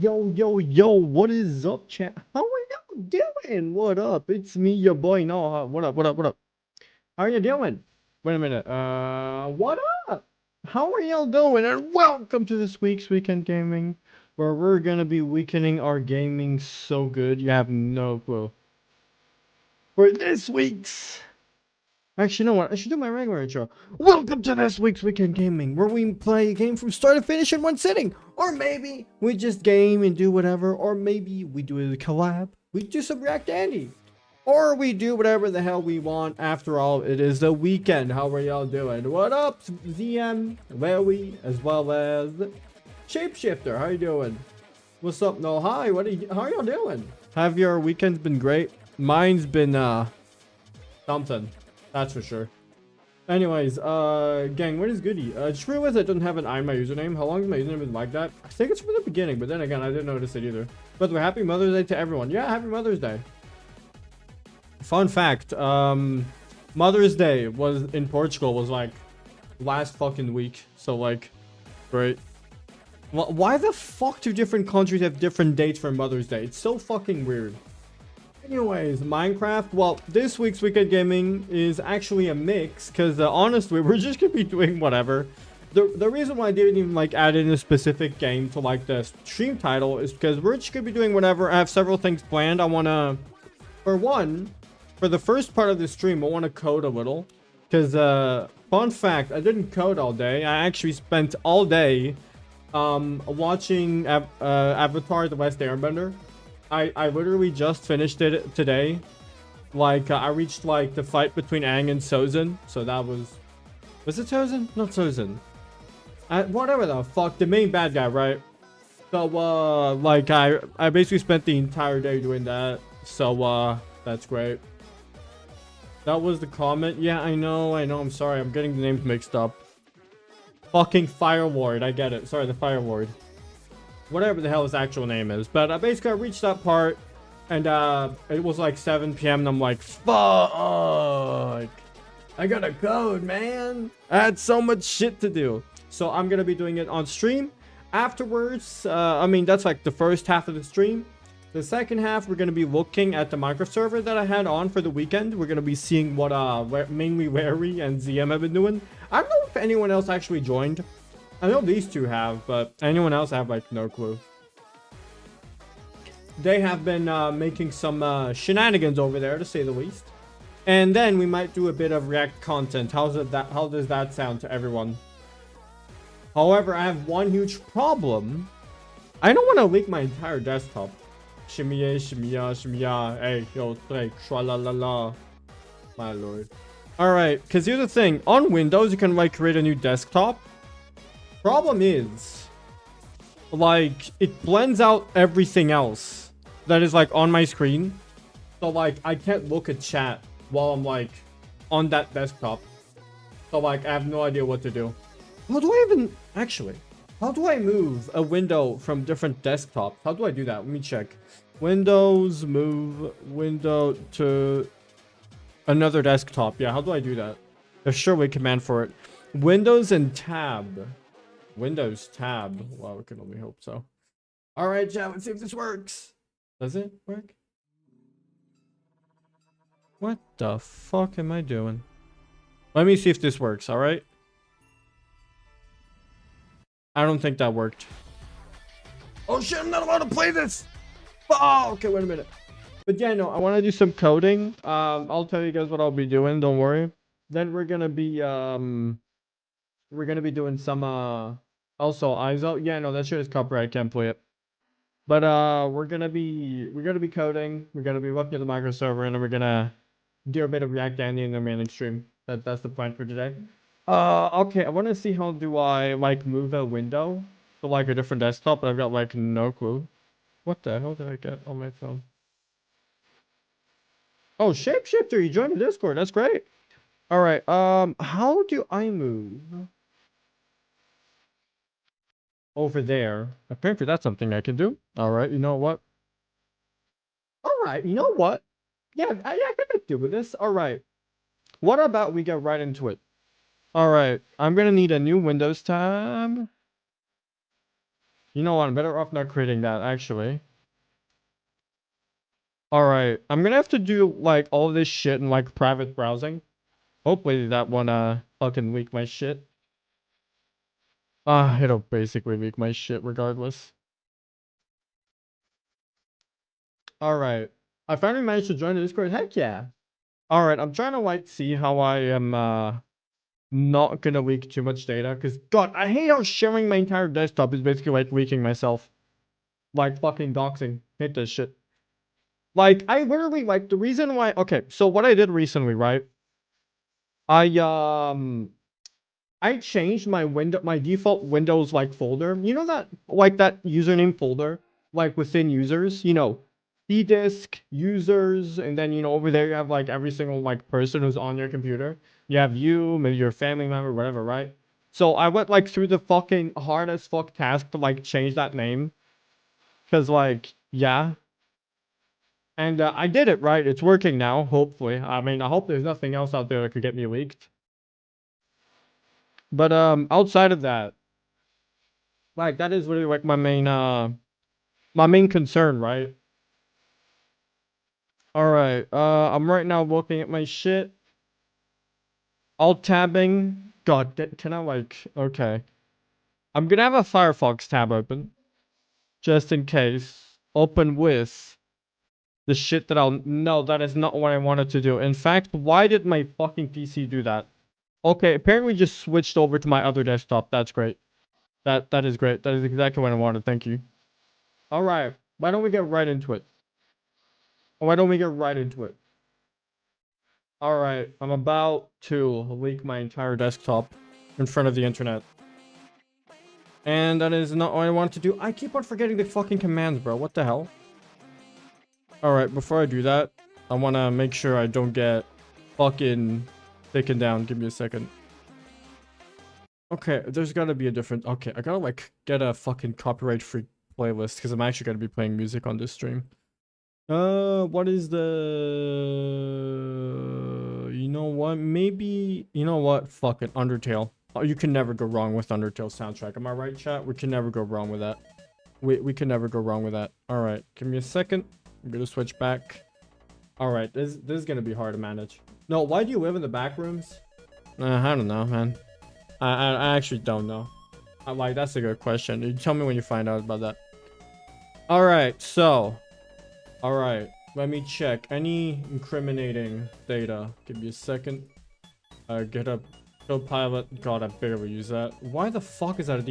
Yo, yo, yo, what is up, chat? How are y'all doing? What up? It's me, your boy Noah. What up, what up, what up? How are you doing? Wait a minute. What up? How are y'all doing? And welcome to this week's Weekend Gaming, where we're gonna be weakening our gaming so good you have no clue. For this week's... Actually, you know what? I should do my regular intro. Welcome to this week's Weekend Gaming, where we play a game from start to finish in one sitting. Or maybe we just game and do whatever. Or maybe we do a collab. We do some React Andy. Or we do whatever the hell we want. After all, it is the weekend. How are y'all doing? What up, ZM, Larry, as well as Shapeshifter? How you doing? What's up? No, hi. How are y'all doing? Have your weekends been great? Mine's been, something. That's for sure. Anyways, gang, what is goody? Just realized I don't have an I in my username. How long has my username been like that? I think it's from the beginning, but then again, I didn't notice it either. But happy Mother's Day to everyone. Yeah, happy Mother's Day. Fun fact, Mother's Day was in Portugal was like last fucking week. So like, great. Well, why the fuck do different countries have different dates for Mother's Day? It's so fucking weird. Anyways, Minecraft. Well, this week's Weekend Gaming is actually a mix because honestly, we're just gonna be doing whatever. The reason why I didn't even like add in a specific game to like the stream title is because we're just gonna be doing whatever. I have several things planned. I wanna, for one, for the first part of the stream, I want to code a little because fun fact, I didn't code all day. I actually spent all day watching Avatar: The Last Airbender. I literally just finished it today. Like, I reached, like, the fight between Aang and Sozin. So that was... Was it Sozin? Not Sozin. Whatever the fuck. The main bad guy, right? So, like, I basically spent the entire day doing that. So, that's great. That was the comment. Yeah, I know. I'm sorry. I'm getting the names mixed up. Fucking Fire Lord. I get it. Sorry, the Fire Lord. Whatever the hell his actual name is. But basically I reached that part and it was like 7 p.m. and I'm like, fuck, I gotta code, man. I had so much shit to do. So I'm gonna be doing it on stream. Afterwards, I mean, that's like the first half of the stream. The second half, we're gonna be looking at the Minecraft server that I had on for the weekend. We're gonna be seeing what mainly Larry and ZM have been doing. I don't know if anyone else actually joined. I know these two have, but anyone else I have like no clue. They have been making some shenanigans over there, to say the least. And then we might do a bit of React content. How does that sound to everyone? However, I have one huge problem. I don't want to leak my entire desktop. Shimmy, shimmy, hey, yo, Drake, shwa la la. My lord. Alright, because here's the thing. On Windows, you can like create a new desktop. Problem is, like, it blends out everything else that is like on my screen. So like I can't look at chat while I'm like on that desktop. So like I have no idea what to do. How do I even actually, how do I move a window from different desktops? How do I do that? Let me check. Windows, move window to another desktop. Yeah, how do I do that? There's surely a command for it. Windows and tab. Windows tab. Well, we can only hope so. All right, chat. Let's see if this works. Does it work? What the fuck am I doing? Let me see if this works. All right. I don't think that worked. Oh shit! I'm not allowed to play this. Oh, okay. Wait a minute. But yeah, no, I want to do some coding. I'll tell you guys what I'll be doing. Don't worry. Then we're gonna be doing some also ISO. Yeah, no, that shit is copyright. I can't play it. But we're gonna be coding. We're gonna be looking at the micro server, and then we're gonna do a bit of React Andy in the main stream. That's the plan for today. Okay. I want to see how do I like move a window to like a different desktop, but I've got like no clue. What the hell did I get on my phone? Oh, Shapeshifter, you joined the Discord. That's great. All right. How do I move over there? Apparently, that's something I can do. All right. You know what? All right. You know what? Yeah, I can deal with this. All right. What about we get right into it? All right. I'm gonna need a new Windows tab. You know what? I'm better off not creating that actually. All right. I'm gonna have to do like all this shit in like private browsing. Hopefully that won't fucking leak my shit. It'll basically leak my shit regardless. Alright. I finally managed to join the Discord. Heck yeah. Alright, I'm trying to like see how I am not gonna leak too much data. Cause god, I hate how sharing my entire desktop is basically like leaking myself. Like fucking doxing. Hate this shit. Like I literally like the reason why okay, so what I did recently, right? I changed my default Windows like folder. You know that like that username folder like within users, you know, cdisk users, and then you know over there you have like every single like person who's on your computer. You have you, maybe your family member, whatever, right? So I went like through the fucking hard as fuck task to like change that name, cause like yeah, and I did it right. It's working now. Hopefully, I mean, I hope there's nothing else out there that could get me leaked. But outside of that. Like that is really like my main concern, right? All right. I'm right now looking at my shit. Alt tabbing. God, can I like okay. I'm gonna have a Firefox tab open. Just in case. Open with the shit that I'll no, that is not what I wanted to do. In fact, why did my fucking PC do that? Okay, apparently just switched over to my other desktop. That's great. That is great. That is exactly what I wanted. Thank you. Alright. Why don't we get right into it? Why don't we get right into it? Alright, I'm about to leak my entire desktop in front of the internet. And that is not what I want to do. I keep on forgetting the fucking commands, bro. What the hell? Alright, before I do that, I want to make sure I don't get fucking taken down. Give me a second. Okay, there's gotta be a different... Okay, I gotta like get a fucking copyright-free playlist because I'm actually gonna be playing music on this stream. What is the... You know what? Maybe... You know what? Fuck it. Undertale. Oh, you can never go wrong with Undertale soundtrack. Am I right, chat? We can never go wrong with that. We can never go wrong with that. Alright, give me a second. I'm gonna switch back. Alright, this is gonna be hard to manage. No, why do you live in the back rooms? I don't know, man. I actually don't know. Like, that's a good question. You tell me when you find out about that. Alright, so... Alright, let me check. Any incriminating data? Give me a second. Get up. Copilot. God, I barely use that. Why the fuck is that a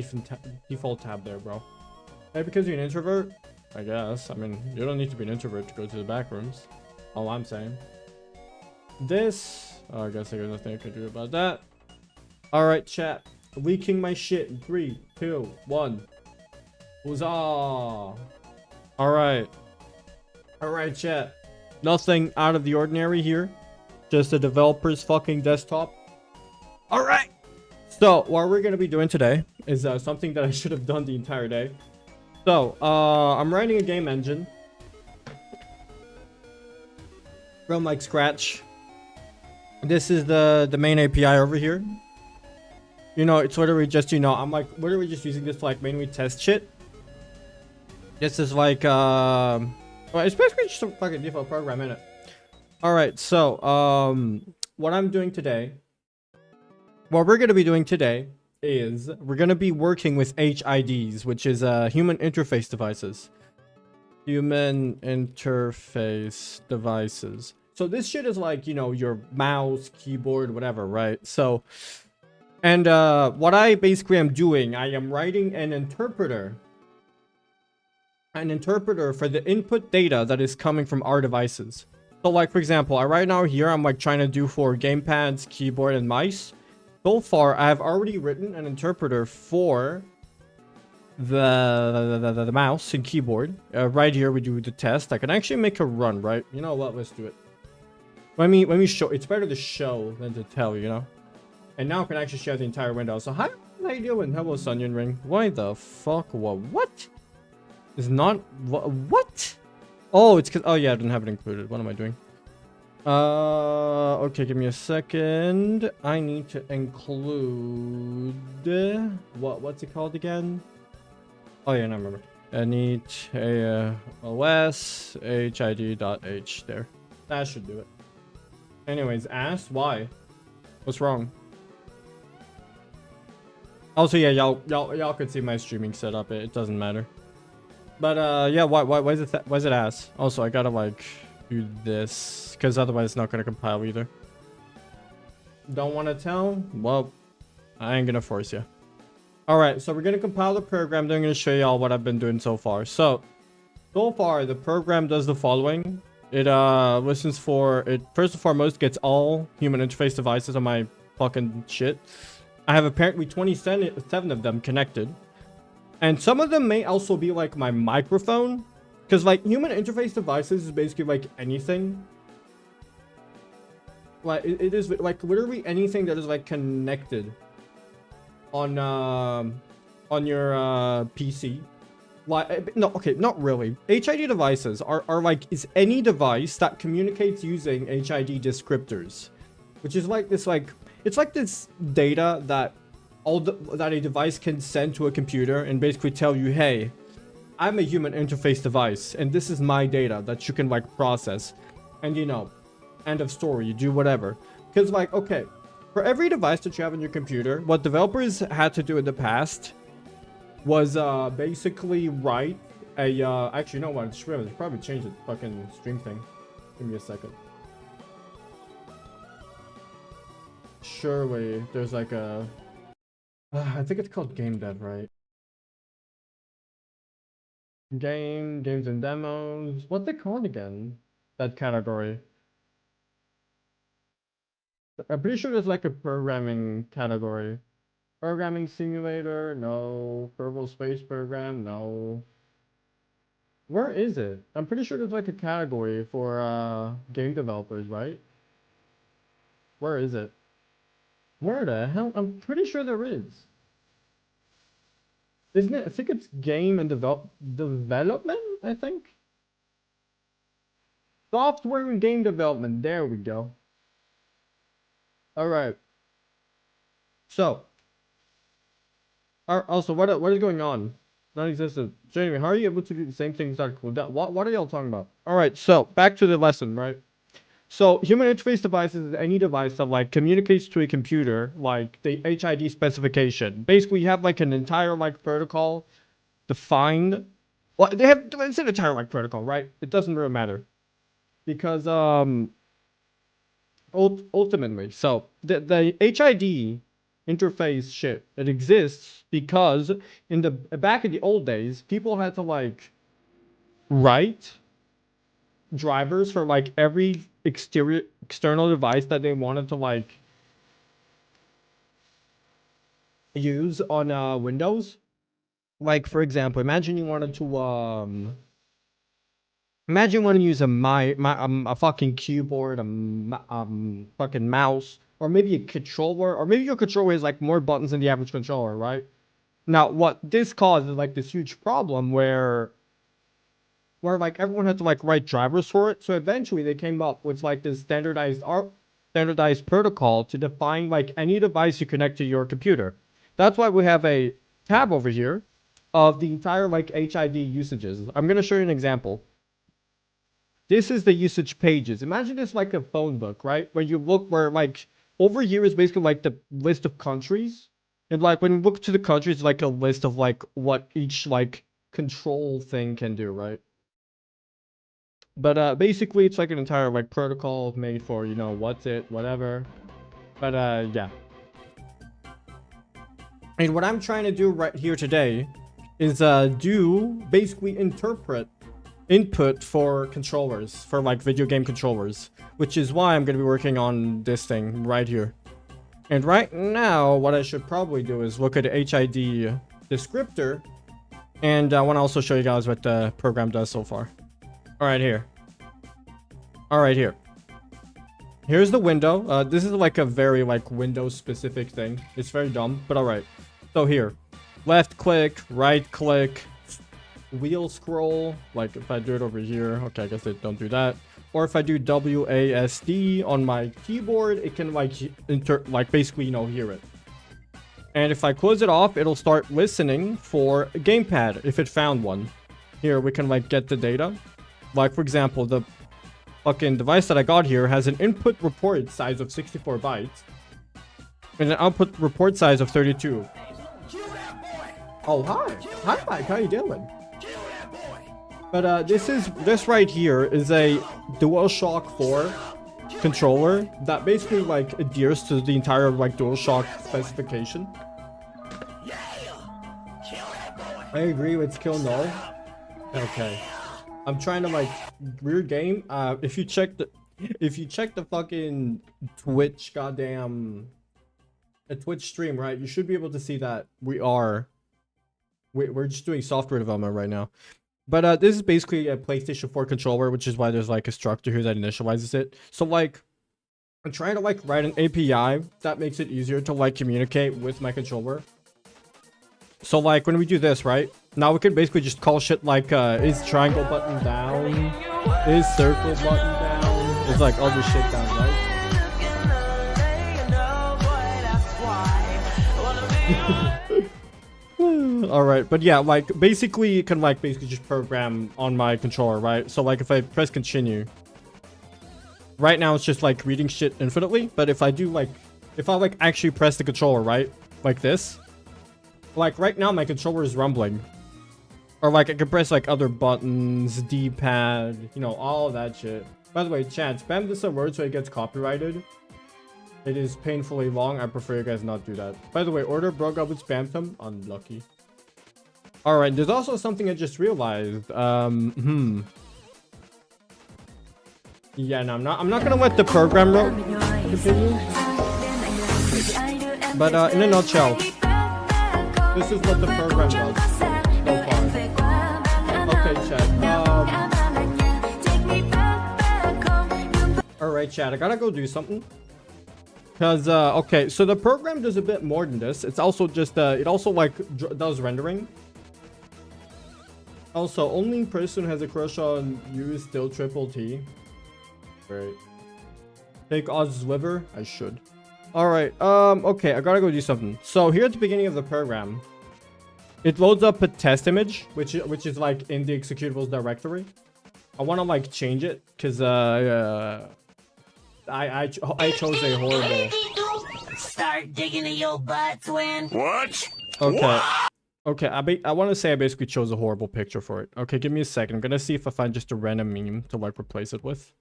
default tab there, bro? Hey, because you're an introvert? I guess. I mean, you don't need to be an introvert to go to the back rooms. All I'm saying. This... Oh, I guess there's nothing I can do about that. Alright, chat. Leaking my shit in 3, 2, 1. Huzzah! Alright. Alright, chat. Nothing out of the ordinary here. Just a developer's fucking desktop. Alright! So, what we're gonna be doing today is something that I should have done the entire day. So, I'm writing a game engine. From like scratch. This is the main API over here. You know, it's literally just, you know, I'm like literally just using this to like mainly test shit. This is like well, it's basically just a fucking default program, innit? All right, so what I'm doing today, what we're gonna be doing today is we're gonna be working with HIDs, which is human interface devices. Human interface devices. So this shit is like, you know, your mouse, keyboard, whatever, right? So, and what I basically am doing, I am writing an interpreter for the input data that is coming from our devices. So like, for example, right now here, I'm like trying to do for gamepads, keyboard, and mice. So far, I have already written an interpreter for the mouse and keyboard. Right here, we do the test. I can actually make a run, right? You know what? Let's do it. Let me show. It's better to show than to tell, you know? And now I can actually share the entire window. So hi, how you doing? Hello, Sunyon Ring. Why the fuck? What? Is not what? Oh, it's because oh yeah, I didn't have it included. What am I doing? Okay, give me a second. I need to include what's it called again? Oh yeah, no, I remember. I need a os hid.h there. That should do it. Anyways, ask why? What's wrong? Also, yeah, y'all could see my streaming setup. It doesn't matter. But yeah, why is it ass? Also, I gotta like do this because otherwise it's not gonna compile either. Don't want to tell? Well, I ain't gonna force you. All right, so we're gonna compile the program. Then I'm gonna show y'all what I've been doing so far. So far the program does the following. It listens for it. First and foremost, gets all human interface devices on my fucking shit. I have apparently 27 of them connected. And some of them may also be like my microphone. Because like human interface devices is basically like anything. Like it is like literally anything that is like connected on your PC. Like no, okay, not really. HID devices are like is any device that communicates using HID descriptors. Which is like this like it's like this data that that a device can send to a computer and basically tell you, hey, I'm a human interface device and this is my data that you can like process. And you know, end of story, you do whatever. Because like, okay, for every device that you have on your computer, what developers had to do in the past was basically write a actually, you know what, it's probably changed the fucking stream thing. Give me a second. Surely there's like a I think it's called game dev, right? Games and demos. What they called again? That category. I'm pretty sure there's like a programming category. Programming simulator? No. Kerbal Space Program? No. Where is it? I'm pretty sure there's like a category for game developers, right? Where is it? Where the hell? I'm pretty sure there is. Isn't it? I think it's game and development, I think. Software and game development. There we go. All right. So, also, what is going on? Non-existent. So anyway, how are you able to do the same things that are cool? What are y'all talking about? All right. So back to the lesson, right? So human interface devices is any device that like communicates to a computer, like the HID specification. Basically, you have like an entire like protocol defined. Well, they have it's an entire like protocol, right? It doesn't really matter because ultimately, so the HID interface shit it exists because in the back in the old days, people had to like write drivers for like every external device that they wanted to like use on Windows. Like for example, imagine you wanted to imagine wanting to use a fucking keyboard, fucking mouse, or maybe a controller, or maybe your controller has like more buttons than the average controller, right? Now, what this caused is like this huge problem where like everyone had to like write drivers for it. So eventually they came up with like this standardized protocol to define like any device you connect to your computer. That's why we have a tab over here of the entire like HID usages. I'm gonna show you an example. This is the usage pages. Imagine it's like a phone book, right? Where you look where like over here is basically like the list of countries. And like when you look to the countries, like a list of like what each like control thing can do, right? But basically it's like an entire like protocol made for, you know, what's it, whatever. But yeah. And what I'm trying to do right here today is do basically interpret input for controllers, for like video game controllers, which is why I'm going to be working on this thing right here. And right now, what I should probably do is look at the HID descriptor, and I want to also show you guys what the program does so far. All right, here. All right, here. Here's the window. This is like a very like Windows specific thing. It's very dumb, but all right. So here, left click, right click, wheel scroll. Like if I do it over here, okay, I guess I don't do that. Or if I do WASD on my keyboard, it can like basically, you know, hear it. And if I close it off, it'll start listening for a gamepad if it found one. Here we can like get the data. Like for example, the fucking device that I got here has an input report size of 64 bytes and an output report size of 32. Oh, hi. Hi, Mike. How you doing? But this right here is a DualShock 4 controller that basically like adheres to the entire like DualShock specification. I agree with kill null. Okay. I'm trying to like weird game. If you check the fucking Twitch goddamn Twitch stream, right? You should be able to see that we're just doing software development right now. But this is basically a PlayStation 4 controller, which is why there's like a structure here that initializes it. So like I'm trying to like write an API that makes it easier to like communicate with my controller. So like when we do this, right? Now we can basically just call shit like is triangle button down? Is circle button down? Is like other shit down, right? Alright, but yeah, like basically you can like basically just program on my controller, right? So like if I press continue, right now it's just like reading shit infinitely, but if I do like, if I like actually press the controller, right? Like this, like right now my controller is rumbling. Or like I can press like other buttons, D-pad, you know, all that shit. By the way, chat, spam this some words so it gets copyrighted. It is painfully long. I prefer you guys not do that. By the way, order broke up with spam them. Unlucky. Alright, there's also something I just realized. Yeah, no, I'm not gonna let the program continue. But in a nutshell, this is what the program does so far. Okay, chat. Alright, chat, I gotta go do something. Because, okay, so the program does a bit more than this. It's also just, it also, like, does rendering. Also, only person who has a crush on you is still triple T. Great. Take Oz's liver? I should. Alright, okay, I gotta go do something. So, here at the beginning of the program, it loads up a test image, which is, like, in the executables directory. I want to, like, change it, because, I chose a horrible. Start digging in your butt, twin. What? Okay. What? Okay, I want to say I basically chose a horrible picture for it. Okay, give me a second. I'm gonna see if I find just a random meme to like replace it with.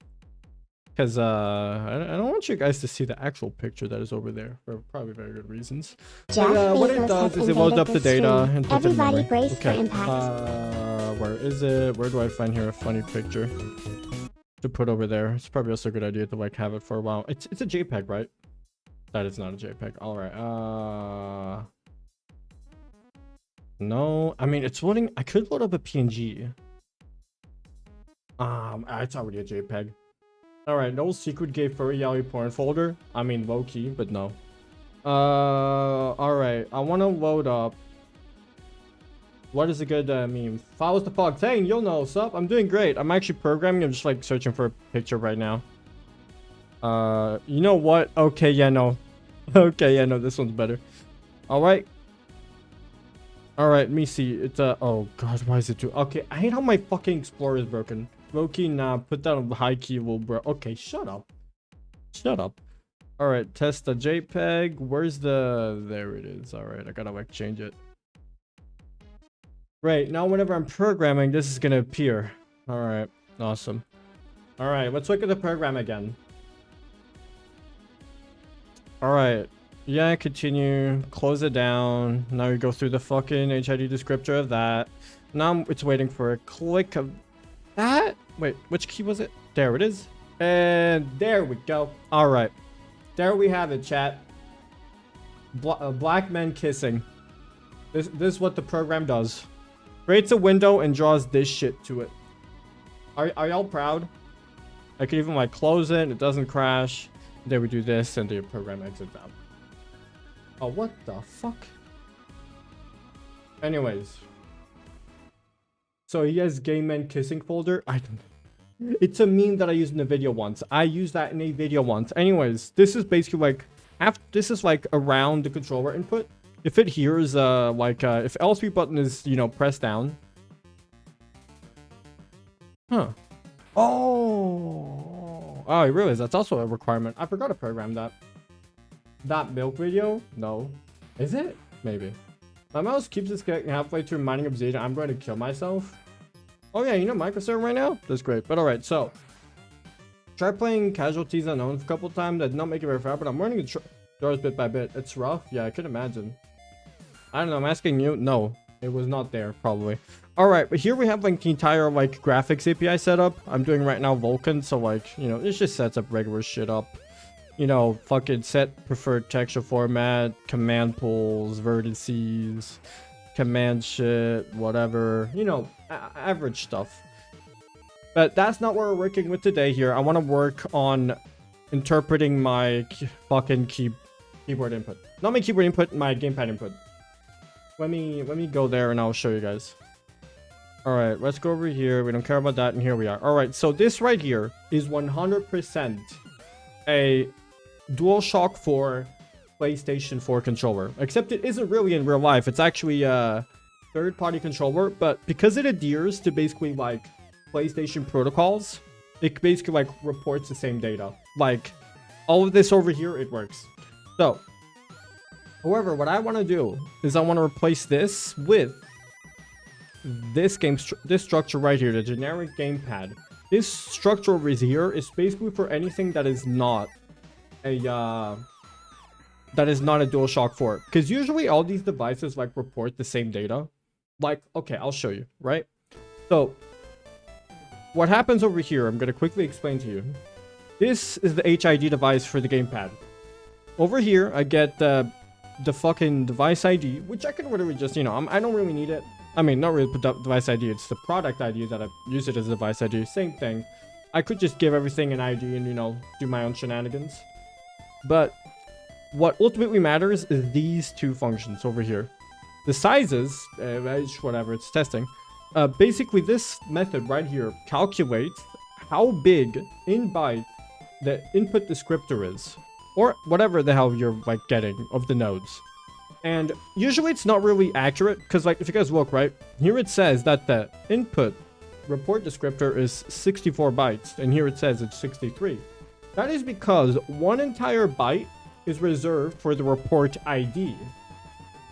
Because I don't want you guys to see the actual picture that is over there for probably very good reasons. What it does is it loads up the data and puts it in memory. Okay. Where is it? Where do I find here a funny picture to put over there? It's probably also a good idea to like have it for a while. It's a JPEG, right? That is not a JPEG. All right. No, I mean it's loading. I could load up a PNG. It's already a JPEG. All right, no secret gay furry yaoi porn folder. I mean low key, but no. All right, I want to load up. What is a good meme? Follows the fog. Hey, you'll know what's up. I'm doing great. I'm actually programming. I'm just like searching for a picture right now. You know what? Okay, yeah, no. Okay, yeah, no. This one's better. All right. All right, let me see. It's oh god, why is it too? Okay, I hate how my fucking Explorer is broken. Loki, nah, put that on high key, little bro. Okay, shut up. Shut up. All right, test the JPEG. Where's the? There it is. All right, I gotta like change it. Right now, whenever I'm programming, this is gonna appear. All right, awesome. All right, let's look at the program again. All right. Yeah, continue. Close it down. Now we go through the fucking HID descriptor of that. Now it's waiting for a click of that. Wait, which key was it? There it is. And there we go. All right. There we have it, chat. Black men kissing. This is what the program does. Creates a window and draws this shit to it. Are y'all proud? I can even like close it. It doesn't crash. Then we do this and the program exits out. Oh, what the fuck? Anyways. So he has gay men kissing folder. I don't know. It's a meme that I used in a video once. I used that in a video once. Anyways, this is basically like this is like around the controller input. If it hears if LSP button is, you know, pressed down. Huh. Oh, I realize that's also a requirement. I forgot to program that. That milk video? No. Is it? Maybe. My mouse keeps disconnecting halfway through mining obsidian. I'm going to kill myself. Oh yeah, you know microserver right now? That's great. But alright, so. Try playing Casualties Unknown a couple times. I did not make it very far, but I'm learning the doors bit by bit. It's rough. Yeah, I can imagine. I don't know. I'm asking you. No, it was not there, probably. Alright, but here we have like the entire like graphics API setup. I'm doing right now Vulkan, so like, you know, it just sets up regular shit up. You know, fucking set preferred texture format, command pools, vertices, command shit, whatever, you know, average stuff. But that's not what we're working with today here. I want to work on interpreting my fucking keyboard input. Not my keyboard input, my gamepad input. Let me go there and I'll show you guys. All right, let's go over here. We don't care about that, and here we are. All right, so this right here is 100% a DualShock 4 PlayStation 4 controller, except it isn't really in real life. It's actually a third-party controller, but because it adheres to basically like PlayStation protocols, it basically like reports the same data. Like all of this over here, it works. So, however, what I want to do is I want to replace this with this this structure right here, the generic gamepad. This structure over here is basically for anything that is not a DualShock 4, because usually all these devices like report the same data. Like, okay, I'll show you, right? So what happens over here, I'm going to quickly explain to you. This is the HID device for the gamepad. Over here I get the fucking device ID, which I can literally just, you know, I don't really need it. I mean, not really device ID, it's the product ID that I use it as a device ID. Same thing. I could just give everything an ID and, you know, do my own shenanigans. But what ultimately matters is these two functions over here. The sizes, whatever, it's testing. Basically, this method right here calculates how big in byte the input descriptor is, or whatever the hell you're like getting of the nodes. And usually it's not really accurate, because like if you guys look right here, it says that the input report descriptor is 64 bytes, and here it says it's 63. That is because one entire byte is reserved for the report ID.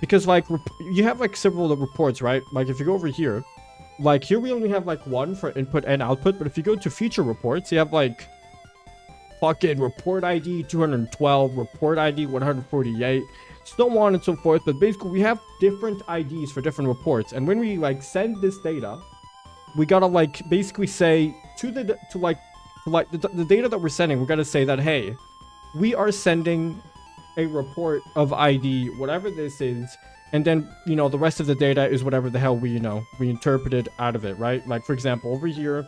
Because like you have like several reports, right? Like if you go over here, like here we only have like one for input and output, but if you go to feature reports, you have like fucking report ID 212, report ID 148, so on and so forth. But basically we have different IDs for different reports, and when we like send this data, we gotta like basically say to the data that we're sending, we gotta say that, hey, we are sending a report of ID, whatever this is, and then, you know, the rest of the data is whatever the hell we, you know, we interpreted out of it, right? Like for example, over here,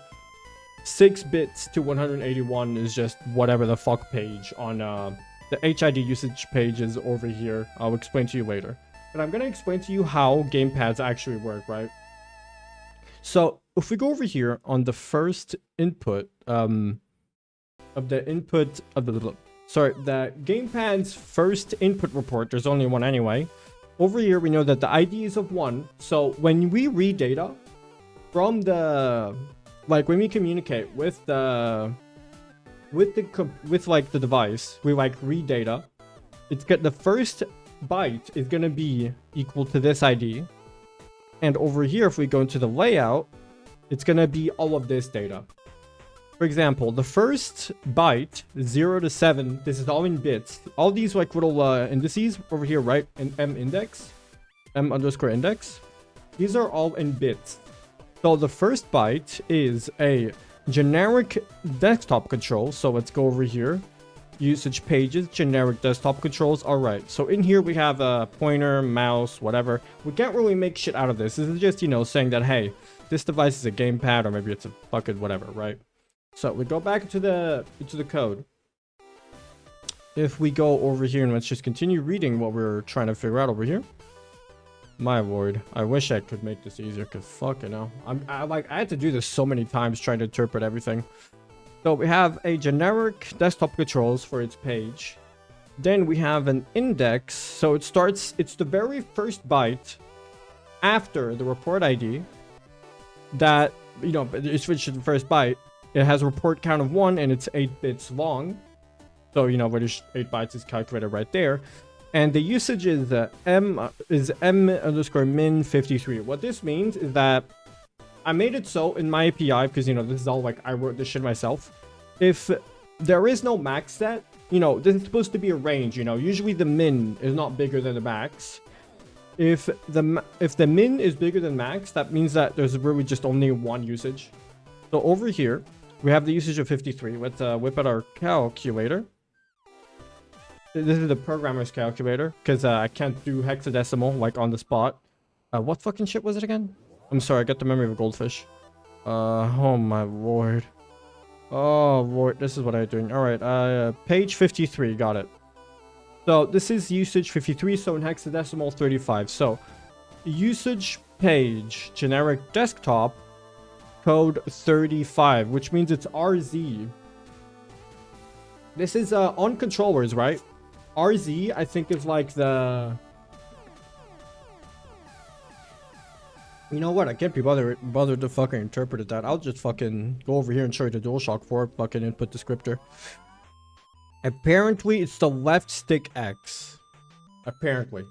6 bits to 181 is just whatever the fuck page on the HID usage page is over here. I'll explain to you later. But I'm gonna explain to you how gamepads actually work, right? So if we go over here on the first input the gamepad's first input report, there's only one anyway. over here, we know that the ID is of 1. So when we read data from the, like when we communicate with the, with like the device, we like read data. It's got the first byte is going to be equal to this ID. And over here, if we go into the layout, it's going to be all of this data. For example, the first byte, 0 to 7, this is all in bits. All these like little indices over here, right? In M underscore index. These are all in bits. So the first byte is a generic desktop control. So let's go over here. Usage pages, generic desktop controls. All right. So in here we have a pointer, mouse, whatever. We can't really make shit out of this. This is just, you know, saying that, hey, this device is a gamepad or maybe it's a fucking whatever, right? So we go back into the code. If we go over here and let's just continue reading what we're trying to figure out over here. My lord, I wish I could make this easier because fucking hell. I had to do this so many times trying to interpret everything. So we have a generic desktop controls for its page. Then we have an index. So it starts, it's the very first byte after the report ID that, you know, it's switched to the first byte. It has a report count of 1 and it's 8 bits long. So, you know, where 8 bytes is calculated right there. And the usage is M underscore min 53. What this means is that I made it so in my API, because, you know, this is all like I wrote this shit myself. If there is no max set, you know, this is supposed to be a range, you know. Usually the min is not bigger than the max. If the min is bigger than max, that means that there's really just only one usage. So over here, we have the usage of 53. Let's whip out our calculator. This is the programmer's calculator, because I can't do hexadecimal, like, on the spot. What fucking shit was it again? I'm sorry, I got the memory of a goldfish. Oh my lord. Oh lord, this is what I'm doing. Alright, page 53, got it. So, this is usage 53, so in hexadecimal 35. So, usage page, generic desktop, code 35, which means it's RZ. This is on controllers, right? RZ, I think, is like the... You know what? I can't be bothered to fucking interpret that. I'll just fucking go over here and show you the DualShock 4 fucking input descriptor. Apparently, it's the left stick X. Apparently.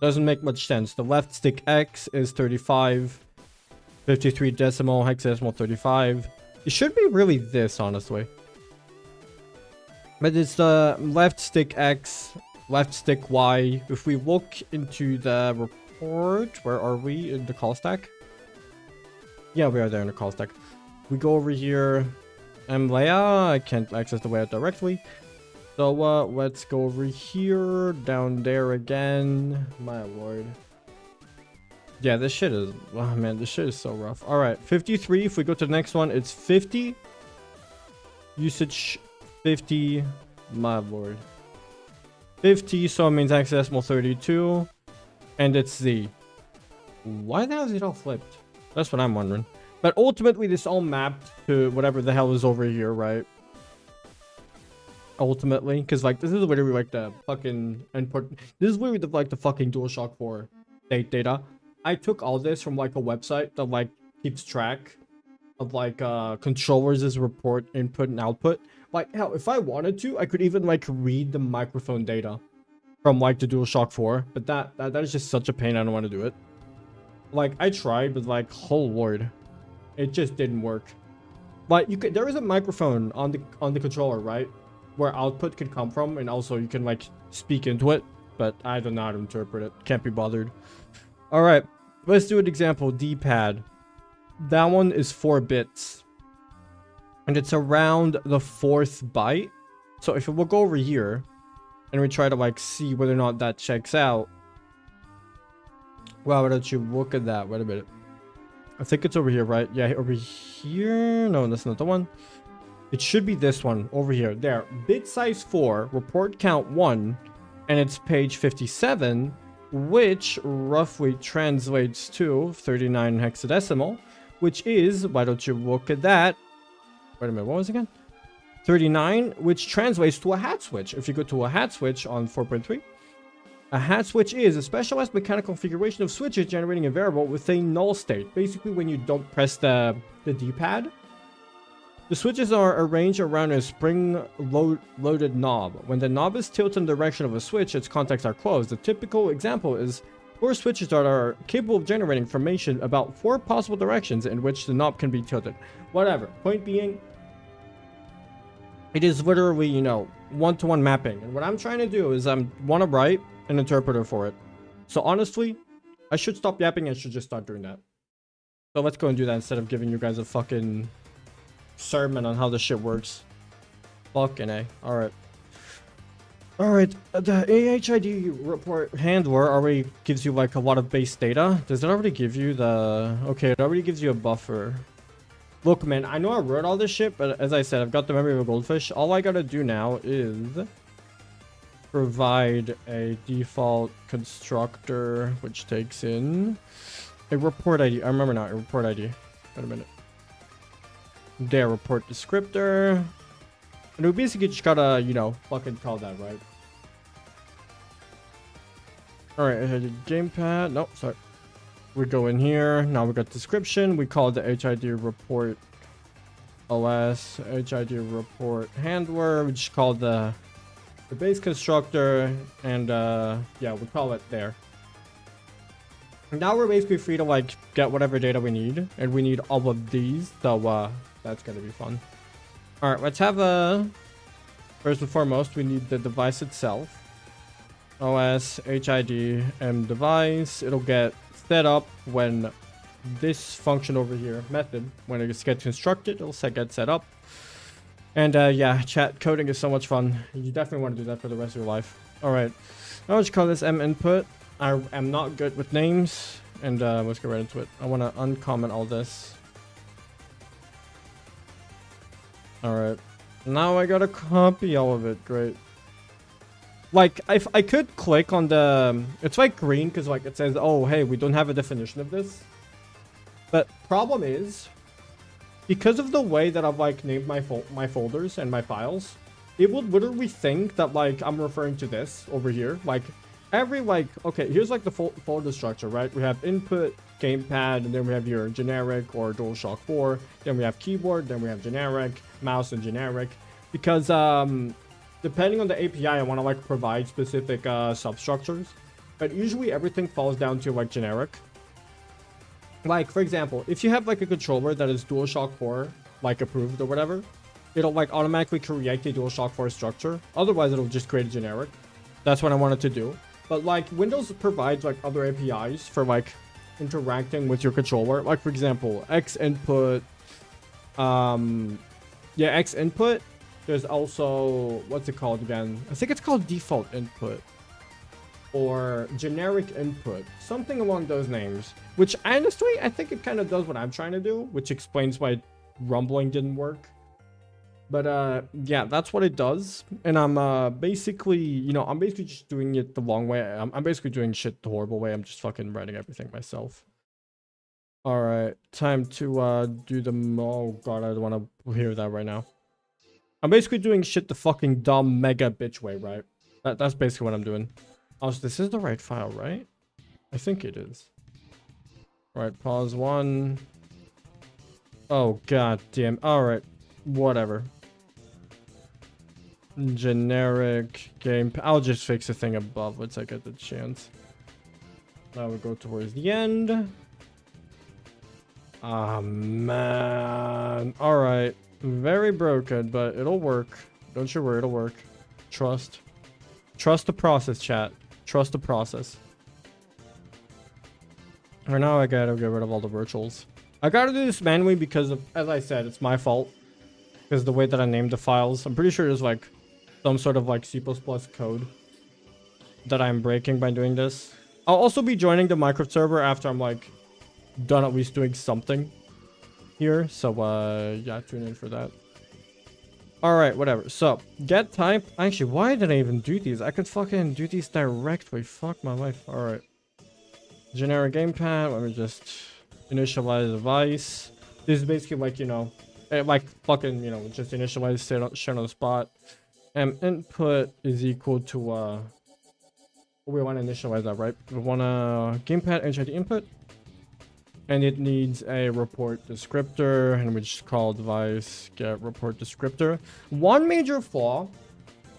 Doesn't make much sense. The left stick X is 35. 53 decimal, hexadecimal 35. It should be really this, honestly. But it's the left stick X, left stick Y. If we look into the report, where are we? In the call stack? Yeah, we are there in the call stack. We go over here. layout. I can't access the layout directly. So let's go over here, down there again. My lord. Yeah, this shit is... Oh man, this shit is so rough. Alright, 53. If we go to the next one, it's 50. Usage 50. My lord. 50, so it means hexadecimal 32. And it's Z. Why the hell is it all flipped? That's what I'm wondering. But ultimately, this all mapped to whatever the hell is over here, right? Ultimately, because like this is literally like the fucking input. This is literally the, like the fucking DualShock 4 state data. I took all this from like a website that like keeps track of like controllers as report input and output. Like hell, if I wanted to, I could even like read the microphone data from like the DualShock 4, but that is just such a pain. I don't want to do it. Like I tried, but like oh lord, it just didn't work. Like you could, there is a microphone on the controller, right, where output could come from, and also you can like speak into it, but I don't know how to interpret it. Can't be bothered. All right, let's do an example. D-pad. That one is 4 bits, and it's around the 4th byte. So if we'll go over here and we try to like see whether or not that checks out. Wow, why don't you look at that? Wait a minute. I think it's over here, right? Yeah, over here. No, that's not the one. It should be this one over here. There. Bit size 4, report count 1, and it's page 57, which roughly translates to 39 hexadecimal, which is, why don't you look at that? Wait a minute, what was it again? 39, which translates to a hat switch. If you go to a hat switch on 4.3, A hat switch is a specialized mechanical configuration of switches generating a variable with a null state. Basically, when you don't press the D-pad, the switches are arranged around a spring-loaded knob. When the knob is tilted in the direction of a switch, its contacts are closed. The typical example is 4 switches that are capable of generating information about 4 possible directions in which the knob can be tilted. Whatever. Point being, it is literally, you know, one-to-one mapping. And what I'm trying to do is I want to write an interpreter for it. So honestly, I should stop yapping and should just start doing that. So let's go and do that instead of giving you guys a fucking sermon on how this shit works. Fucking A. Alright. Alright, the AHID report handler already gives you like a lot of base data. Does it already give you the... Okay, it already gives you a buffer. Look, man, I know I wrote all this shit, but as I said, I've got the memory of a goldfish. All I gotta do now is provide a default constructor, which takes in a report ID. I remember now, a report ID. Wait a minute. There, report descriptor. And we basically just gotta, you know, fucking call that, right? Alright, I had a gamepad. Nope, sorry. We go in here. Now we got description. We call the HID report OS, HID report handler. We just call the base constructor, and yeah, we call it there. Now we're basically free to like get whatever data we need, and we need all of these, so that's gonna be fun. All right, let's have first and foremost, we need the device itself. OS HID M device. It'll get set up when this function over here, method, when it gets constructed, it'll get set up. And yeah, chat coding is so much fun. You definitely want to do that for the rest of your life. All right, I'll just call this M input. I am not good with names, and let's get right into it. I want to uncomment all this. All right, now I gotta copy all of it. Great. Like, if I could click on the, it's like green because like it says, oh hey, we don't have a definition of this. But problem is, because of the way that I've like named my folders and my files, it would literally think that like I'm referring to this over here. Like every like, okay, here's like the folder structure, right? We have input, gamepad, and then we have your generic or DualShock 4. Then we have keyboard, then we have generic, mouse, and generic. Because depending on the API, I want to like provide specific substructures. But usually everything falls down to like generic. Like, for example, if you have like a controller that is DualShock 4 like approved or whatever, it'll like automatically create a DualShock 4 structure. Otherwise, it'll just create a generic. That's what I wanted to do. But like Windows provides like other APIs for like interacting with your controller. Like for example, X input. Yeah, X input. There's also, what's it called again? I think it's called default input. Or generic input, something along those names, which honestly I think it kind of does what I'm trying to do, which explains why rumbling didn't work. But yeah, that's what it does. And I'm basically, you know, I'm basically just doing it the long way. I'm basically doing shit the horrible way. I'm just fucking writing everything myself. All right, time to do the, oh god, I don't want to hear that right now. I'm basically doing shit the fucking dumb mega bitch way, right? That's basically what I'm doing. Also, this is the right file, right? I think it is. All right, pause 1. Oh, god damn. All right, whatever. Generic game. I'll just fix the thing above once I get the chance. Now we go towards the end. Ah, man. All right. Very broken, but it'll work. Don't you worry, it'll work. Trust. Trust the process, chat. Trust the process. Right now I gotta get rid of all the virtuals. I gotta do this manually because of, as I said, it's my fault. Because the way that I named the files. I'm pretty sure there's like some sort of like C++ code that I'm breaking by doing this. I'll also be joining the Minecraft server after I'm like done at least doing something here. So yeah, tune in for that. All right, whatever. So get type. Actually, why did I even do these? I could fucking do these directly. Fuck my life. All right. Generic gamepad. Let me just initialize device. This is basically like, you know, like fucking, you know, just initialize shit on the spot. Input is equal to We want to initialize that, right? We want a gamepad HID input, and it needs a report descriptor, and we just call device get report descriptor. One major flaw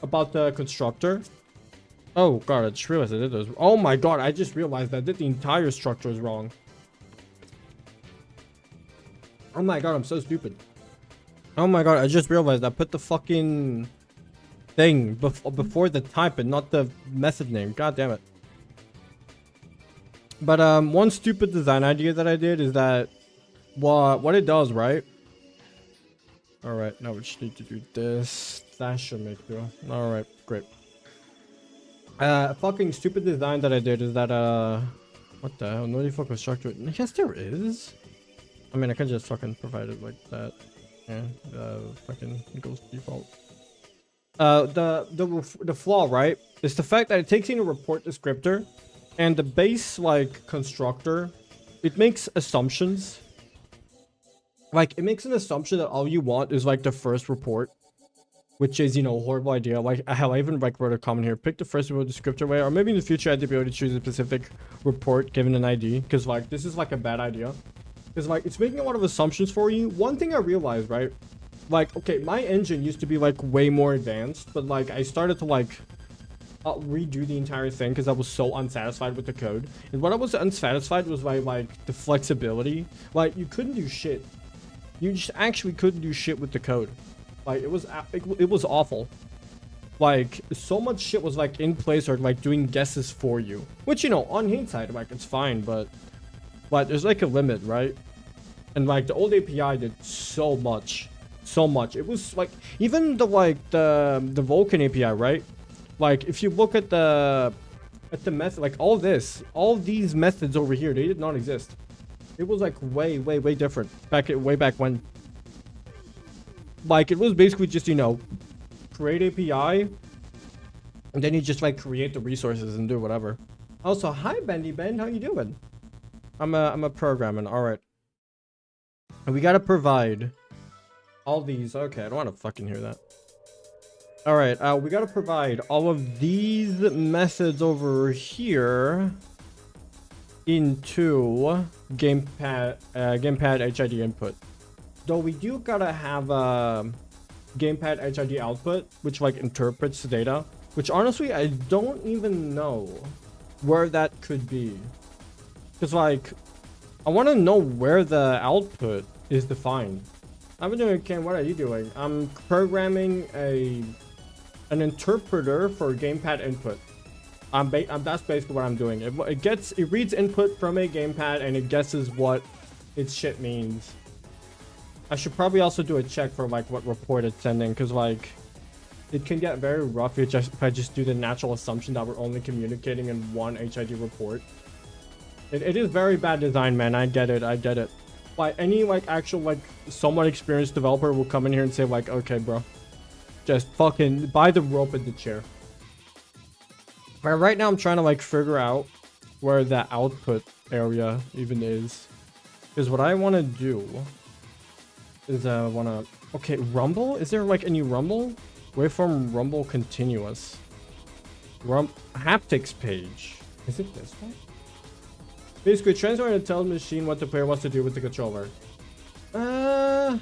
about the constructor. Oh god, I just realized I did this. Oh my god, I just realized I did the entire structure is wrong. Oh my god, I'm so stupid. Oh my god, I just realized I put the fucking thing before the type and not the method name. God damn it. But one stupid design idea that I did is that what it does, right? All right, now we just need to do this. That should make do. All right, great. Fucking stupid design that I did is that what the hell? No default constructor. Yes, there is. I mean, I can just fucking provide it like that. Yeah, fucking goes default. The flaw, right, is the fact that it takes in a report descriptor, and the base like constructor, it makes assumptions. Like it makes an assumption that all you want is like the first report, which is, you know, a horrible idea. Like hell, I even like wrote a comment here. Pick the first report descriptor way, or maybe in the future I had to be able to choose a specific report given an ID, because like this is like a bad idea. Because like it's making a lot of assumptions for you. One thing I realized, right? Like, okay, my engine used to be like way more advanced, but like I started to like redo the entire thing because I was so unsatisfied with the code. And what I was unsatisfied was by like the flexibility. Like you couldn't do shit. You just actually couldn't do shit with the code. Like it was awful. Like so much shit was like in place or like doing guesses for you, which, you know, on hindsight, like it's fine, but there's like a limit, right? And like the old API did so much. It was like even the Vulkan API, right? Like if you look at the method, like all these methods over here, they did not exist. It was like way different way back when. Like it was basically just, you know, create API, and then you just like create the resources and do whatever. Also, hi Bendy Ben, how you doing? I'm a programmer. All right, and we gotta provide all these. Okay, I don't want to fucking hear that. All right, we gotta provide all of these methods over here into gamepad HID input. Though we do gotta have a gamepad HID output, which like interprets the data, which honestly I don't even know where that could be. Because like I want to know where the output is defined. I've been doing, Ken, what are you doing? I'm programming an interpreter for gamepad input. That's basically what I'm doing. It reads input from a gamepad and it guesses what its shit means. I should probably also do a check for like what report it's sending, because like it can get very rough if I just do the natural assumption that we're only communicating in one HID report. It is very bad design, man. I get it. Like any like actual like somewhat experienced developer will come in here and say like, okay, bro, just fucking buy the rope in the chair. But right now I'm trying to like figure out where the output area even is, because what I want to do is okay, rumble, is there like any rumble? Waveform rumble continuous haptics page, is it this one? Basically transfer and tell the machine what the player wants to do with the controller. I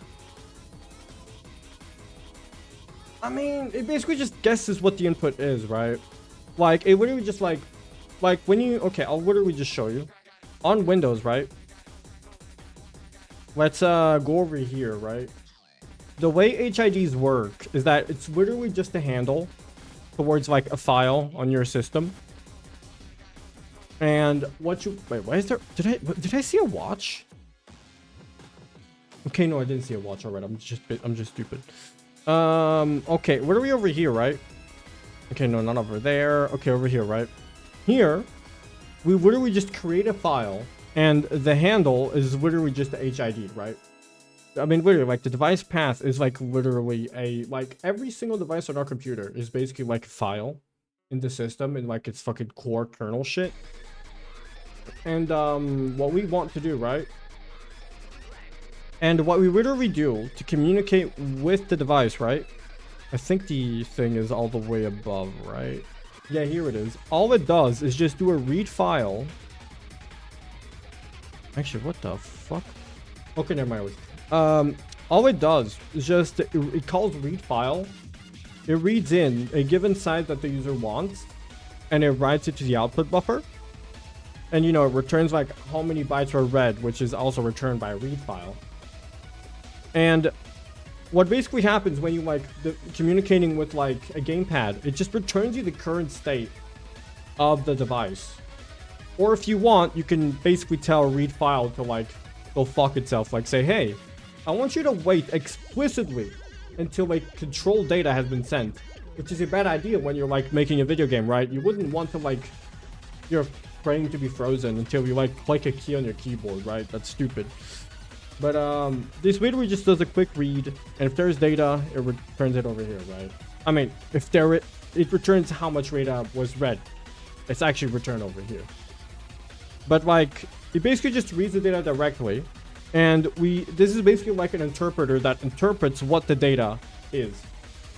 mean, it basically just guesses what the input is, right? Like it literally just like when you, okay, I'll literally just show you on Windows, right? Let's go over here, right? The way HIDs work is that it's literally just a handle towards like a file on your system. And what you wait, why is there, did I see a watch? Okay, no, I didn't see a watch. All right, I'm just stupid. Okay, what are we over here, right? Okay, no, not over there. Okay, over here, right? Here, we literally just create a file, and the handle is literally just the HID, right? I mean, literally, like the device path is like literally like every single device on our computer is basically like a file in the system and like its fucking core kernel shit. And what we want to do, right? And what we literally do to communicate with the device, right? I think the thing is all the way above, right? Yeah, here it is. All it does is just do a read file. Actually, what the fuck? Okay, never mind. All it does is just it calls read file. It reads in a given size that the user wants, and it writes it to the output buffer. And you know, it returns like how many bytes were read, which is also returned by a read file. And what basically happens when you like communicating with like a gamepad, it just returns you the current state of the device. Or if you want, you can basically tell a read file to like go fuck itself. Like say, hey, I want you to wait explicitly until like control data has been sent, which is a bad idea when you're like making a video game, right? You wouldn't want to like your frame to be frozen until you like click a key on your keyboard, right? That's stupid. But this literally just does a quick read, and if there's data, it returns it over here, right? I mean, if there it returns how much data was read. It's actually returned over here. But like, it basically just reads the data directly, and this is basically like an interpreter that interprets what the data is,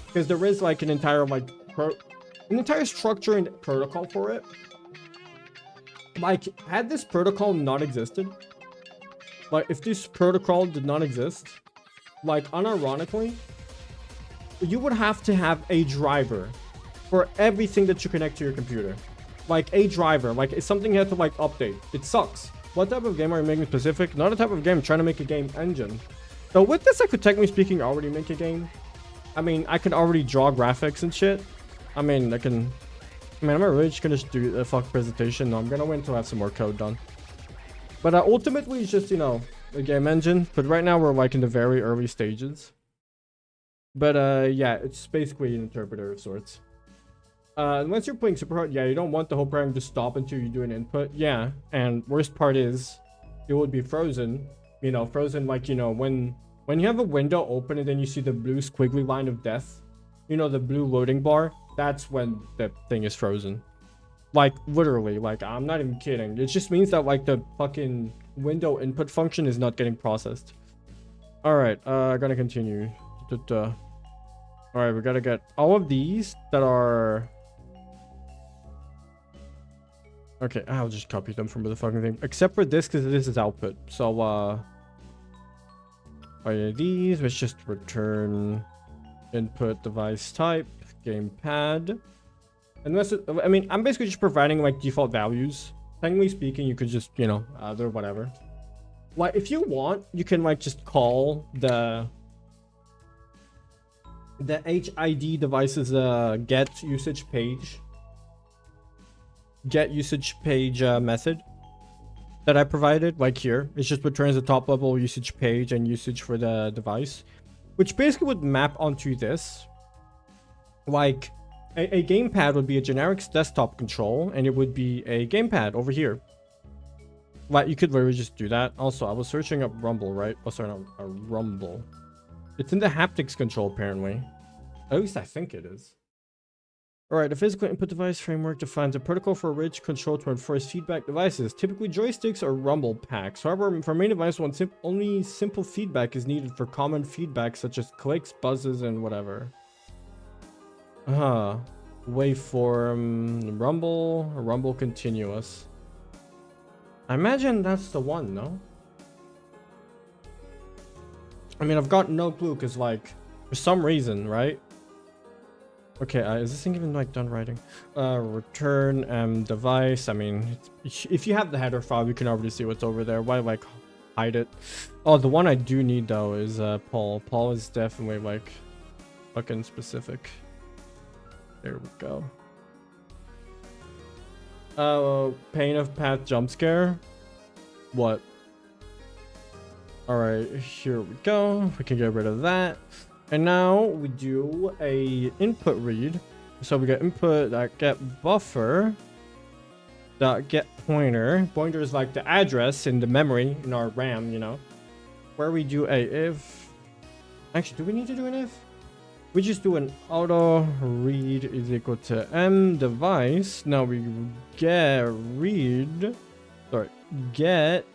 because there is like an entire like an entire structure and protocol for it. Like, had this protocol not existed, like if this protocol did not exist, like unironically, you would have to have a driver for everything that you connect to your computer. Like a driver, like if something had to like update. It sucks. What type of game are you making specific? Not a type of game, I'm trying to make a game engine. So with this, I could technically speaking already make a game. I mean, I can already draw graphics and shit. I mean, I'm not really just gonna do a fuck presentation. No, I'm gonna wait until I have some more code done. But ultimately, it's just, you know, a game engine. But right now, we're like in the very early stages. But yeah, it's basically an interpreter of sorts. Unless you're playing super hard, yeah, you don't want the whole program to stop until you do an input. Yeah, and worst part is, it would be frozen. You know, frozen like, you know, when you have a window open and then you see the blue squiggly line of death, you know, the blue loading bar, that's when the thing is frozen. Like, literally, like, I'm not even kidding. It just means that, like, the fucking window input function is not getting processed. Alright, gonna continue. Alright, we gotta get all of these that are... Okay, I'll just copy them from the fucking thing. Except for this, because this is output. So, oh yeah, these, let's just return input device type, gamepad. Unless it, I mean, I'm basically just providing like default values. Technically speaking, you could just, you know, other whatever. Like, if you want, you can like just call the HID devices get usage page method that I provided, like here. It just returns the top level usage page and usage for the device, which basically would map onto this. Like, a gamepad would be a generic desktop control, and it would be a gamepad over here. Like, you could literally just do that. Also, I was searching up Rumble, right? Oh, sorry, no, Rumble. It's in the haptics control, apparently. At least I think it is. Alright, the physical input device framework defines a protocol for rich control to enforce feedback devices, typically joysticks or rumble packs. However, for main device, only simple feedback is needed for common feedback such as clicks, buzzes, and whatever. Waveform, rumble continuous. I imagine that's the one, no? I mean, I've got no clue, because, like, for some reason, right? Okay, is this thing even, like, done writing? Return device. I mean, if you have the header file, you can already see what's over there. Why, like, hide it? Oh, the one I do need, though, is Paul. Paul is definitely, like, fucking specific. There we go. Pain of path jump scare. What? Alright, here we go. We can get rid of that. And now we do a input read. So we got input get buffer get pointer. Pointer is like the address in the memory in our RAM, you know. Where we do a if. Actually, do we need to do an if? We just do an auto read is equal to m device. Now we get read. Sorry, get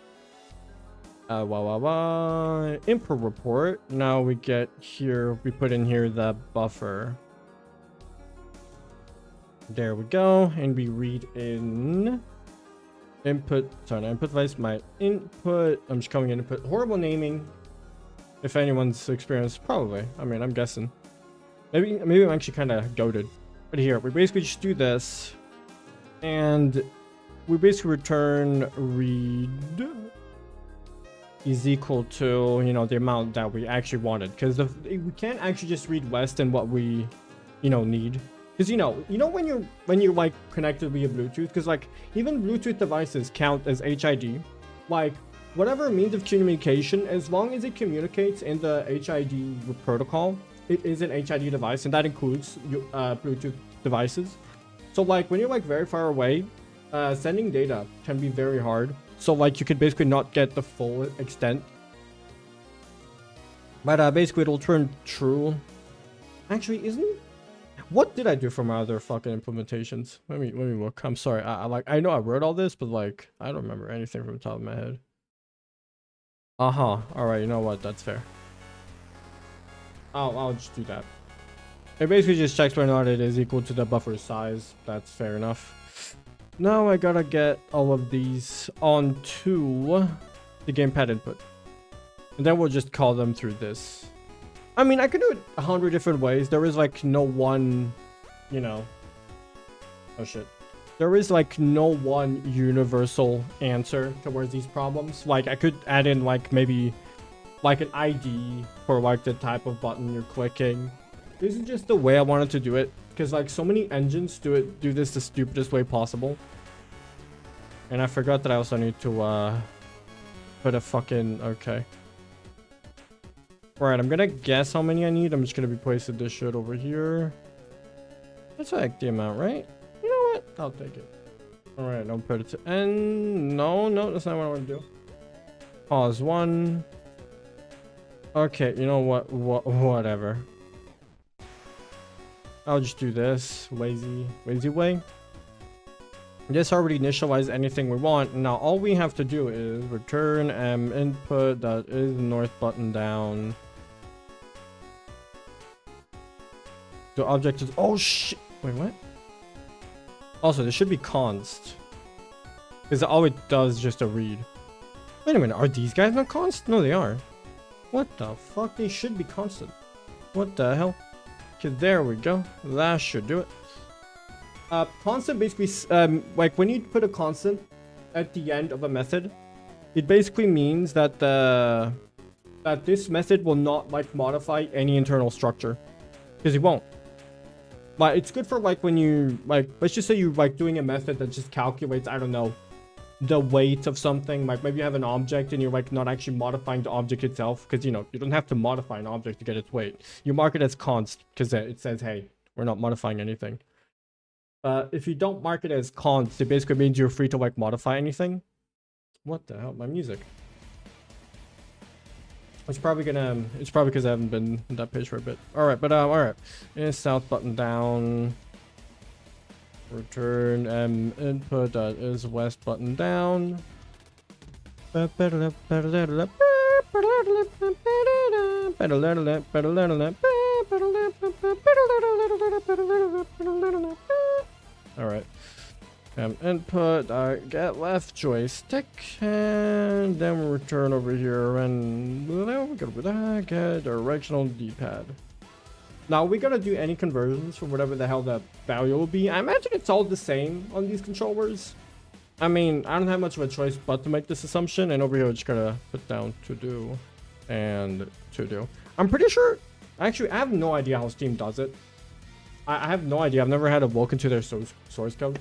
input report. Now we get here, we put in here the buffer. There we go. And we read in input. Sorry, not input device. My input. I'm just coming in and put horrible naming. If anyone's experienced, probably. I mean, I'm guessing. Maybe I'm actually kind of goated. But here, we basically just do this. And we basically return read is equal to, you know, the amount that we actually wanted. Because we can't actually just read less than what we, you know, need. Because you know when you're like connected via Bluetooth, because like even Bluetooth devices count as HID. Like whatever means of communication, as long as it communicates in the HID protocol, it is an HID device, and that includes Bluetooth devices. So like when you're like very far away, sending data can be very hard. So like you could basically not get the full extent. But basically it'll turn true. Actually, isn't... What did I do for my other fucking implementations? Let me look. I'm sorry. I know I wrote all this, but like I don't remember anything from the top of my head. All right, you know what? That's fair. I'll just do that. It basically just checks whether or not it is equal to the buffer size. That's fair enough. Now I gotta get all of these onto the gamepad input, and then we'll just call them through this. I mean, I could do it 100 different ways. There is like no one, you know. Oh shit. There is like no one universal answer towards these problems. Like I could add in like maybe like an ID for like the type of button you're clicking. This is just the way I wanted to do it, because like so many engines do this the stupidest way possible. And I forgot that I also need to put a fucking... Okay. Alright, I'm gonna guess how many I need. I'm just gonna be placing this shit over here. That's like the amount, right? You know what? I'll take it. Alright, don't put it to end. No, that's not what I want to do. Pause 1. Okay, you know what? Whatever. I'll just do this. Lazy way. This already initialized anything we want. Now all we have to do is return input that is north button down. The object is... Oh shit! Wait, what? Also, this should be const, because all it does is just a read. Wait a minute, are these guys not const? No, they are. What the fuck? They should be constant. What the hell? Okay, there we go. That should do it. Constant basically, like when you put a constant at the end of a method, it basically means that that this method will not like modify any internal structure, because it won't. But it's good for like when you like, let's just say you're like doing a method that just calculates, I don't know, the weight of something. Like maybe you have an object and you're like not actually modifying the object itself, because you know you don't have to modify an object to get its weight. You mark it as const because it says, hey, we're not modifying anything. If you don't mark it as const, it basically means you're free to like modify anything. What the hell? My music. It's probably because I haven't been on that page for a bit. Alright, but alright. Is south button down. Return input that is west button down. Alright. Input, get left joystick, and then we'll return over here and get directional D-pad. Now we're gonna do any conversions for whatever the hell that value will be. I imagine it's all the same on these controllers. I mean, I don't have much of a choice but to make this assumption, and over here we're just gonna put down to do and to do. I'm pretty sure, actually I have no idea how Steam does it. I have no idea. I've never had a look into their source code.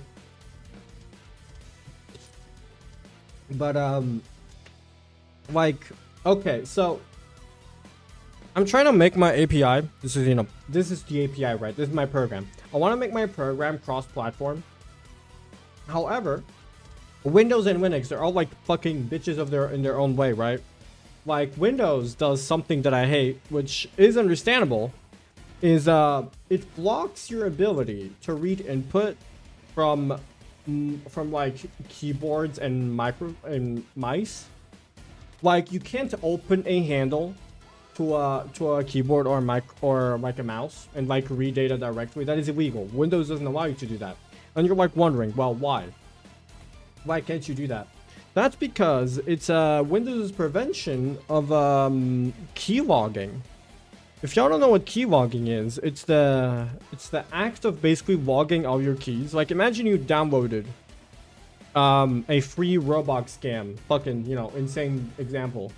But like, okay, so I'm trying to make my API. This is, you know, this is the API, right? This is my program. I want to make my program cross-platform. However, Windows and Linux, they're all like fucking bitches of in their own way, right? Like Windows does something that I hate, which is understandable, is it blocks your ability to read input from like keyboards and mice. Like you can't open a handle to a keyboard or mic or like a mouse and like read data directly, that is illegal. Windows doesn't allow you to do that. And you're like wondering, well, why? Why can't you do that? That's because it's Windows' prevention of keylogging. If y'all don't know what keylogging is, it's the act of basically logging all your keys. Like imagine you downloaded a free Roblox scam, fucking, you know, insane example.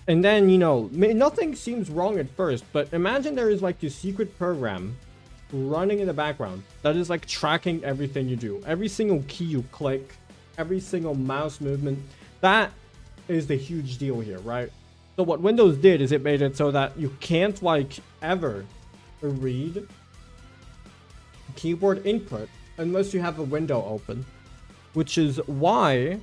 And then, you know, nothing seems wrong at first, but imagine there is like this secret program running in the background that is like tracking everything you do. Every single key you click, every single mouse movement. That is the huge deal here, right? So what Windows did is it made it so that you can't like ever read keyboard input unless you have a window open, which is why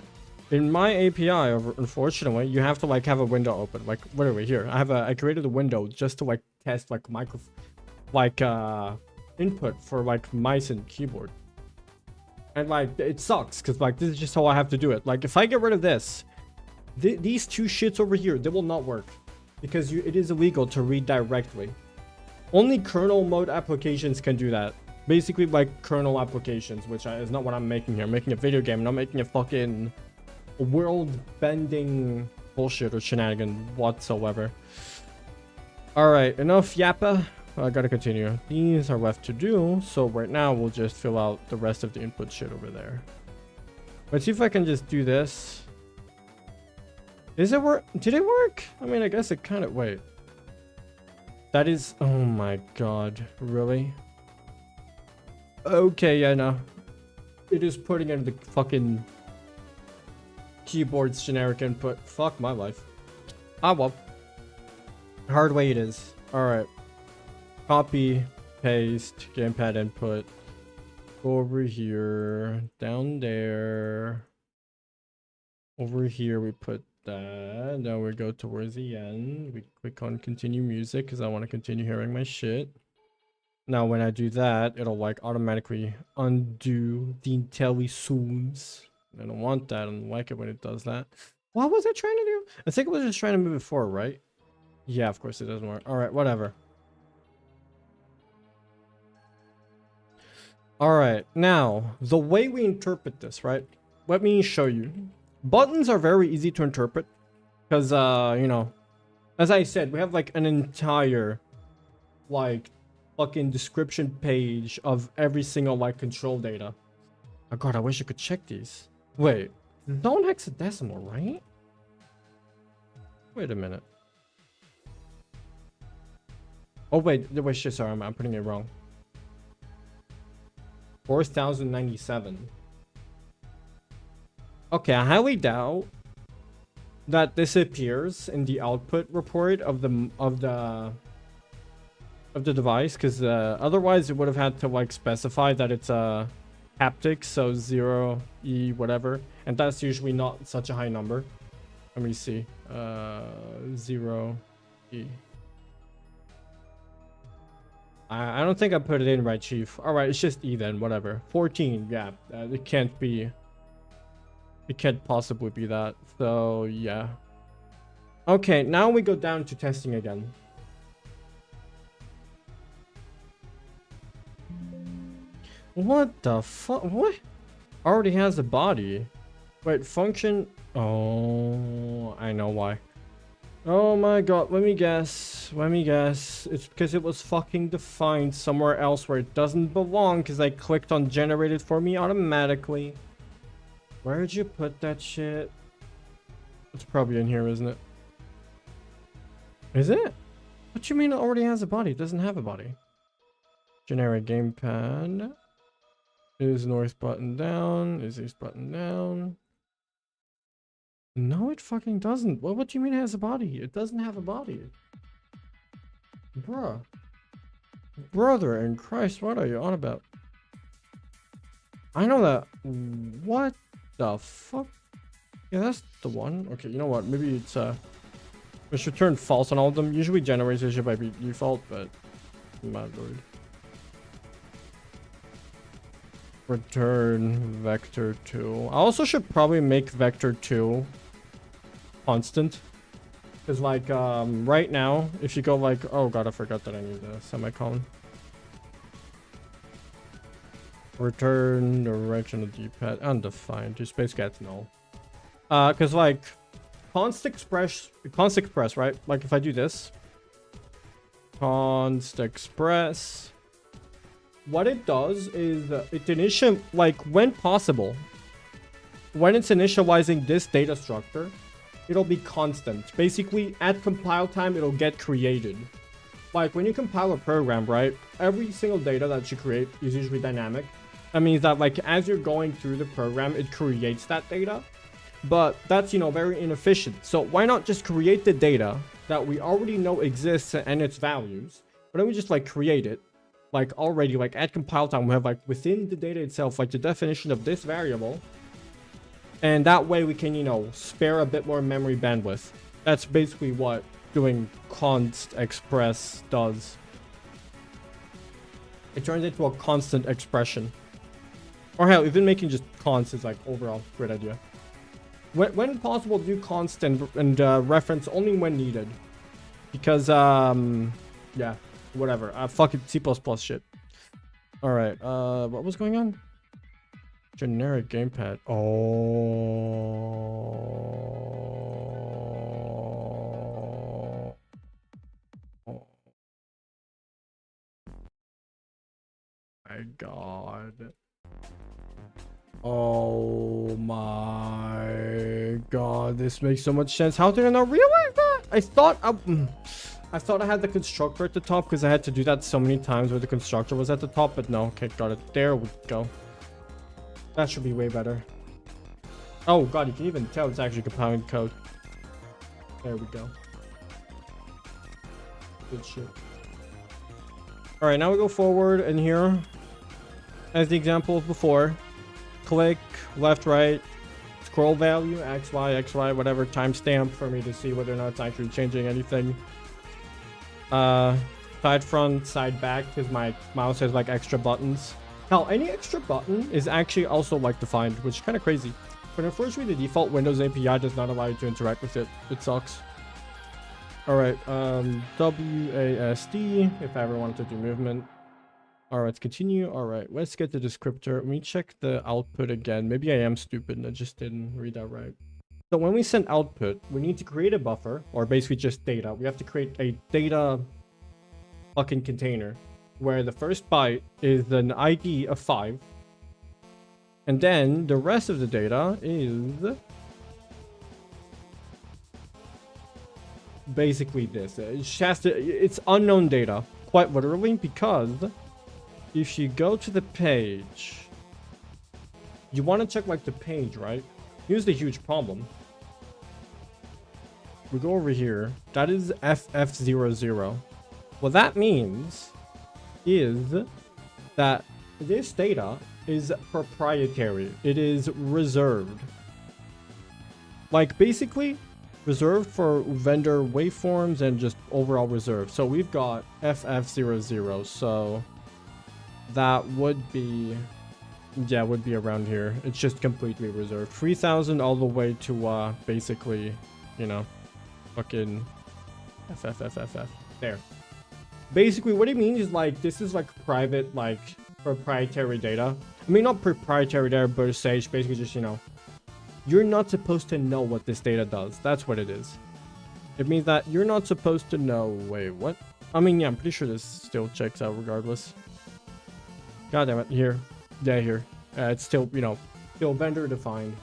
in my API, unfortunately, you have to like have a window open. Like literally here, I created a window just to like test like input for like mice and keyboard. And like it sucks because like this is just how I have to do it. Like if I get rid of this, these two shits over here, they will not work because it is illegal to read directly. Only kernel mode applications can do that. Basically like kernel applications, which is not what I'm making here. I'm making a video game, not making a fucking world-bending bullshit or shenanigan whatsoever. Alright, enough yappa. I gotta continue. These are left to do, so right now we'll just fill out the rest of the input shit over there. Let's see if I can just do this. Is it work? Did it work? I mean, I guess it kind of... Wait. That is... Oh my god. Really? Okay, yeah, no. It is putting in the fucking keyboard's generic input. Fuck my life. Ah, well. Hard way it is. Alright. Copy, paste, gamepad input. Go over here. Down there. Over here we put that. Now we go towards the end. We click on continue music because I want to continue hearing my shit. Now when I do that, it'll like automatically undo the IntelliSounds. I don't want that. I don't like it when it does that. What was it trying to do? I think it was just trying to move it forward, right? Yeah, of course it doesn't work. Alright, whatever. Alright, now, the way we interpret this, right? Let me show you. Buttons are very easy to interpret. Because, you know, as I said, we have like an entire, like, fucking description page of every single, like, control data. Oh god, I wish I could check these. Wait, don't hexadecimal, right? Wait a minute. Oh wait, shit, sorry, I'm putting it wrong. 4097. Okay, I highly doubt that this appears in the output report of the device, because otherwise it would have had to like specify that it's a haptics, so 0E whatever, and that's usually not such a high number. Let me see. 0E. I don't think I put it in right, Chief. Alright, it's just E then, whatever. 14, yeah. It can't be... It can't possibly be that. So, yeah. Okay, now we go down to testing again. What the fuck? What? Already has a body. Wait, function... Oh, I know why. Oh my god, let me guess. Let me guess. It's because it was fucking defined somewhere else where it doesn't belong because I clicked on generated for me automatically. Where'd you put that shit? It's probably in here, isn't it? Is it? What you mean it already has a body? It doesn't have a body. Generic gamepad. Is north button down? Is east button down? No, it fucking doesn't. What do you mean it has a body? It doesn't have a body. Bruh. Brother in Christ, what are you on about? I know that. What the fuck? Yeah, that's the one. Okay, you know what? Maybe it's it should turn false on all of them. Usually generates this shit by default, but my lord. Return vector 2. I also should probably make vector 2 constant. Because like right now, if you go like, oh god, I forgot that I need a semicolon. Return direction of D-pad undefined. Just basically that's null. Because like const express, right? Like if I do this, const express, what it does is it initial like when possible, when it's initializing this data structure, it'll be constant. Basically, at compile time, it'll get created. Like when you compile a program, right? Every single data that you create is usually dynamic. That means that like as you're going through the program, it creates that data. But that's, you know, very inefficient. So why not just create the data that we already know exists and its values, but then we just like create it like already, like at compile time, we have like within the data itself, like the definition of this variable. And that way we can, you know, spare a bit more memory bandwidth. That's basically what doing const express does. It turns into a constant expression. Or hell, even making just const is like overall great idea. When possible, do const and reference only when needed. Because, yeah, whatever. Fucking C++ shit. Alright, what was going on? Generic gamepad. Oh. My god. Oh my god, this makes so much sense. How did I not realize that? I thought I had the constructor at the top because I had to do that so many times where the constructor was at the top, but no. Okay, got it. There we go. That should be way better. Oh god, you can even tell it's actually compiling code. There we go. Good shit. Alright, now we go forward and here, as the example before, click left, right, scroll value, X, Y, whatever, timestamp for me to see whether or not it's actually changing anything. Side front, side back, because my mouse has like extra buttons. Now, any extra button is actually also like defined, which is kind of crazy. But unfortunately, the default Windows API does not allow you to interact with it. It sucks. Alright, WASD, if I ever wanted to do movement. Alright, let's continue. Alright, let's get the descriptor. Let me check the output again. Maybe I am stupid and I just didn't read that right. So when we send output, we need to create a buffer, or basically just data. We have to create a data fucking container, where the first byte is an ID of 5. And then the rest of the data is basically this. It's unknown data, quite literally, because if you go to the page, you want to check like the page, right? Here's the huge problem. We go over here. That is FF00. What that means is that this data is proprietary. It is reserved. Like basically reserved for vendor waveforms and just overall reserved. So we've got FF00. So that would be, yeah, would be around here. It's just completely reserved. 3000 all the way to basically, you know, fucking FFFFF. There. Basically what it means is like this is like private, like proprietary data. I mean, not proprietary data, but Sage, basically just, you know, you're not supposed to know what this data does. That's what it is. It means that you're not supposed to know. Wait, what? I mean, yeah, I'm pretty sure this still checks out regardless. God damn it. Here. Yeah, here. It's still, you know, still vendor defined.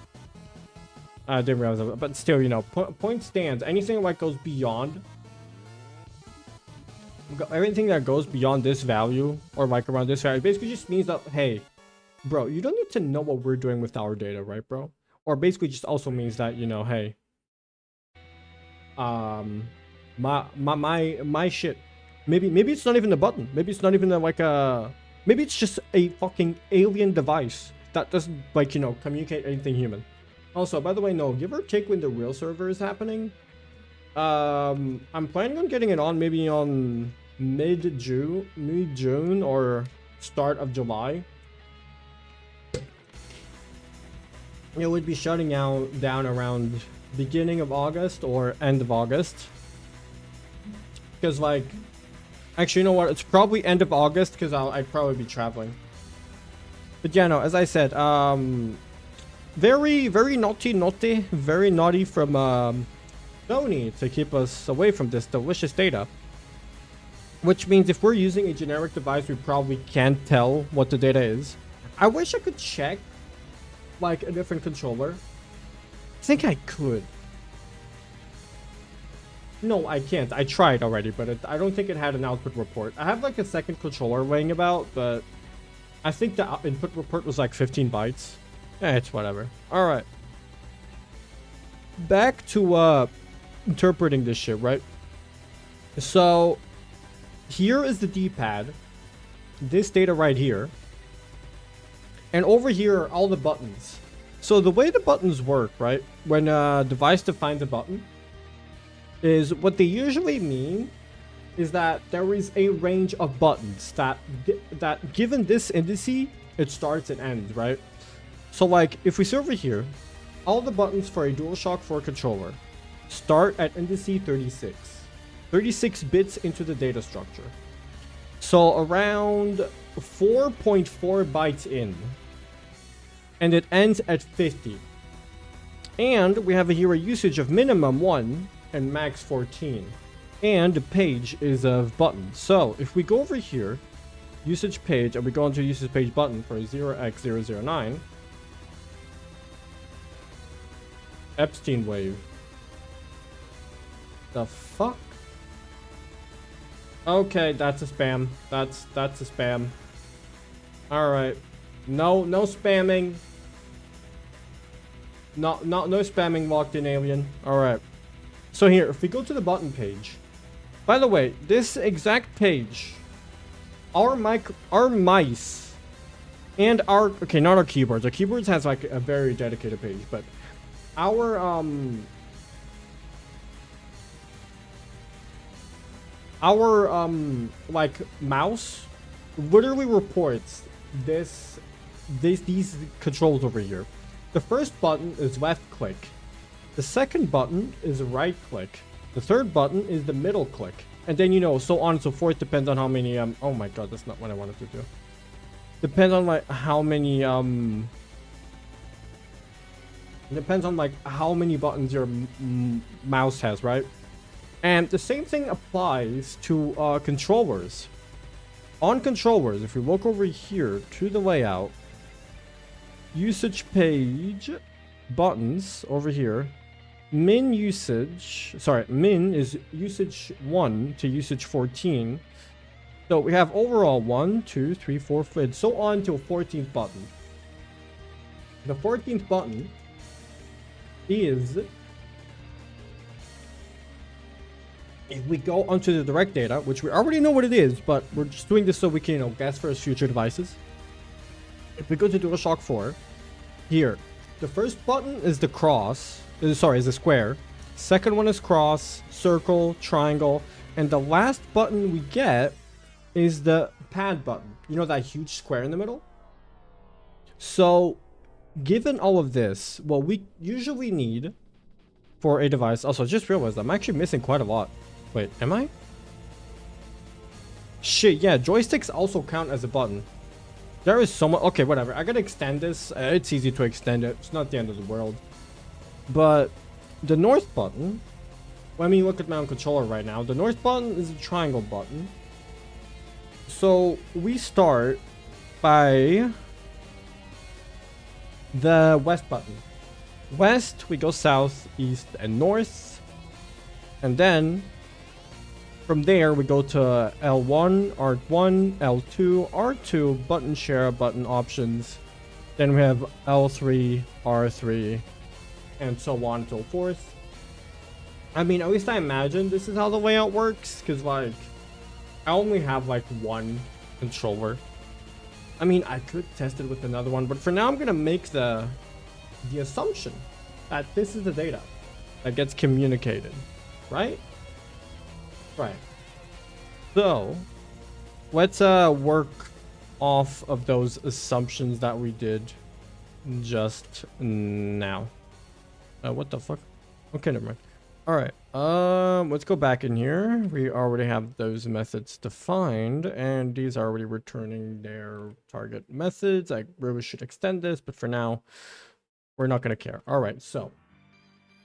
I didn't realize that, but still, you know, point stands. Anything like goes beyond, everything that goes beyond this value or like around this value basically just means that, hey, bro, you don't need to know what we're doing with our data, right, bro? Or basically just also means that, you know, hey, my shit, maybe it's not even a button, maybe it's not even like a, maybe it's just a fucking alien device that doesn't, like, you know, communicate anything human. Also, by the way, no, give or take when the real server is happening. I'm planning on getting it on maybe on mid-June or start of July. It would be shutting down around beginning of August or end of August. Because like, actually, you know what? It's probably end of August because I'd probably be traveling. But yeah, no, as I said, very, very naughty, very naughty from Sony to keep us away from this delicious data. Which means if we're using a generic device, we probably can't tell what the data is. I wish I could check like a different controller. I think I could. No, I can't. I tried already, but I don't think it had an output report. I have like a second controller laying about, but I think the input report was like 15 bytes. It's whatever. All right. Back to interpreting this shit, right? So here is the D-pad. This data right here. And over here are all the buttons. So the way the buttons work, right? When a device defines a button, is what they usually mean is that there is a range of buttons that given this indice, it starts and ends, right? So like if we see over here, all the buttons for a DualShock 4 controller start at indice 36. 36 bits into the data structure. So around 4.4 bytes in. And it ends at 50. And we have here a usage of minimum 1 and max 14. And the page is of buttons. So if we go over here, usage page, and we go into usage page button for 0x009, Epstein wave. The fuck? Okay, that's a spam. That's a spam. Alright. No spamming. No spamming, locked in alien. Alright. So here, if we go to the button page. By the way, this exact page, our mice, and our, okay, not our keyboards. Our keyboards has like a very dedicated page, but our like mouse literally reports these controls over here. The first button is left click. The second button is right click. The third button is the middle click. And then, you know, so on and so forth. Depends on how many, oh my god, that's not what I wanted to do. Depends on like how many, depends on like how many buttons your mouse has, right? And the same thing applies to controllers. On controllers, if we look over here to the layout, usage page, buttons over here, min usage, sorry, min is usage 1 to usage 14. So we have overall 1, 2, 3, 4, 5, and so on to a 14th button. The 14th button is, if we go onto the direct data, which we already know what it is, but we're just doing this so we can, you know, guess for future devices. If we go to DualShock 4, here, the first button is the cross, is the square. Second one is cross, circle, triangle, and the last button we get is the pad button. You know, that huge square in the middle? So, given all of this, what we usually need for a device, also just realized I'm actually missing quite a lot. Wait, am I? Shit, yeah, joysticks also count as a button. There is so much. Okay, whatever. I gotta extend this. It's easy to extend it. It's not the end of the world. But the north button, let me look at my own controller right now. The north button is a triangle button. So we start by the west button. West, we go south, east, and north. And then from there, we go to L1, R1, L2, R2, button share, button options. Then we have L3, R3, and so on and so forth. I mean, at least I imagine this is how the layout works, because, like, I only have, like, one controller. I mean, I could test it with another one, but for now, I'm going to make the assumption that this is the data that gets communicated, right? Right. So, let's work off of those assumptions that we did just now. What the fuck? Okay, never mind. All right. Let's go back in here. We already have those methods defined, and these are already returning their target methods. I really should extend this, but for now, we're not gonna care. All right. So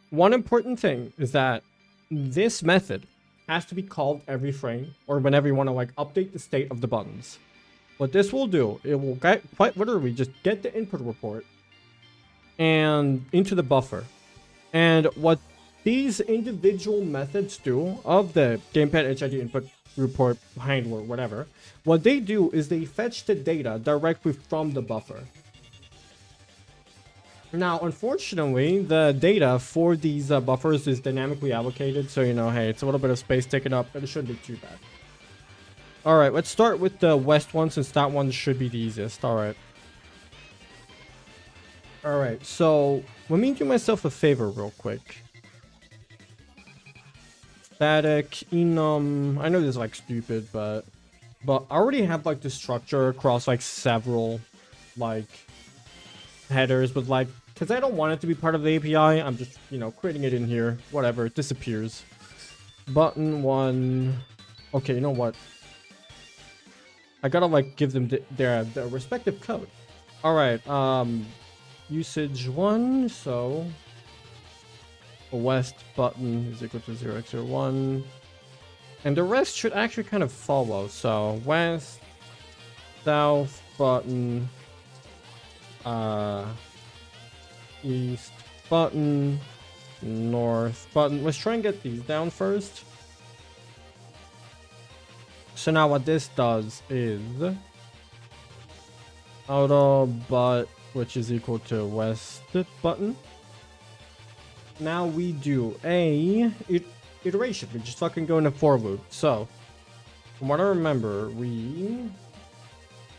one important thing is that this method has to be called every frame or whenever you want to like update the state of the buttons. What this will do, it will get quite literally just get the input report and into the buffer. And what these individual methods do of the gamepad HID input report handler, whatever, what they do is they fetch the data directly from the buffer. Now, unfortunately, the data for these buffers is dynamically allocated, so you know, hey, it's a little bit of space taken up, but it shouldn't be too bad. All right, let's start with the west one since that one should be the easiest. All right. All right, so let me do myself a favor real quick. Static, enum. I know this is like stupid, but I already have like the structure across like several like headers, but like because I don't want it to be part of the API, I'm just, you know, creating it in here. Whatever, it disappears. Button one. Okay, you know what? I gotta like give them their respective code. All right, usage one. So west button is equal to 0x01, and the rest should actually kind of follow. So west, south button, east button, north button. Let's try and get these down first. So now what this does is auto but, which is equal to west button. Now we do a iteration. We just fucking go into for loop. So from what I remember,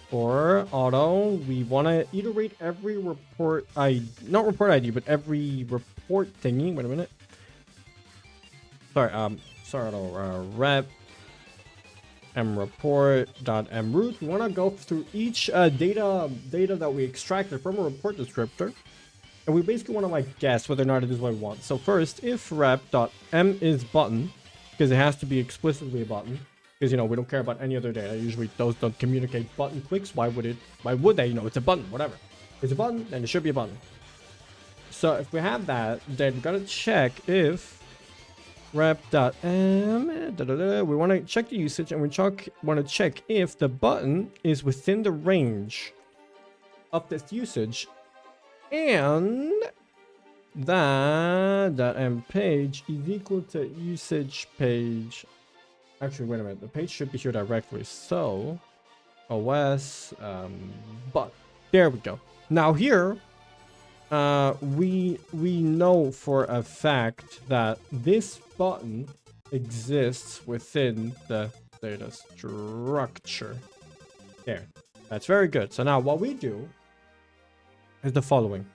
for auto, we want to iterate every report not report ID, but every report thingy. Wait a minute. Sorry, auto rep mReport.mroot. We want to go through each data that we extracted from a report descriptor, and we basically want to like guess whether or not it is what we want. So first, if rep.m is button, because it has to be explicitly a button, because, you know, we don't care about any other data. Usually those don't communicate button clicks. Why would they? You know, it's a button, whatever. It's a button, then it should be a button. So if we have that, then we gotta check if rep.m, we want to check the usage, and we want to check if the button is within the range of this usage, and that m page is equal to usage page. Actually, wait a minute. The page should be here directly. So, OS, but there we go. Now here, we know for a fact that this button exists within the data structure. There. That's very good. So now what we do is the following.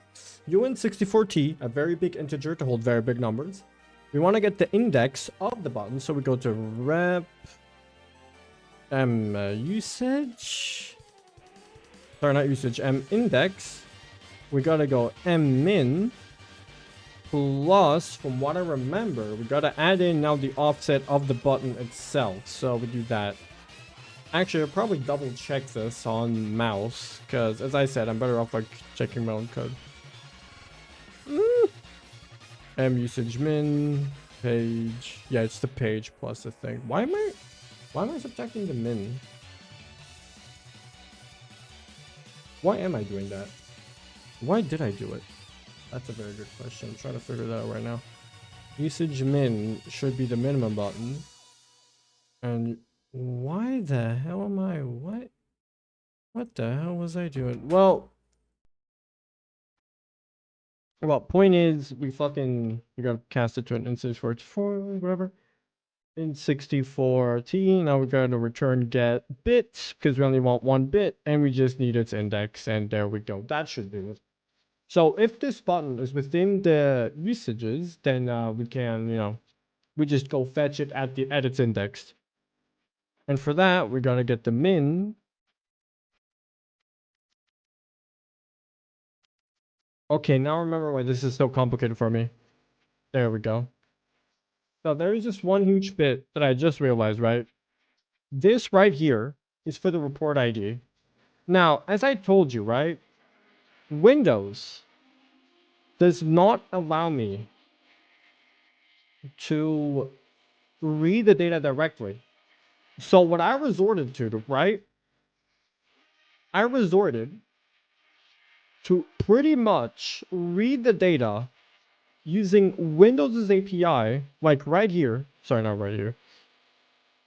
UN64T, a very big integer to hold very big numbers. We want to get the index of the button, so we go to rep usage. Sorry, not usage, index. We gotta go min plus, from what I remember, we gotta add in now the offset of the button itself. So we do that. Actually, I'll probably double check this on mouse, because as I said, I'm better off like checking my own code. Usage min page. Yeah, it's the page plus the thing. Why am I subtracting the min? Why am I doing that? Why did I do it? That's a very good question. I'm trying to figure that out right now. Usage min should be the minimum button. And why the hell am I what the hell was I doing? Well, point is, we gotta cast it to an instance for whatever. In 64T, now we gotta return get bit, because we only want one bit, and we just need its index, and there we go. That should do it. So if this button is within the usages, then we can, you know, we just go fetch it at its index. And for that, we gotta get the min. Okay, now remember why this is so complicated for me. There we go. So there is just one huge bit that I just realized, right? This right here is for the report ID. Now, as I told you, right? Windows does not allow me to read the data directly. So what I resorted to, right? I resorted to pretty much read the data using Windows' API, like right here. Sorry, not right here.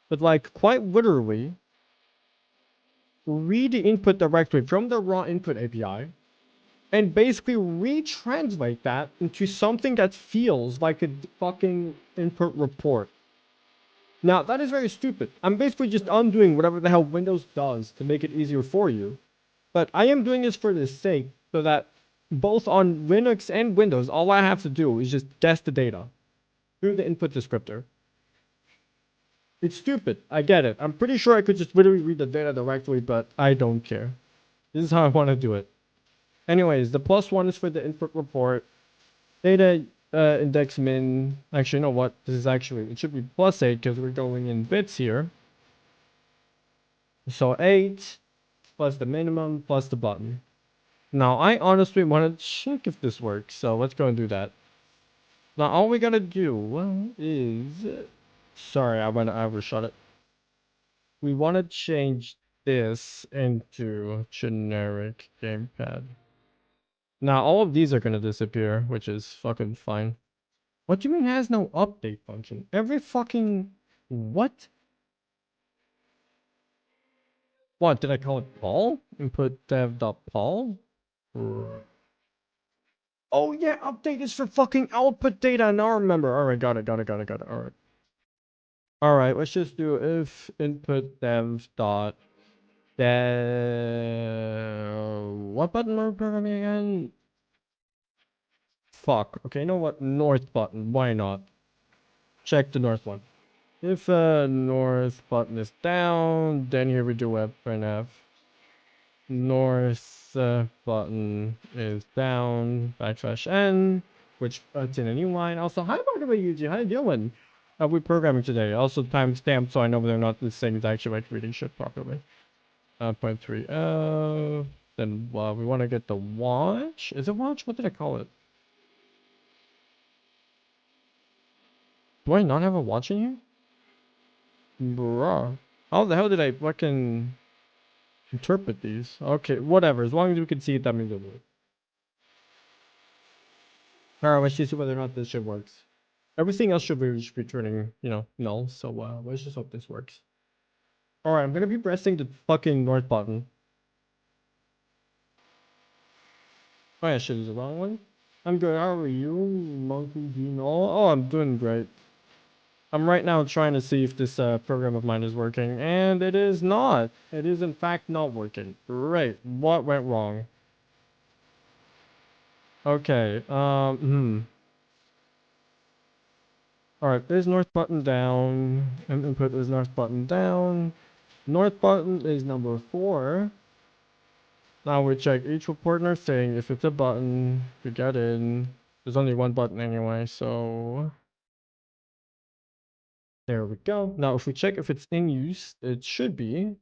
But like quite literally, read the input directly from the raw input API and basically retranslate that into something that feels like a fucking input report. Now, that is very stupid. I'm basically just undoing whatever the hell Windows does to make it easier for you. But I am doing this for the sake so that both on Linux and Windows, all I have to do is just guess the data through the input descriptor. It's stupid. I get it. I'm pretty sure I could just literally read the data directly, but I don't care. This is how I want to do it. Anyways, the +1 is for the input report. Data index min. Actually, you know what? This is actually, it should be +8 because we're going in bits here. So 8 plus the minimum plus the button. Now, I honestly want to check if this works, so let's go and do that. Now, all we gotta do is... Sorry, I overshot it. We want to change this into generic gamepad. Now, all of these are gonna disappear, which is fucking fine. What do you mean it has no update function? Every fucking... What? What, did I call it Paul? Input dev.paul? Oh yeah, update is for fucking output data. Now I remember. Alright, got it. Alright. Alright, let's just do if input dev dot dev... What button are we programming again? Fuck. Okay, you know what? North button. Why not? Check the north one. If north button is down, then here we do webprintf. North button is down, \n, which puts in a new line. Also, hi, by the way, Yuji. How you doing? How are we programming today? Also, timestamp, so I know whether or not this thing is actually like reading shit properly. 0.3. Then we want to get the watch. Is it watch? What did I call it? Do I not have a watch in here? Bruh. How the hell did I fucking interpret these? Okay, whatever. As long as we can see it, that means it works. Alright, let's just see whether or not this shit works. Everything else should be returning, you know, null. So let's just hope this works. Alright, I'm gonna be pressing the fucking north button. Oh yeah, shit, is the wrong one? I'm good, how are you, Monkey Dino? Oh, I'm doing great. I'm right now trying to see if this program of mine is working, and it is not. It is in fact not working. Great. What went wrong? Okay, Alright, there's north button down, and input is north button down. North button is number 4. Now we check each report in our thing. If it's a button, we get in. There's only one button anyway, so... There we go. Now if we check if it's in use, it should be.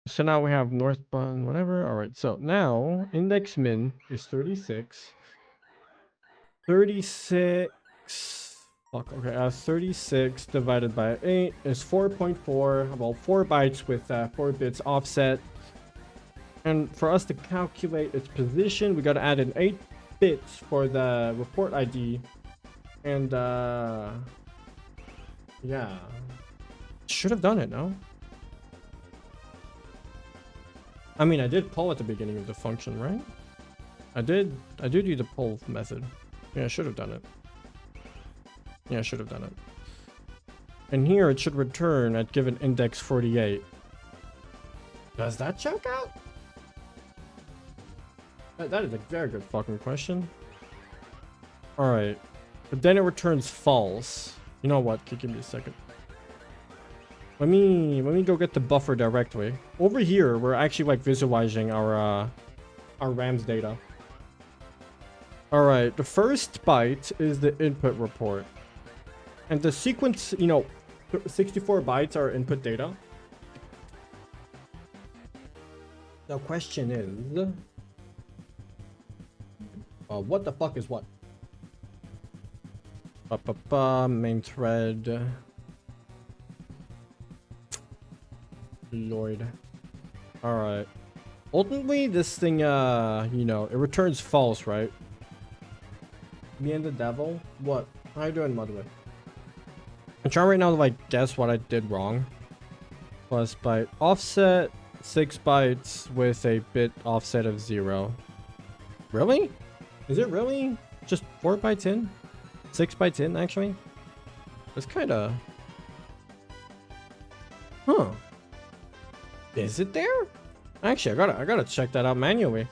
So now we have north button, whatever. Alright, so now index min is 36. 36... Fuck, okay, 36 divided by 8 is 4.4. Well, 4 bytes with 4 bits offset. And for us to calculate its position, we got to add in 8 bits for the report ID. And, yeah. Should have done it, no? I mean, I did pull at the beginning of the function, right? I did use the pull method. Yeah, I should have done it. Yeah, I should have done it. And here it should return at given index 48. Does that check out? That is a very good fucking question. Alright. But then it returns false. You know what? Give me a second. Let me go get the buffer directly. Over here, we're actually like visualizing our RAM's data. All right, the first byte is the input report. And the sequence, you know, 64 bytes are input data. The question is, what the fuck is what? Main thread. Lord. All right. Ultimately, this thing, you know, it returns false, right? Me and the devil? What? How you doing, by the way? I'm trying right now to, like, guess what I did wrong. Plus byte. Offset 6 bytes with a bit offset of 0. Really? Is it really just 4 bytes in? 6 bytes in, actually? It's kind of... Huh. Is it there? Actually, I gotta check that out manually.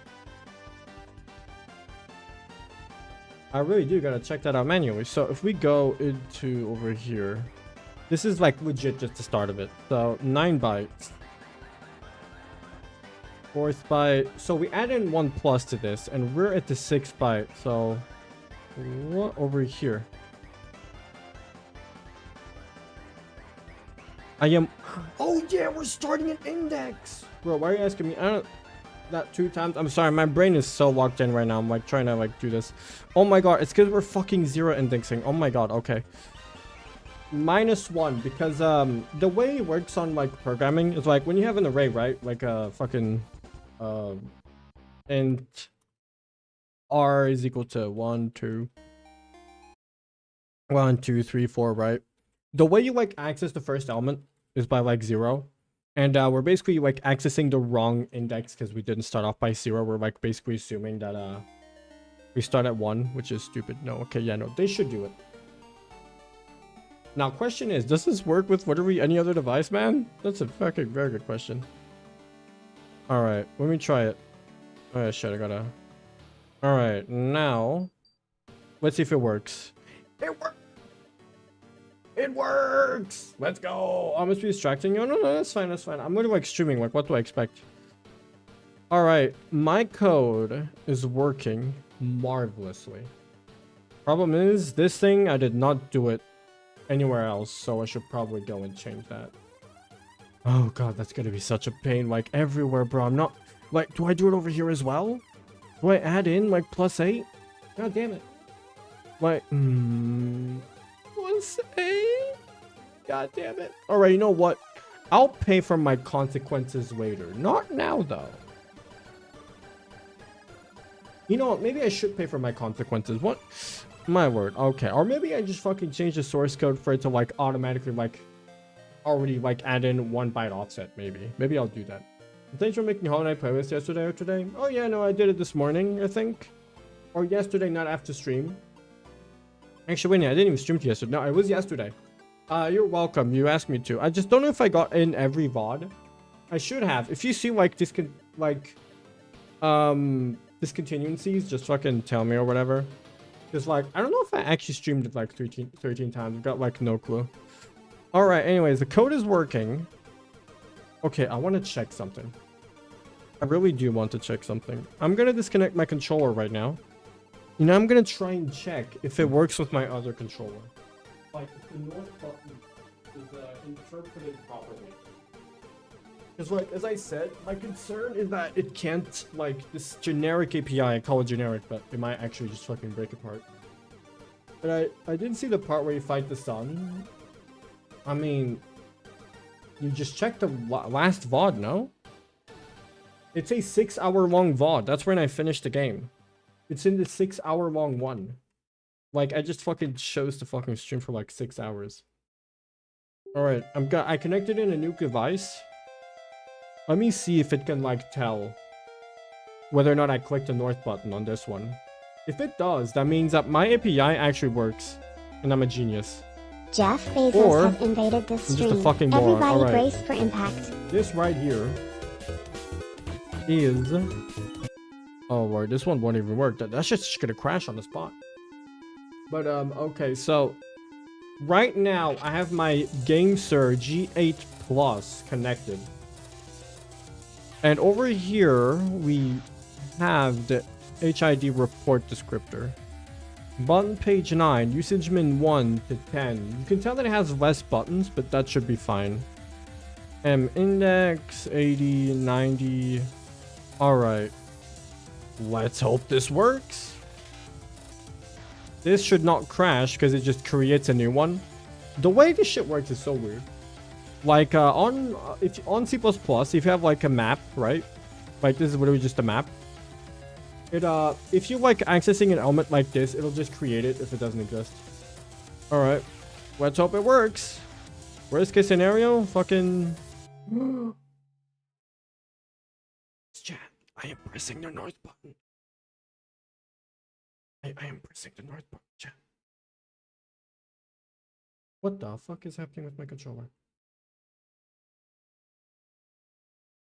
I really do gotta check that out manually. So if we go into over here, this is like legit just the start of it. So 9 bytes. 4th byte. So we add in 1 plus to this, and we're at the 6 byte. So what over here? I am. Oh yeah, we're starting an index. Bro, why are you asking me? I don't. That 2 times. I'm sorry, my brain is so locked in right now. I'm like trying to like do this. Oh my god, it's because we're fucking 0 indexing. Oh my god. Okay. -1 because the way it works on like programming is like when you have an array, right? Like a fucking int r is equal to 1 2 1 2 3 4, right? The way you like access the first element is by like 0, and we're basically like accessing the wrong index because we didn't start off by 0. We're like basically assuming that we start at 1, which is stupid. No, okay, yeah, no, they should do it. Now, question is, does this work with literally any other device, man? That's a fucking very good question. All right, let me try it. Oh yeah, shit, I gotta. All right, now let's see if it works. It works. It works! Let's go! I must be distracting you. No, that's fine, that's fine. I'm literally like streaming. Like, what do I expect? Alright, my code is working marvelously. Problem is, this thing, I did not do it anywhere else, so I should probably go and change that. Oh god, that's gonna be such a pain, like everywhere, bro. I'm not... Like, do I do it over here as well? Do I add in, like, +8? God damn it. Like, +8? God damn it. Alright, you know what? I'll pay for my consequences later. Not now, though. You know what? Maybe I should pay for my consequences. What? My word. Okay. Or maybe I just fucking change the source code for it to, like, automatically, like, already, like, add in 1 byte offset, maybe. Maybe I'll do that. Thanks for making Hollow Knight playlist yesterday or today. Oh, yeah, no, I did it this morning, I think. Or yesterday, not after stream. Actually, wait, I didn't even stream it yesterday. No, it was yesterday. You're welcome. You asked me to. I just don't know if I got in every VOD. I should have. If you see, like, discontinuancies, just fucking tell me or whatever. Because, like, I don't know if I actually streamed it, like, 13 times. I've got, like, no clue. Alright, anyways, the code is working. Okay, I want to check something. I really do want to check something. I'm going to disconnect my controller right now. You know, I'm going to try and check if it works with my other controller. Like, if the north button is interpreted properly. Because, like, as I said, my concern is that it can't, like, this generic API, I call it generic, but it might actually just fucking break apart. But I didn't see the part where you fight the sun. I mean, you just checked the last VOD, no? It's a 6-hour-long VOD. That's when I finished the game. It's in the 6-hour-long one. Like, I just fucking chose to fucking stream for like 6 hours. Alright, I connected in a new device. Let me see if it can, like, tell whether or not I clicked the north button on this one. If it does, that means that my API actually works. And I'm a genius. Jeff Bezos has invaded the stream. Just a fucking moron. Everybody Alright. brace for impact. This right here is... Oh, Lord, this one won't even work. That's just gonna crash on the spot. But, okay, so... Right now, I have my GameSir G8 Plus connected. And over here, we have the HID report descriptor. Button page 9, usage min 1 to 10. You can tell that it has less buttons, but that should be fine. Index 80, 90. Alright. Let's hope this works. This should not crash because it just creates a new one. The way this shit works is so weird. Like on C++, if you have like a map, right? Like this is literally just a map. It if you like accessing an element like this, it'll just create it if it doesn't exist. All right, let's hope it works. Worst case scenario, fucking. Chat, I am pressing the north button. I am pressing the north button, chat. What the fuck is happening with my controller?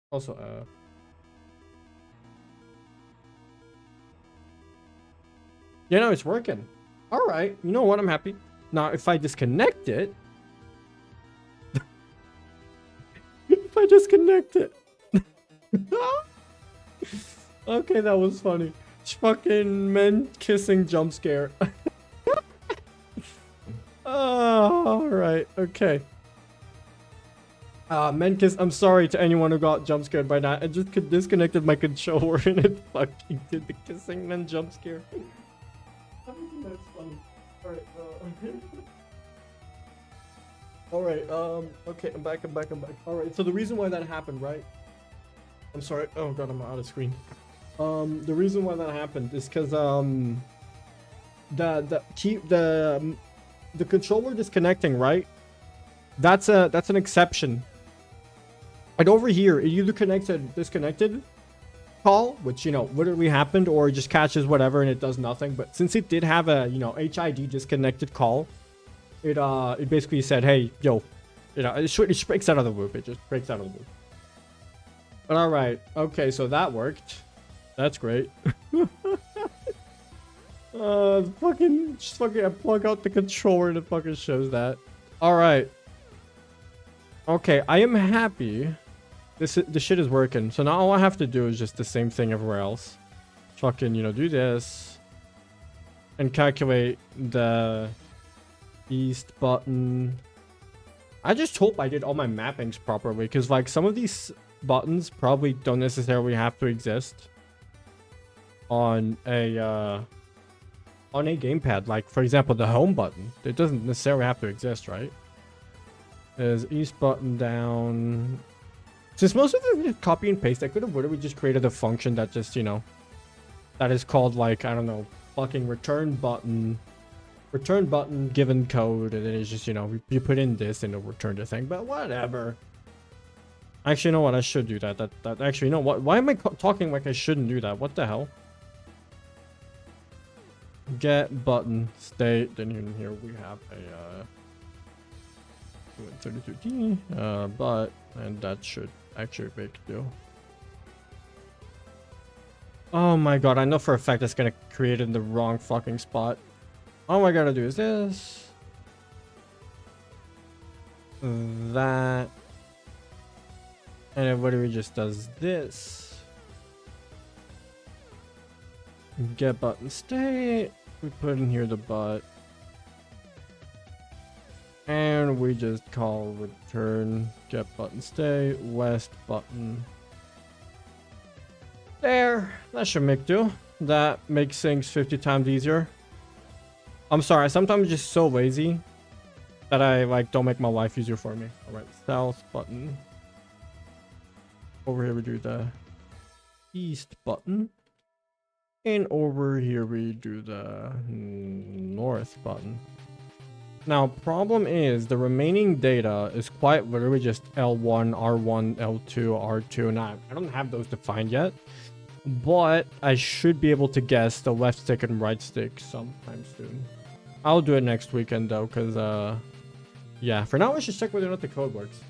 Also, you know, it's working. All right, you know what? I'm happy. Now, if I disconnect it, if I disconnect it, okay, that was funny. Fucking men kissing jump scare. Oh, all right, okay. Men kiss. I'm sorry to anyone who got jump scared by that. I just disconnected my controller and it fucking did the kissing men jump scare. That's funny. Alright, okay, I'm back. Alright, so the reason why that happened, right? I'm sorry. Oh god, I'm out of screen. The reason why that happened is because the controller disconnecting, right? That's an exception. And over here, it either connects a disconnected call, which, you know, literally happened, or it just catches whatever and it does nothing. But since it did have a, you know, HID disconnected call, it basically said, hey, yo, you know, it breaks out of the loop. It just breaks out of the loop. But all right, okay, so that worked. That's great. Fucking I plug out the controller and it fucking shows that. All right. Okay, I am happy. The shit is working. So now all I have to do is just the same thing everywhere else. Fucking, you know, do this. And calculate the east button. I just hope I did all my mappings properly. Because, like, some of these buttons probably don't necessarily have to exist on a gamepad. Like, for example, the home button. It doesn't necessarily have to exist, right? There's east button down. Since most of them just copy and paste, I could have literally just created a function that just, you know, that is called, like, I don't know, fucking return button given code, and then it's just, you know, you put in this and it'll return the thing, but whatever. Actually, you know what? I should do that. That actually, you know what? Why am I talking like I shouldn't do that? What the hell? Get button state. Then in here we have a 32D, but, and that should actually make it do. Oh my god, I know for a fact that's gonna create it in the wrong fucking spot. All I gotta do is this, that, and it literally just does this. Get button state. We put in here the but. And we just call return get button state west button. There, that should make do. That makes things 50 times easier. I'm sorry, sometimes I'm just so lazy that I like don't make my life easier for me. All right, south button. Over here we do the east button, and over here we do the north button. Now, problem is the remaining data is quite literally just L1, R1, L2, R2. Now, I don't have those defined yet, but I should be able to guess the left stick and right stick sometime soon. I'll do it next weekend though, because yeah, for now I should check whether or not the code works.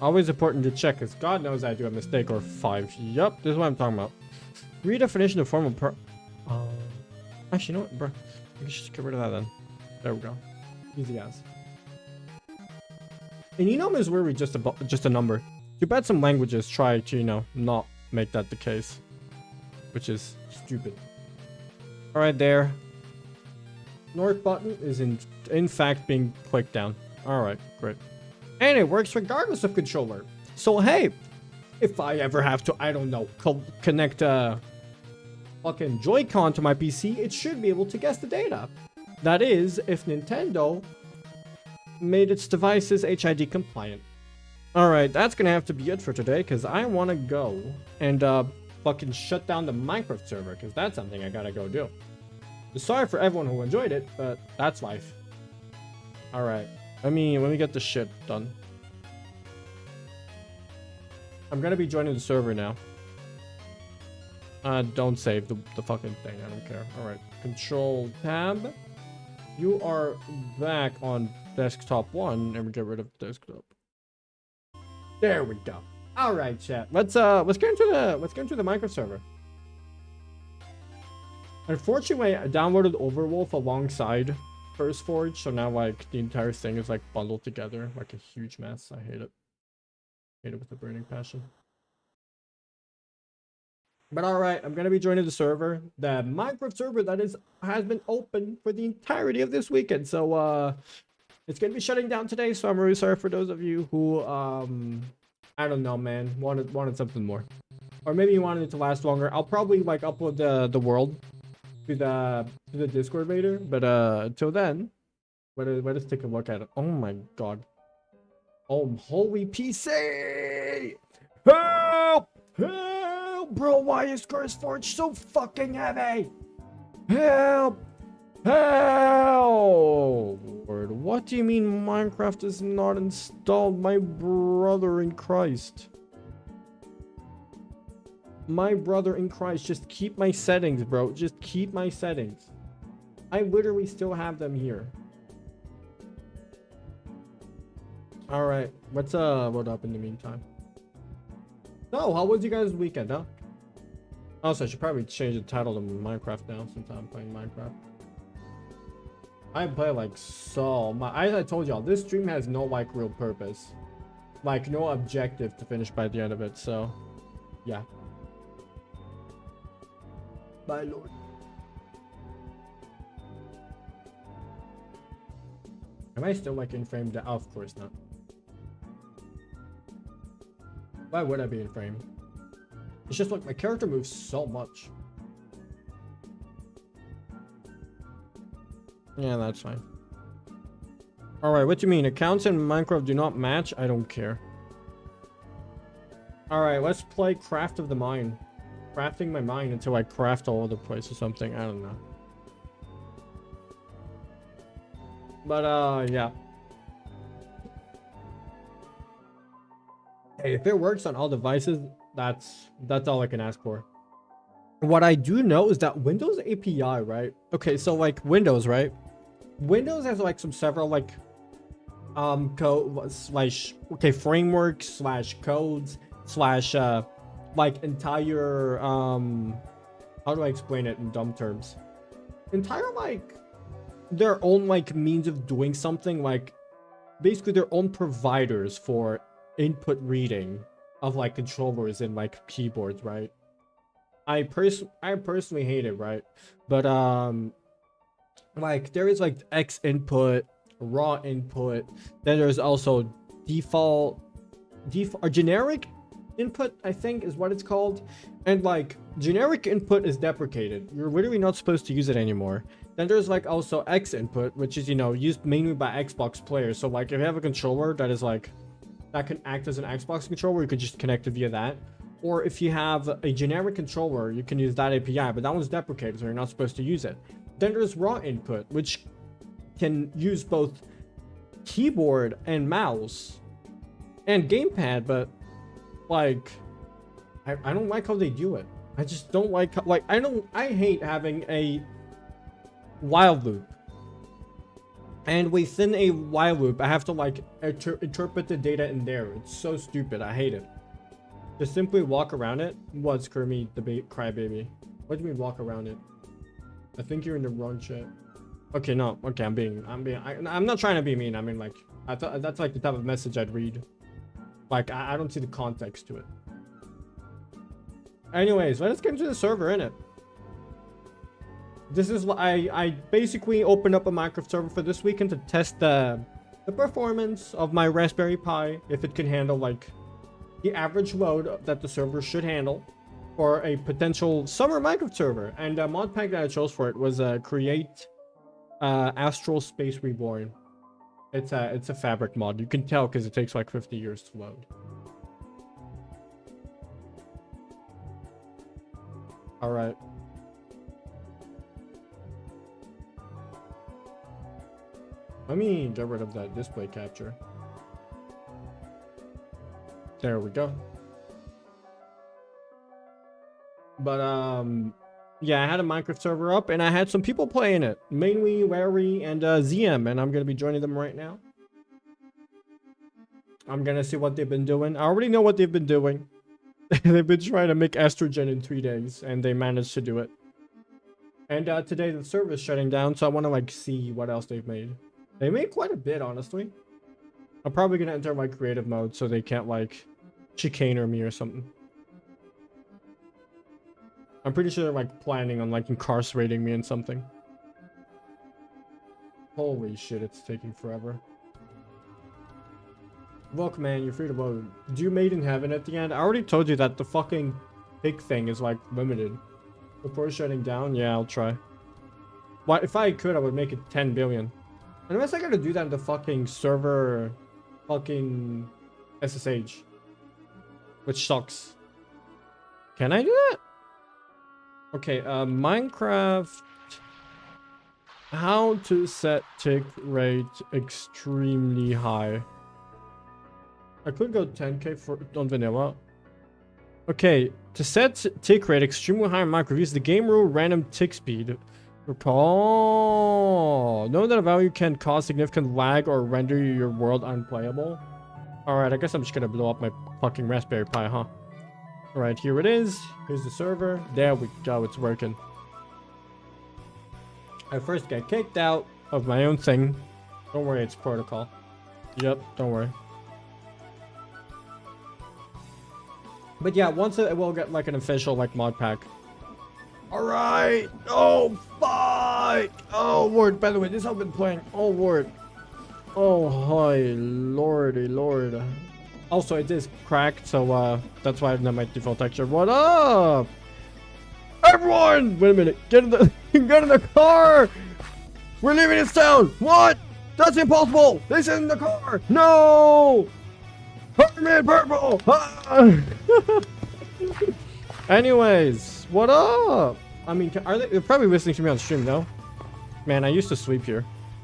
Always important to check, because God knows I do a mistake or 5. Yup, this is what I'm talking about. Redefinition of formal actually, you know what, bro? We should just get rid of that then. There we go. Easy as. And enum is where we just a number. Too bad some languages try to, you know, not make that the case. which is stupid. All right, there. North button is in fact being clicked down. All right, great. And it works regardless of controller. So hey, if I ever have to, I don't know, connect fucking Joy-Con to my PC, it should be able to guess the data. That is, if Nintendo made its devices HID compliant. Alright, that's gonna have to be it for today, because I want to go and fucking shut down the Minecraft server, because that's something I gotta go do. Sorry for everyone who enjoyed it, but that's life. Alright, let me get this shit done. I'm gonna be joining the server now. Don't save the fucking thing, I don't care. Alright, control tab. You are back on desktop 1, and we get rid of desktop. There we go. All right, chat. Let's get into the Minecraft server. Unfortunately, I downloaded Overwolf alongside First Forge, so now like the entire thing is like bundled together like a huge mess. I hate it. Hate it with a burning passion. But all right, I'm gonna be joining the server, the Minecraft server that has been open for the entirety of this weekend. So it's gonna be shutting down today. So I'm really sorry for those of you who I don't know, man, wanted something more, or maybe you wanted it to last longer. I'll probably like upload the world to the Discord later. But until then, let us take a look at it. Oh my god! Oh holy PC! Help! Help, bro! Why is Curse Forge so fucking heavy? Help! Help! Lord, what do you mean Minecraft is not installed, my brother in Christ? My brother in Christ, just keep my settings, bro. Just keep my settings. I literally still have them here. All right, let's load up in the meantime. So, how was you guys' weekend, huh? Also, I should probably change the title to Minecraft now since I'm playing Minecraft. I play like so much. I told y'all, this stream has no like real purpose. Like no objective to finish by the end of it, so yeah. My lord. Am I still like in frame? Oh, of course not. Why would I be in frame? It's just like my character moves so much. Yeah, that's fine. Alright, what do you mean? Accounts in Minecraft do not match? I don't care. Alright, let's play Craft of the Mine. Crafting my mine until I craft all over the place or something. I don't know. But, yeah. Hey, if it works on all devices, that's all I can ask for. What I do know is that Windows API, right? Okay, so like Windows, right? Windows has like several like code slash frameworks slash codes slash like entire how do I explain it in dumb terms? Entire like their own like means of doing something, like basically their own providers for input reading of like controllers and like keyboards, right? I personally hate it, right? But like there is like X input, raw input, then there's also default or generic input, I think is what it's called. And like generic input is deprecated. You're literally not supposed to use it anymore. Then there's like also X input, which is, you know, used mainly by Xbox players. So like if you have a controller that is like that can act as an Xbox controller, you could just connect it via that. Or if you have a generic controller, you can use that API, but that one's deprecated, so you're not supposed to use it. Then there's raw input, which can use both keyboard and mouse and gamepad, but like I don't like how they do it. I just don't like how, like I hate having a while loop. And within a while loop, I have to like interpret the data in there. It's so stupid. I hate it. Just simply walk around it. What's Kermit the crybaby? What do you mean walk around it? I think you're in the wrong chat. Okay, no. Okay, I'm not trying to be mean. I mean, like, I thought that's like the type of message I'd read. Like, I don't see the context to it. Anyways, let's get into the server, innit? This is I basically opened up a Minecraft server for this weekend to test the performance of my Raspberry Pi, if it can handle like the average load that the server should handle for a potential summer Minecraft server. And the mod pack that I chose for it was create Astral Space Reborn. It's a fabric mod. You can tell because it takes like 50 years to load. All right. Let me get rid of that display capture. There we go. But yeah, I had a Minecraft server up and I had some people playing it, mainly Larry and ZM, and I'm gonna be joining them right now. I'm gonna see what they've been doing. I already know what they've been doing. They've been trying to make estrogen in 3 days, and they managed to do it. And today the server is shutting down, so I want to like see what else they've made. They made quite a bit, honestly. I'm probably gonna enter my creative mode so they can't like chicane me or something. I'm pretty sure they're like planning on like incarcerating me in something. Holy shit, it's taking forever. Look, man, you're free to vote. Do you made in heaven at the end? I already told you that the fucking pig thing is like limited. Before shutting down, yeah, I'll try. Why, if I could, I would make it 10 billion. Unless I gotta do that in the fucking server, fucking SSH, which sucks. Can I do that? Okay, Minecraft. How to set tick rate extremely high. I could go 10k for on vanilla. Okay, to set tick rate extremely high in Minecraft, use the game rule random tick speed. Oh, know that a value can cause significant lag or render your world unplayable. Alright, I guess I'm just gonna blow up my fucking Raspberry Pi, huh? Alright, here it is. Here's the server. There we go, it's working. I first get kicked out of my own thing. Don't worry, it's protocol. Yep, don't worry. But yeah, once it will get like an official like mod pack. Alright! Oh, fuck! Oh, Lord, by the way, this I've been playing. Oh, Lord. Oh, hi, lordy, lord. Also, it is cracked, so that's why I have not my default texture. What up? Everyone! Wait a minute. Get in the get in the car! We're leaving this town! What? That's impossible! This isn't the car! No! Hermit Purple! Ah! Anyways, what up? I mean, they're probably listening to me on stream, no? Man, I used to sleep here.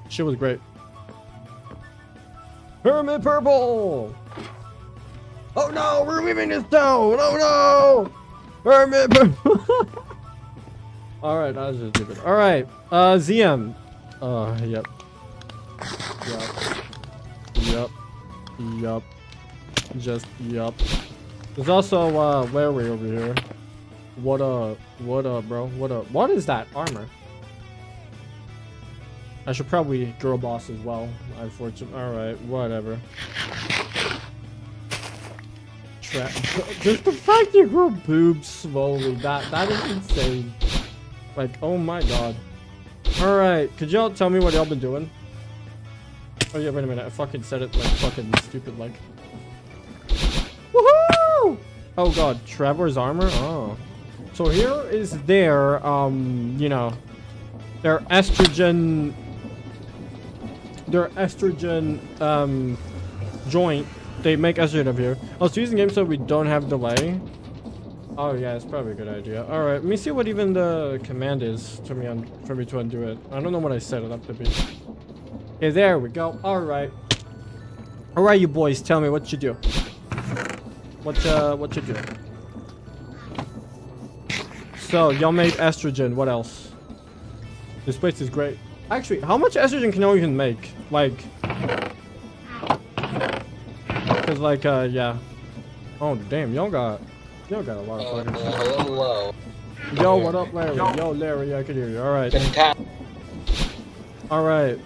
Shit was great. Hermit Purple! Oh no, we're leaving this town! Oh no! Hermit Purple! Alright, I was just stupid. Alright, ZM. Yep. Yep. Yep. Just, yep. There's also, Larry over here. What up? What up, bro? What up? What is that armor? I should probably girl boss as well. Unfortunately. Alright, whatever. Just the fact you grow boobs slowly. That is insane. Like, oh my god. Alright, could y'all tell me what y'all been doing? Oh yeah, wait a minute. I fucking said it like fucking stupid like. Woohoo! Oh god, Trevor's armor? Oh. So here is their, you know, their estrogen joint. They make estrogen up here. Oh, so using game so we don't have delay. Oh yeah, it's probably a good idea. Alright, let me see what even the command is for me to undo it. I don't know what I set it up to be. Okay, there we go. Alright. Alright, you boys, tell me what you do. What you do? So, y'all made estrogen. What else? This place is great. Actually, how much estrogen can y'all even make? Like... Cause like, yeah. Oh, damn, y'all got a lot of fucking stuff. Hello. Yo, what up, Larry? Yo, Larry, I can hear you. Alright. Alright.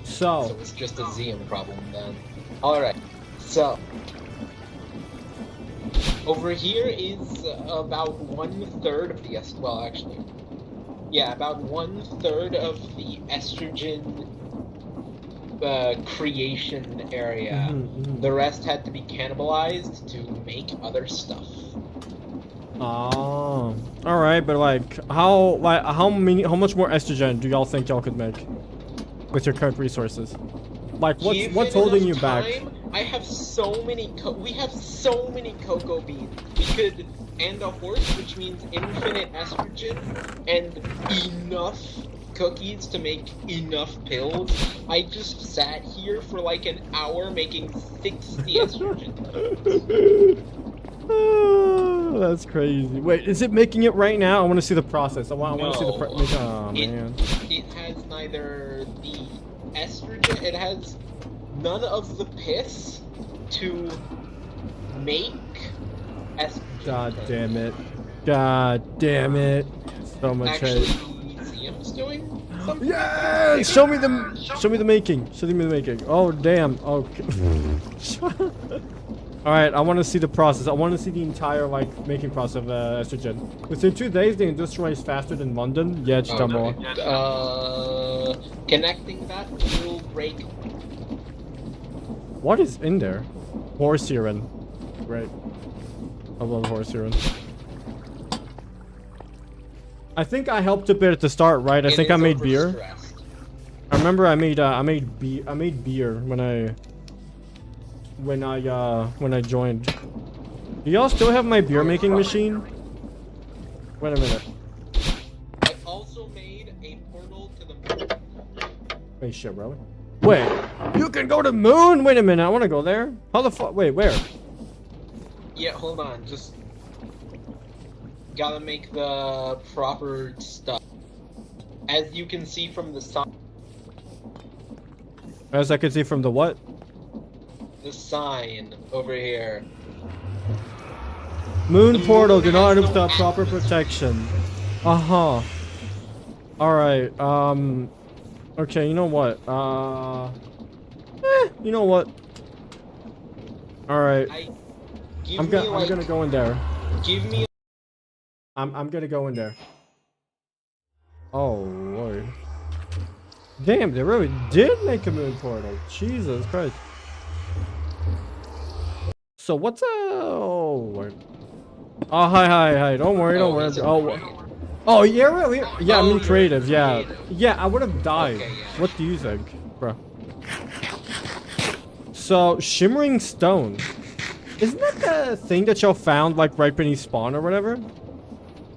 So it's just a ZM problem then. Alright. So Over here is about 1/3 of the well, actually, yeah, about 1/3 of the estrogen creation area. The rest had to be cannibalized to make other stuff. Oh, all right, but like how much more estrogen do y'all think y'all could make with your current resources? Like what's holding you back? I have so many we have so many cocoa beans. We could and a horse, which means infinite estrogen and enough cookies to make enough pills. I just sat here for like an hour making 60 estrogen. Oh, that's crazy. Wait, is it making it right now? I want to see the process. I want to see the oh man. It has neither the estrogen, it has none of the piss to make estrogen. God damn it. God damn it. So much Actually, hate. museum's doing something. Yeah! Show me the making. Show me the making. Oh damn. Okay. Alright, I want to see the process. I want to see the entire like making process of estrogen. Within 2 days, the industry is faster than London. Yeah, it's more. Connecting that will break. What is in there? Horse urine. Great. I love horse urine. I think I helped a bit at the start, right? I think I made beer. I remember I made beer when I joined. Do y'all still have my beer making machine? Wait a minute. I also made a portal to the moon. Wait, shit, bro. Wait, you can go to moon? Wait a minute, I want to go there. How the fuck? Wait, where? Yeah, hold on. Just gotta make the proper stuff. As you can see from the sign. As I can see from the what? The sign over here. Moon portal, do not without proper protection. Uh-huh. Alright, okay, you know what? You know what? Alright. I'm gonna go in there. Give me. I'm gonna go in there. Oh lord. Damn, they really did make a moon portal. Jesus Christ. So what's oh lord. Oh hi. Don't worry. Oh yeah, really? Yeah, I'm in creative. Yeah. Yeah, I would have died. Okay, yeah. What do you think, bro? So shimmering stone. Isn't that the thing that y'all found like right beneath spawn or whatever?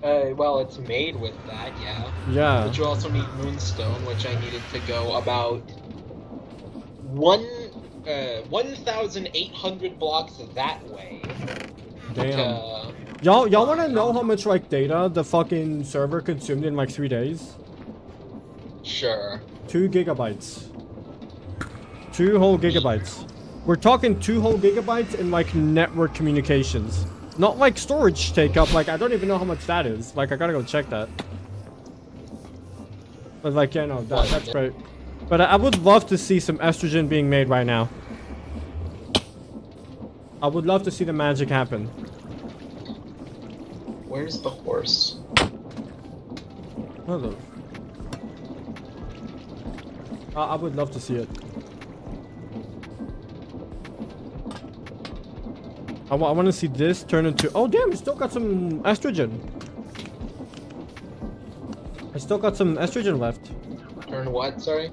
Well, it's made with that, yeah. Yeah. But you also need moonstone, which I needed to go about 1,800 blocks that way. Damn. Y'all want to know how much like data the fucking server consumed in like 3 days? Sure. 2 gigabytes. 2 whole gigabytes. We're talking 2 whole gigabytes in like network communications. Not like storage take up, like I don't even know how much that is. Like I gotta go check that. But like, yeah, no, that's great. But I would love to see some estrogen being made right now. I would love to see the magic happen. Where's the horse? Hello. I would love to see it. I want to see this turn into... Oh, damn, it's still got some estrogen. I still got some estrogen left. Turn what, sorry?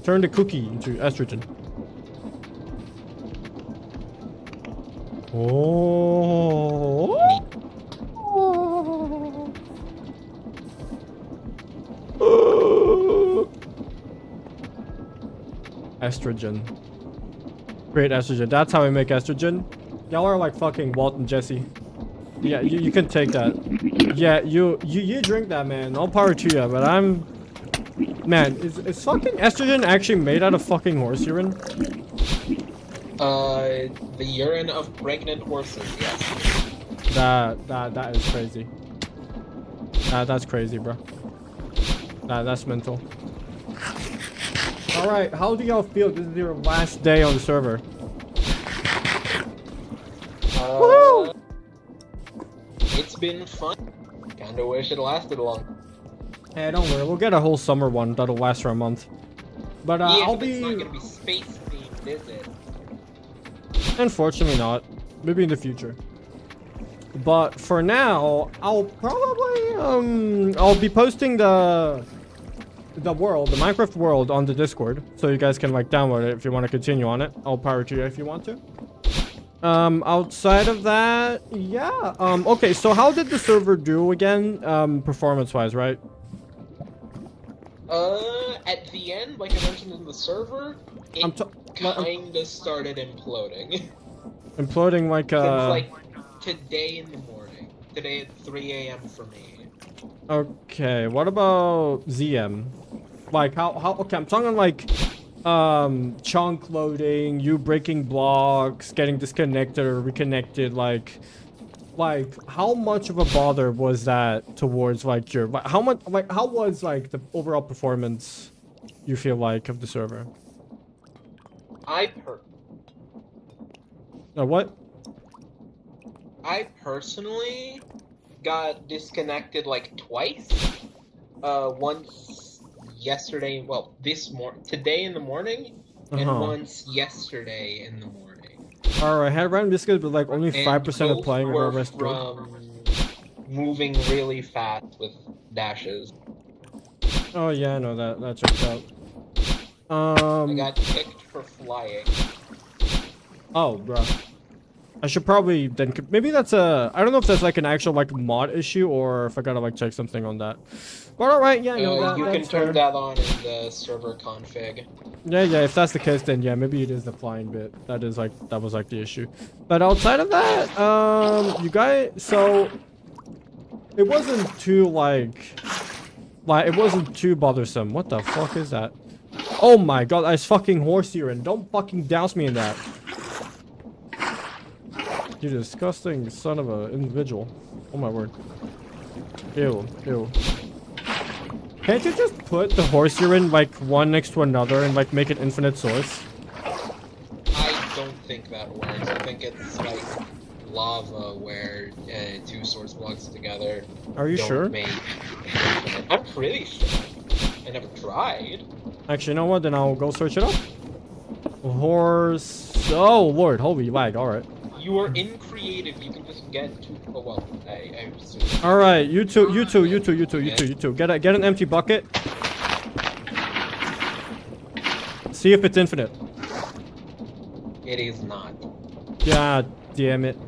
Turn the cookie into estrogen. Oh. Estrogen. Great estrogen. That's how we make estrogen. Y'all are like fucking Walt and Jesse. Yeah, you can take that. Yeah, you drink that, man. All power to you, but I'm... Man, is fucking estrogen actually made out of fucking horse urine? The urine of pregnant horses, yes. That is crazy. That's crazy, bro. That's mental. Alright, how do y'all feel? This is your last day on the server. It's been fun. Kinda wish it lasted long. Hey, don't worry. We'll get a whole summer one that'll last for a month. But Yeah, I'll but it's be. not gonna be space themed, is it? Unfortunately, not. Maybe in the future. But for now, I'll probably I'll be posting the Minecraft world on the Discord, so you guys can like download it if you want to continue on it. I'll pirate you if you want to. Outside of that, yeah. Okay, so how did the server do again, performance-wise, right? At the end, like I mentioned in the server, it kinda started imploding. Imploding like, Since, like, today in the morning. Today at 3 a.m. for me. Okay, what about ZM? Like, how, okay, I'm talking like, chunk loading, you breaking blocks, getting disconnected or reconnected, like, how much of a bother was that towards, like, your, how much, like, how was, like, the overall performance, you feel like, of the server? What? I personally got disconnected, like, twice. Once yesterday, well, today in the morning, and once yesterday in the morning. Alright, had random disconnected, but, like, only 5% of playing were or rest from moving really fast with dashes. Oh, yeah, I know that checks out. I got kicked for flying. Oh, bro. I should probably then, maybe that's a, I don't know if that's like an actual like mod issue or if I gotta like check something on that. But alright, yeah, no, that, you can that's turn fair. that on in the server config. Yeah, if that's the case, then yeah, maybe it is the flying bit. That is like, that was like the issue. But outside of that, you guys, so it wasn't too like it wasn't too bothersome. What the fuck is that? Oh my god, that's fucking horse urine. Don't fucking douse me in that. You disgusting son of a individual. Oh my word. Ew. Can't you just put the horse urine like one next to another and like make an infinite source? I don't think that works. I think it's like lava where two source blocks together. Are you sure? I'm pretty sure. I never tried. Actually, you know what? Then I'll go search it up. Horse. Oh lord, holy lag. All right. You are in creative. You can just get to. Oh well, I assume. All right, you two. Get an empty bucket. See if it's infinite. It is not. God damn it.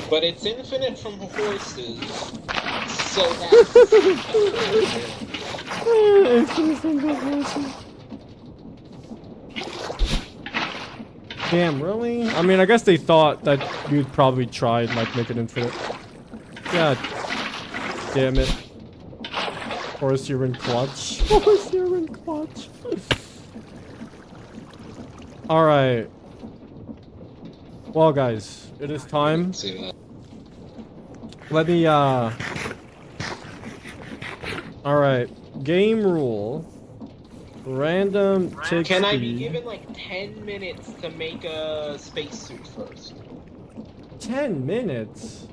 But it's infinite from horses. So that's. Infinite from the horses. Damn, really? I mean, I guess they thought that you'd probably try and like make it infinite. God damn it. Horse urine clutch. Horse urine clutch. Alright. Well, guys, it is time. Let me, Alright. Game rule. Random tick Can I be speed. given like 10 minutes to make a spacesuit first? 10 minutes?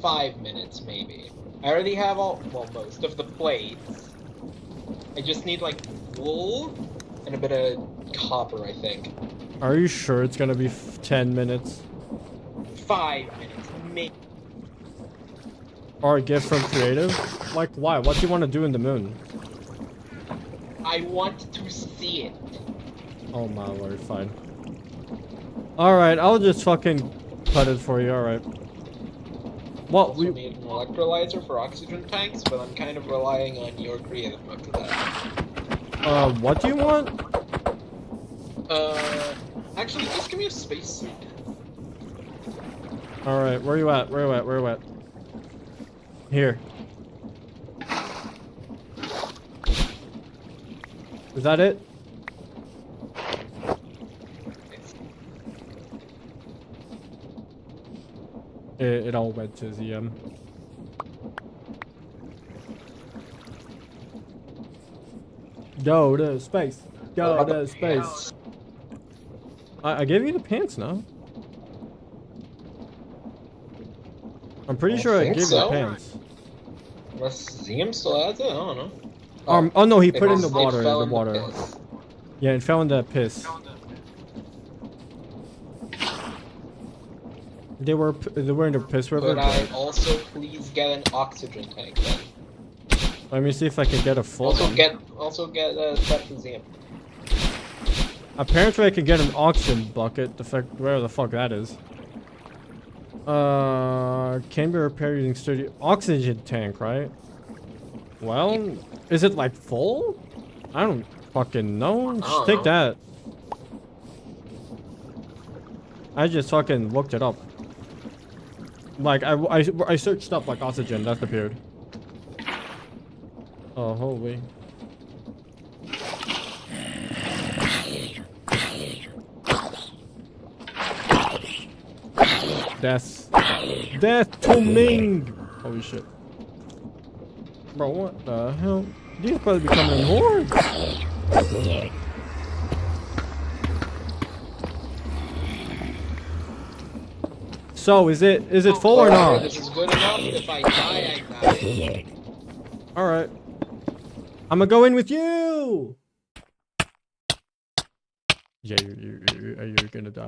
5 minutes, maybe. I already have most of the plates. I just need like wool and a bit of copper, I think. Are you sure it's gonna be 10 minutes? 5 minutes, maybe. Or a gift from creative? Like, why? What do you want to do in the moon? I want to see it. Oh my lord, fine. Alright, I'll just fucking cut it for you, alright. Well, Also need an electrolyzer for oxygen tanks, but I'm kind of relying on your creative mode for that. What do you want? Actually, just give me a spacesuit. Alright, where you at? Where you at? Here. Is that it? It all went to ZM. Go to space. Go to space. I gave you the pants now. I'm pretty I sure I think gave so. the pants. Unless Zium still has it, I don't know. Oh no, he It put it in the was- it water. fell The in water. piss. Yeah, it fell in the piss. They were in the piss river. Could I also please get an oxygen tank then? Let me see if I can get a full Also one. get a set for Zium. Apparently I can get an oxygen bucket, whatever the fuck that is. Can be repaired using sturdy oxygen tank, right? Well, is it like full? I don't fucking know. Just take that. I just fucking looked it up. Like, I searched up like oxygen, that's the period. Oh, holy. Death to Ming! Holy shit. Bro, what the hell? These probably be coming in hordes. So, is it full or not? This is good enough. If I die, I die. Alright. I'm gonna go in with you! Yeah, you're gonna die.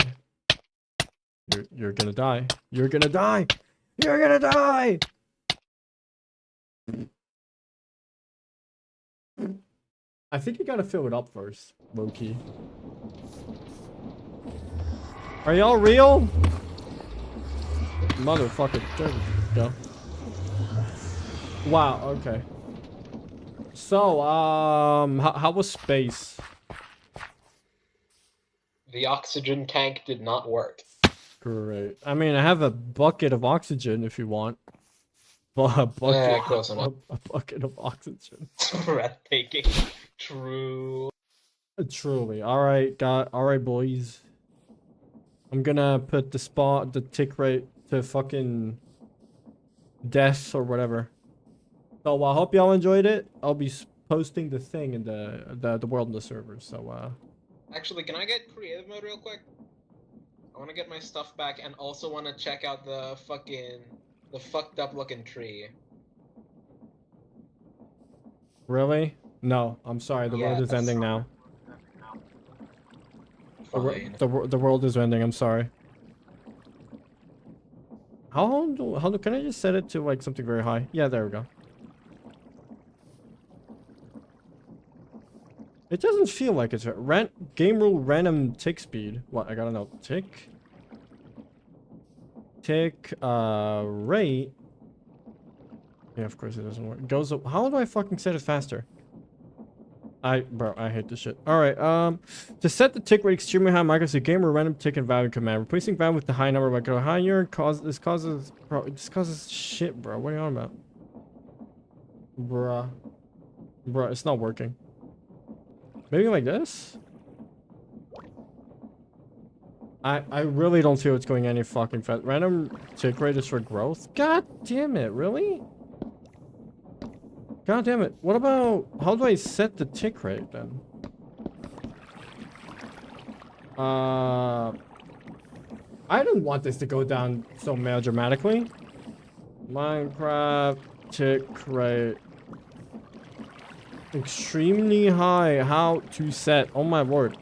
You're gonna die. You're gonna die! You're gonna die! I think you gotta fill it up first, low-key. Are y'all real? Motherfucker. There we go. Wow, okay. So, how was space? The oxygen tank did not work. Great. I mean, I have a bucket of oxygen if you want. A bucket, close enough. a bucket of oxygen. Breathtaking. True. Truly. Alright, alright, boys. I'm gonna put the tick rate to fucking death or whatever. So I hope y'all enjoyed it. I'll be posting the thing in the world in the server. So Actually, can I get creative mode real quick? I want to get my stuff back and also want to check out the fucked up looking tree. really? No, I'm sorry. The world is Yes. ending now. Fine. The world is ending. I'm sorry. How can I just set it to like something very high? Yeah, there we go. It doesn't feel like it's game rule random tick speed. What? I gotta know. Tick rate. Yeah, of course it doesn't work. It goes up. How do I fucking set it faster? Bro, I hate this shit. Alright, to set the tick rate extremely high, Microsoft say game rule random tick and value command. Replacing value with the high number by go higher this causes shit, bro. What are you on about? Bruh, it's not working. Maybe like this? I really don't feel it's going any fucking fast. Random tick rate is for growth? God damn it, really? God damn it. What about... How do I set the tick rate then? I didn't want this to go down so dramatically. Minecraft tick rate. Extremely high. How to set? Oh my word.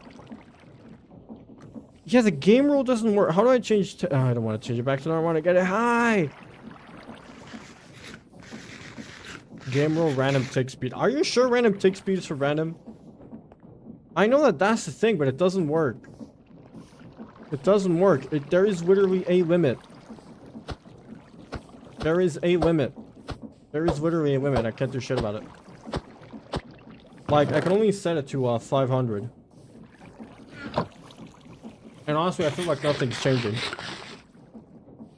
Yeah, the game rule doesn't work. How do I change to... I don't want to change it back to normal. I want to get it high. Game rule random tick speed. Are you sure random tick speed is for random? I know that that's the thing, but it doesn't work. It doesn't work. There is literally a limit. There is a limit. There is literally a limit. I can't do shit about it. Like, I can only set it to 500. And honestly, I feel like nothing's changing.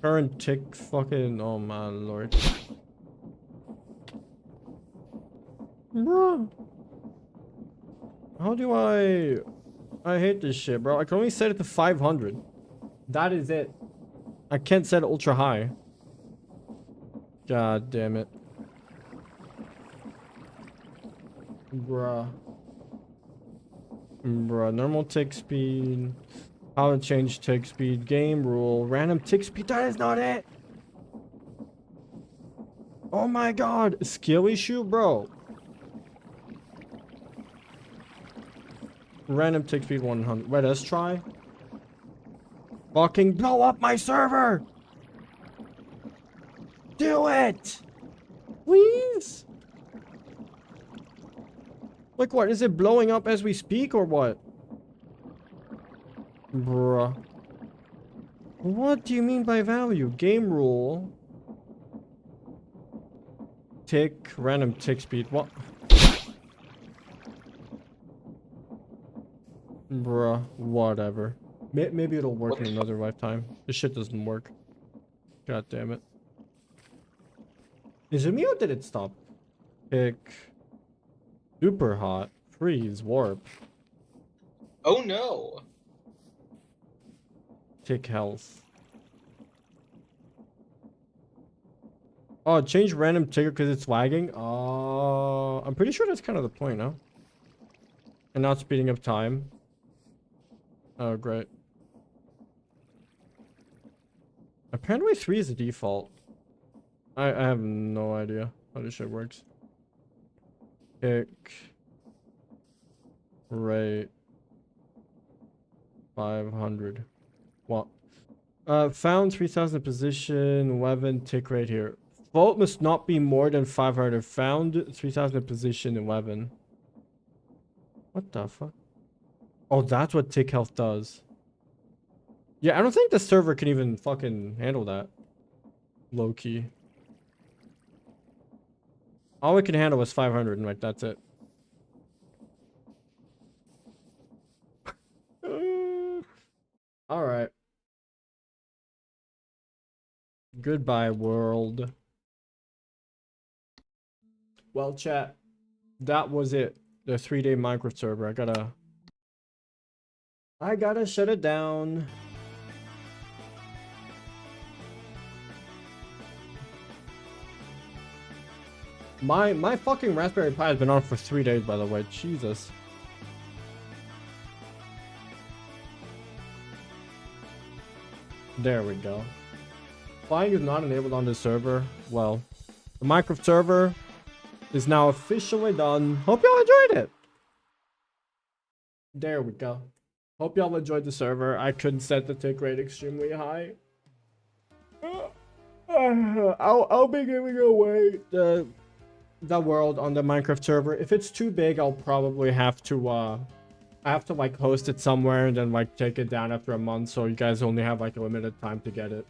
Current tick fucking... Oh my lord. Bro. How do I hate this shit, bro. I can only set it to 500. That is it. I can't set it ultra high. God damn it. Bruh. Normal tick speed. How to change tick speed. Game rule. Random tick speed. That is not it. Oh my god, skill issue, bro. Random tick speed 100. Wait, let's try. Fucking blow up my server! Do it! Please? Like what? Is it blowing up as we speak or what? Bruh. What do you mean by value? Game rule. Tick, random tick speed. What? Bruh, whatever. Maybe it'll work in another lifetime. This shit doesn't work. God damn it. Is it me or did it stop? Pick. Super hot. Freeze. Warp. Oh no. Tick health. Oh, change random ticker because it's lagging? I'm pretty sure that's kind of the point, no? And not speeding up time. Oh, great. Apparently 3 is the default. I have no idea how this shit works. Pick. Rate. 500. What? Found 3000 position, 11 tick rate here. Vault must not be more than 500. Found 3000 position, 11. What the fuck? Oh, that's what tick health does. Yeah, I don't think the server can even fucking handle that. Low key. All we can handle is 500 and like that's it. All right. Goodbye, world. Well, chat, that was it. The 3-day Minecraft server. I gotta shut it down. My fucking Raspberry Pi has been on for 3 days, by the way. Jesus. There we go. Flying is not enabled on this server. Well, the Minecraft server is now officially done. Hope y'all enjoyed it. There we go. Hope y'all enjoyed the server. I couldn't set the tick rate extremely high. I'll be giving away the world on the Minecraft server. If it's too big, I'll probably have to like host it somewhere and then like take it down after a month, so you guys only have like a limited time to get it.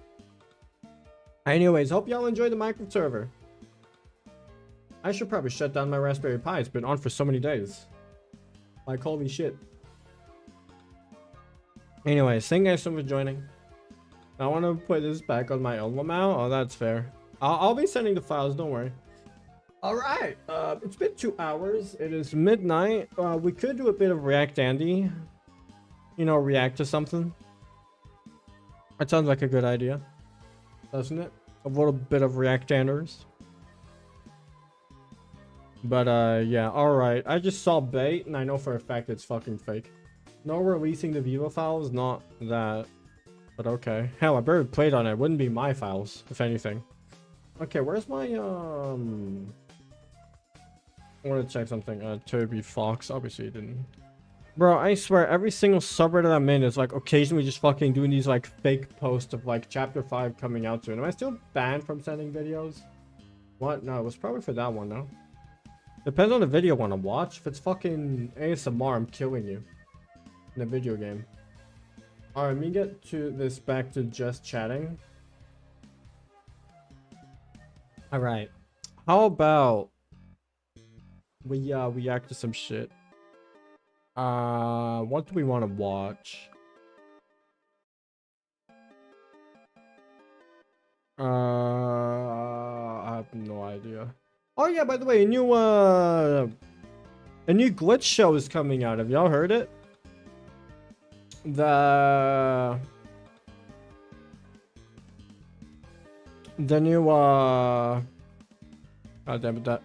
Anyways, hope y'all enjoyed the Minecraft server. I should probably shut down my Raspberry Pi. It's been on for so many days. Like, holy shit. Anyways, thank you guys so much for joining. I want to put this back on my own amount. Oh, that's fair. I'll be sending the files, don't worry. Alright, it's been 2 hours. It is midnight. We could do a bit of React Andy. You know, react to something. That sounds like a good idea. Doesn't it? A little bit of React Anders. But, yeah, alright. I just saw bait, and I know for a fact it's fucking fake. No releasing the Vivo files, not that. But okay. Hell, I barely played on it. It wouldn't be my files, if anything. Okay, where's my, I want to check something. Toby Fox. Obviously, he didn't. Bro, I swear, every single subreddit I'm in is like occasionally just fucking doing these like fake posts of like chapter 5 coming out soon. Am I still banned from sending videos? What? No, it was probably for that one, no? Depends on the video I want to watch. If it's fucking ASMR, I'm killing you. In a video game. Alright, let me get to this back to just chatting. Alright. How about we react to some shit? What do we want to watch? I have no idea. Oh yeah, by the way, a new glitch show is coming out. Have y'all heard it? The new god damn it, that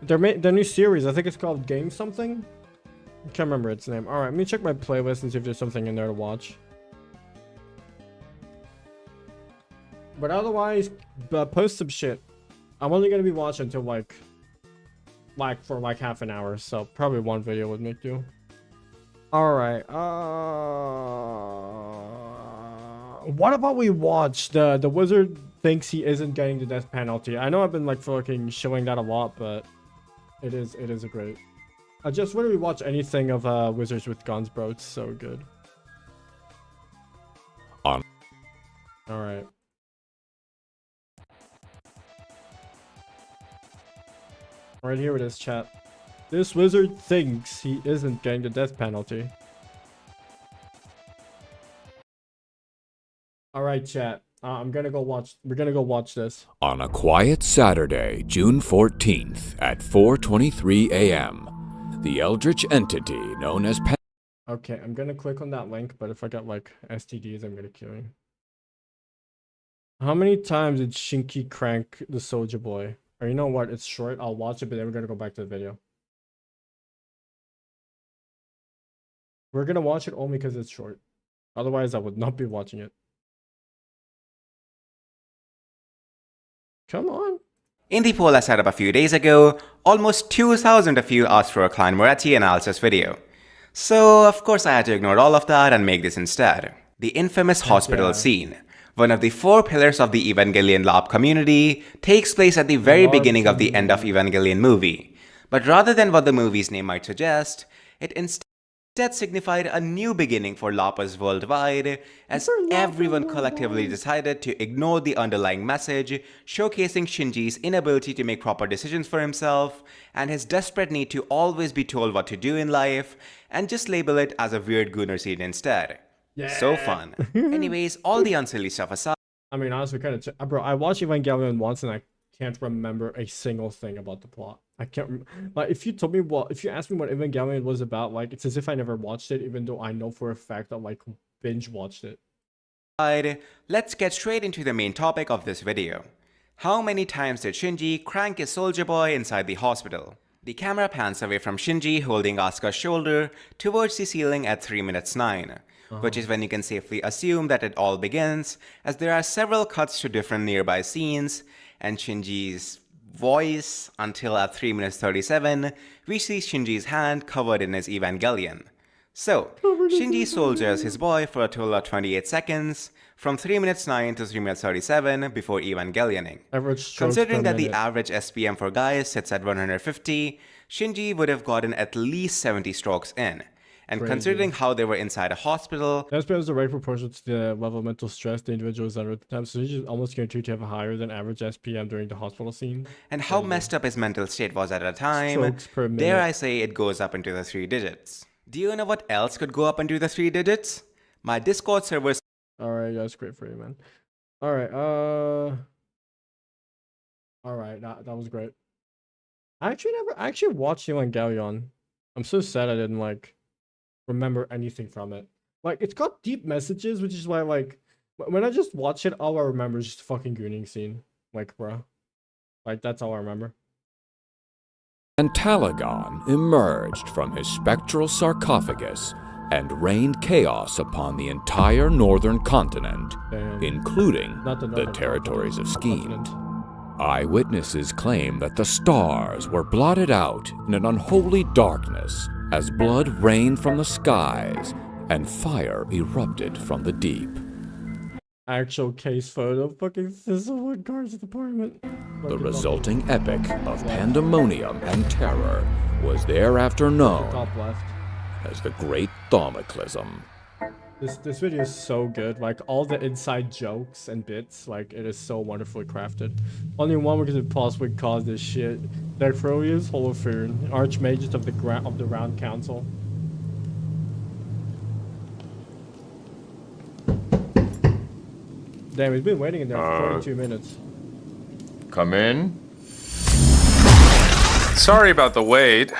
their new series, I think it's called Game Something. I can't remember its name. All right, let me check my playlist and see if there's something in there to watch. But otherwise, post some shit. I'm only gonna be watching until like for like half an hour, so probably one video would make do. All right. What about we watch the wizard thinks he isn't getting the death penalty? I know I've been like fucking showing that a lot, but it is a great. Just when we watch anything of wizards with guns, bro, it's so good. On. All right. Right here it is, chat. This wizard thinks he isn't getting the death penalty. All right, chat. I'm gonna go watch. We're gonna go watch this. On a quiet Saturday, June 14th at 4:23 a.m., the eldritch entity known as Okay, I'm gonna click on that link, but if I got like STDs, I'm gonna kill you. How many times did Shinky crank the Soldier Boy? Or you know what? It's short. I'll watch it, but then we're gonna go back to the video. We're gonna watch it only because it's short. Otherwise, I would not be watching it. Come on. In the poll I set up a few days ago, almost 2,000 of you asked for a Klein Moretti analysis video. So, of course, I had to ignore all of that and make this instead. The infamous hospital scene, one of the 4 pillars of the Evangelion LARP community, takes place at the very beginning of the end of Evangelion movie. But rather than what the movie's name might suggest, it instead signified a new beginning for LARPers worldwide, as everyone collectively decided to ignore the underlying message, showcasing Shinji's inability to make proper decisions for himself, and his desperate need to always be told what to do in life, and just label it as a weird Gooner scene instead. Yeah. So fun. Anyways, all the unsilly stuff aside. I mean, honestly, kind of. Bro, I watched Evangelion once and I can't remember a single thing about the plot. I can't like if you told me if you asked me what Evangelion was about, like it's as if I never watched it, even though I know for a fact I like binge watched it. Let's get straight into the main topic of this video. How many times did Shinji crank his soldier boy inside the hospital? The camera pans away from Shinji holding Asuka's shoulder towards the ceiling at 3 minutes 9, which is when you can safely assume that it all begins, as there are several cuts to different nearby scenes, and Shinji's voice until at 3 minutes 37, we see Shinji's hand covered in his Evangelion. So, Shinji soldiers his boy for a total of 28 seconds, from 3 minutes 9 to 3 minutes 37 before Evangelioning. Considering that the average SPM for guys sits at 150, Shinji would have gotten at least 70 strokes in. And considering how they were inside a hospital, SPM is the right proportion to the level of mental stress the individual is under at the time, so he's almost guaranteed to have a higher than average SPM during the hospital scene. And how messed up his mental state was at a time, dare I say it goes up into the 3 digits. Do you know what else could go up into the 3 digits? My Discord servers. Alright, yeah, that's great for you, man. Alright, alright, that was great. I actually watched Evangelion. I'm so sad I didn't like remember anything from it. Like, it's got deep messages, which is why, like, when I just watch it, all I remember is just the fucking gooning scene. Like, bro. Like, that's all I remember. And Talagon emerged from his spectral sarcophagus and rained chaos upon the entire northern continent, including the territories of Schemed. Eyewitnesses claim that the stars were blotted out in an unholy darkness as blood rained from the skies and fire erupted from the deep. Actual case photo, fucking Thistlewood Guards Department. The resulting epic of pandemonium and terror was thereafter known as the Great Thaumacism. This video is so good. Like, all the inside jokes and bits, like, it is so wonderfully crafted. Only one could possibly cause this shit. Dacrolius Holopherne, Archmagus of the Round Council. Damn, he's been waiting in there for 42 minutes. Come in. Sorry about the wait.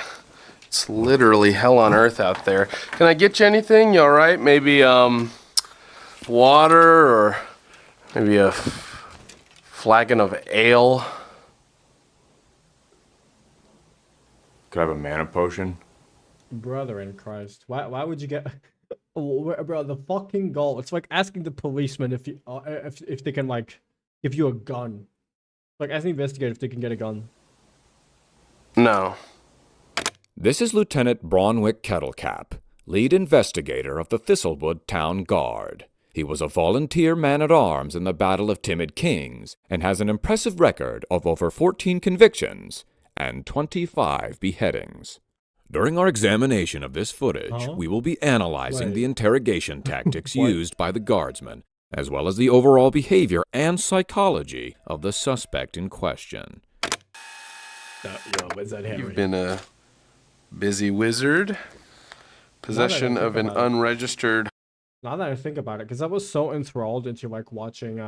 It's literally hell on earth out there. Can I get you anything? You alright? Maybe, water or maybe a flagon of ale? Could I have a mana potion? Brother in Christ. Why would you get... Bro, the fucking goal. It's like asking the policeman if they can, like, give you a gun. Like, as an investigator, if they can get a gun. No. This is Lieutenant Bronwick Kettlecap, lead investigator of the Thistlewood Town Guard. He was a volunteer man-at-arms in the Battle of Timid Kings and has an impressive record of over 14 convictions and 25 beheadings. During our examination of this footage, we will be analyzing the interrogation tactics used by the guardsmen, as well as the overall behavior and psychology of the suspect in question. What's that, Henry? You've been a busy wizard. Possession of an unregistered... Now that I think about it, because I was so enthralled into like watching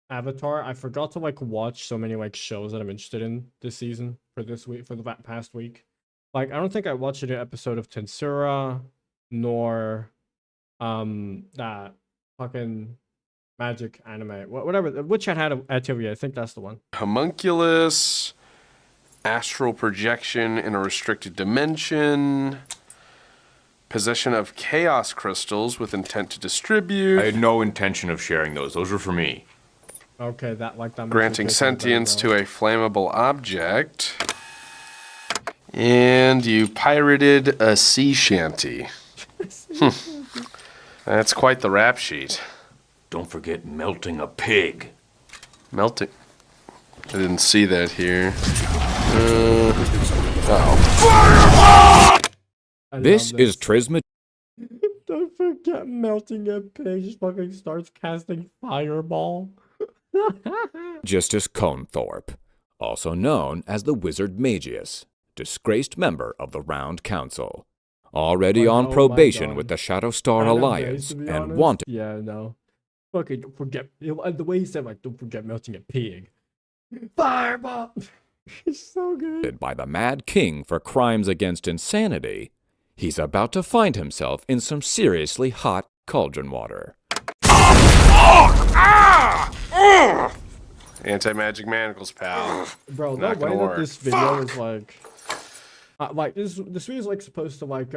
Avatar, I forgot to like watch so many like shows that I'm interested in this season for this week, for the past week. Like I don't think I watched an episode of Tensura, nor that fucking magic anime, whatever, which had activity. I think that's the one. Homunculus, astral projection in a restricted dimension, possession of chaos crystals with intent to distribute. I had no intention of sharing those. Those were for me. Okay, that like that. Granting sentience to a flammable object. And you pirated a sea shanty. That's quite the rap sheet. Don't forget melting a pig. Melting. I didn't see that here. Uh-oh. This is Trismet. Don't forget melting a pig. Just fucking starts casting fireball. Justus Conethorpe, also known as the Wizard Magius, disgraced member of the Round Council, already on probation with the Shadow Star Alliance and wanted. Yeah, no. Fucking don't forget. The way he said, like, don't forget melting a pig. Fireball! It's so good. By the Mad King for crimes against insanity, he's about to find himself in some seriously hot cauldron water. Anti-magic manacles, pal. Bro, the way that this video is like this video is like supposed to like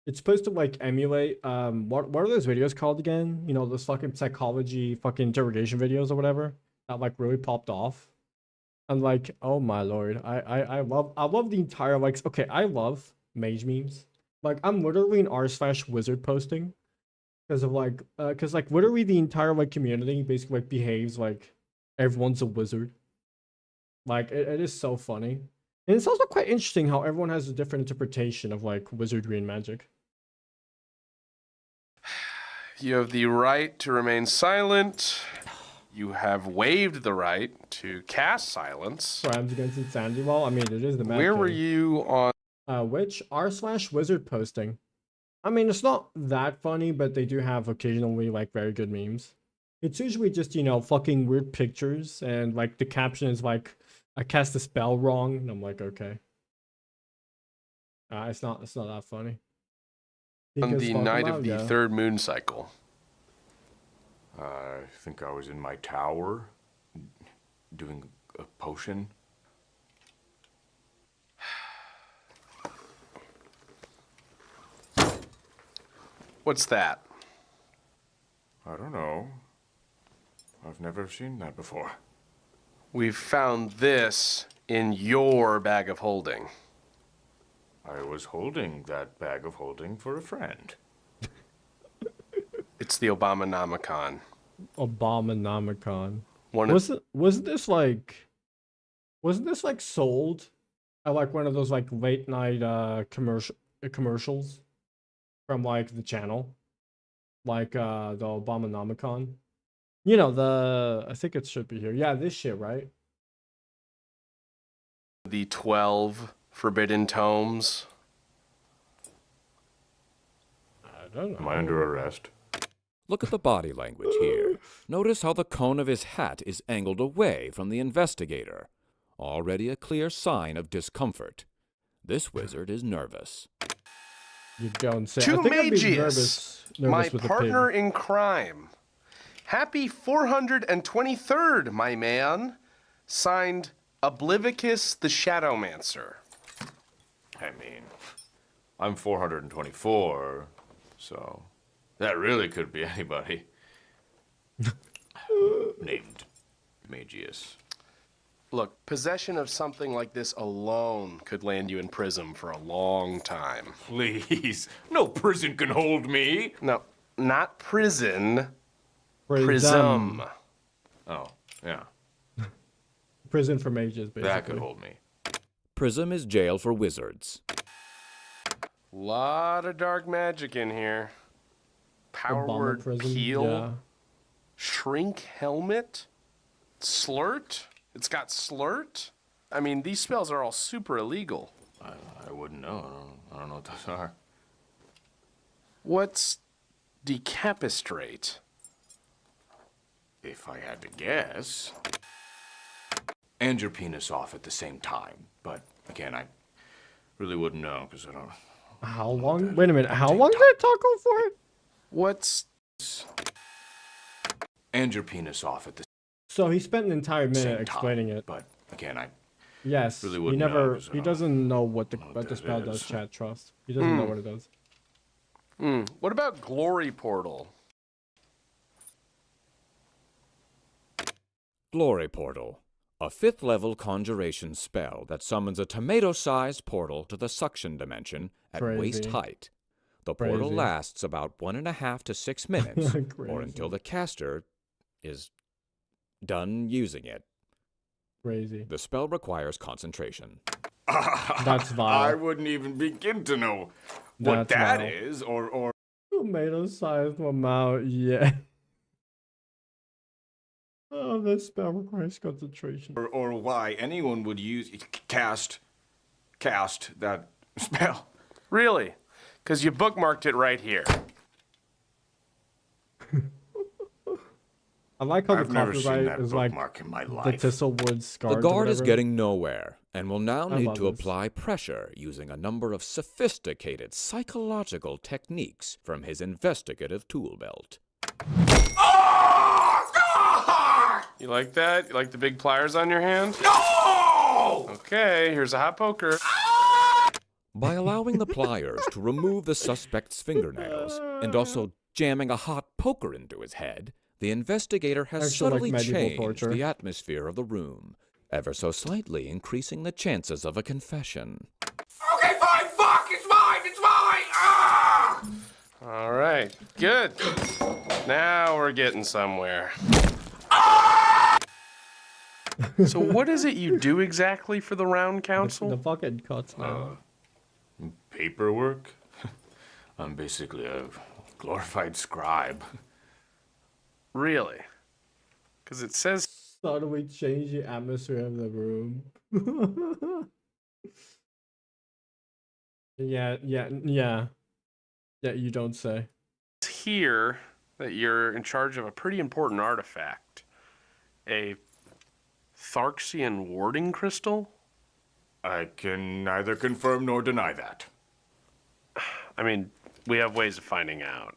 it's supposed to like emulate what are those videos called again? You know, those fucking psychology fucking interrogation videos or whatever that like really popped off. And like, oh my lord, I love the entire like, okay, I love mage memes. Like I'm literally an r/wizard posting. Because of like, because like literally the entire like community basically like behaves like everyone's a wizard. Like it is so funny, and it's also quite interesting how everyone has a different interpretation of like wizardry and magic. You have the right to remain silent. You have waived the right to cast silence. Crimes against insanity. Well, I mean, it is the Mad Where were King. you on? Which r/wizard posting? I mean, it's not that funny, but they do have occasionally like very good memes. It's usually just, you know, fucking weird pictures and like the caption is like, I cast a spell wrong, and I'm like, okay. It's not that funny. On the night of the third moon cycle. I think I was in my tower doing a potion. What's that? I don't know. I've never seen that before. We've found this in your bag of holding. I was holding that bag of holding for a friend. It's the Obama-nomicon. Obama-nomicon. Wasn't this like sold at like one of those like late night commercials from like the channel, like the Obama-nomicon? You know, I think it should be here. Yeah, this shit, right? The 12 forbidden tomes. I don't know. Am I under arrest? Look at the body language here. Notice how the cone of his hat is angled away from the investigator. Already a clear sign of discomfort. This wizard is nervous. You don't say. To I think I'd be Magius, my with partner in crime. Happy 423rd, my man. Signed, Oblivicus the Shadowmancer. I mean, I'm 424, so that really could be anybody. named Magius. Look, possession of something like this alone could land you in prison for a long time. Please, no prison can hold me. No, not prison. Prism. Prism. Oh, yeah, Prison for mages, basically. that could hold me. Prism is jail for wizards. Lot of dark magic in here. Power Obama word prison, peel. yeah. Shrink helmet. Slurt. It's got slurt. I mean, these spells are all super illegal. I wouldn't know. I don't know what those are. What's decapistrate? If I had to guess. And your penis off at the same time. But again, I really wouldn't know because I don't. How long? Wait a minute. How long did I talk for? What's And your penis off at the So he spent an entire minute same explaining time. it. But again, I Yes. really He wouldn't know, never. 'cause I He don't doesn't know what the know what that spell does. is. Chat, trust. He doesn't know what it does. what about glory portal? Glory Portal. A 5th level conjuration spell that summons a tomato-sized portal to the suction dimension at waist Crazy. height. The portal Crazy. lasts about 1.5 to 6 minutes, or Crazy. until the caster is done using it. Crazy. The spell requires concentration. That's vile. I wouldn't even begin to know what That's that vile. is, or Tomato-sized amount. Yeah. Oh, this spell requires concentration. or why anyone would use cast that spell. Really? Because you bookmarked it right here. I like how I've the never seen copyright that is like bookmark in my the life. Thistlewood scarred. The or guard is whatever. getting nowhere and will now I need love to this. apply pressure using a number of sophisticated psychological techniques from his investigative tool belt. You like that? You like the big pliers on your hand? No! Okay, here's a hot poker. By allowing the pliers to remove the suspect's fingernails and also jamming a hot poker into his head, the investigator has Actually, like subtly medieval changed torture. the atmosphere of the room, ever so slightly increasing the chances of a confession. Okay, fine, fuck, it's mine, ah! All right, good. Now we're getting somewhere. So what is it you do exactly for the round council? The fucking cuts, man. Paperwork? I'm basically a glorified scribe. Really? Because it says How do we change the atmosphere of the room? Yeah, you don't say. here that you're in charge of a pretty important artifact. A Tharxian warding crystal? I can neither confirm nor deny that. I mean, we have ways of finding out.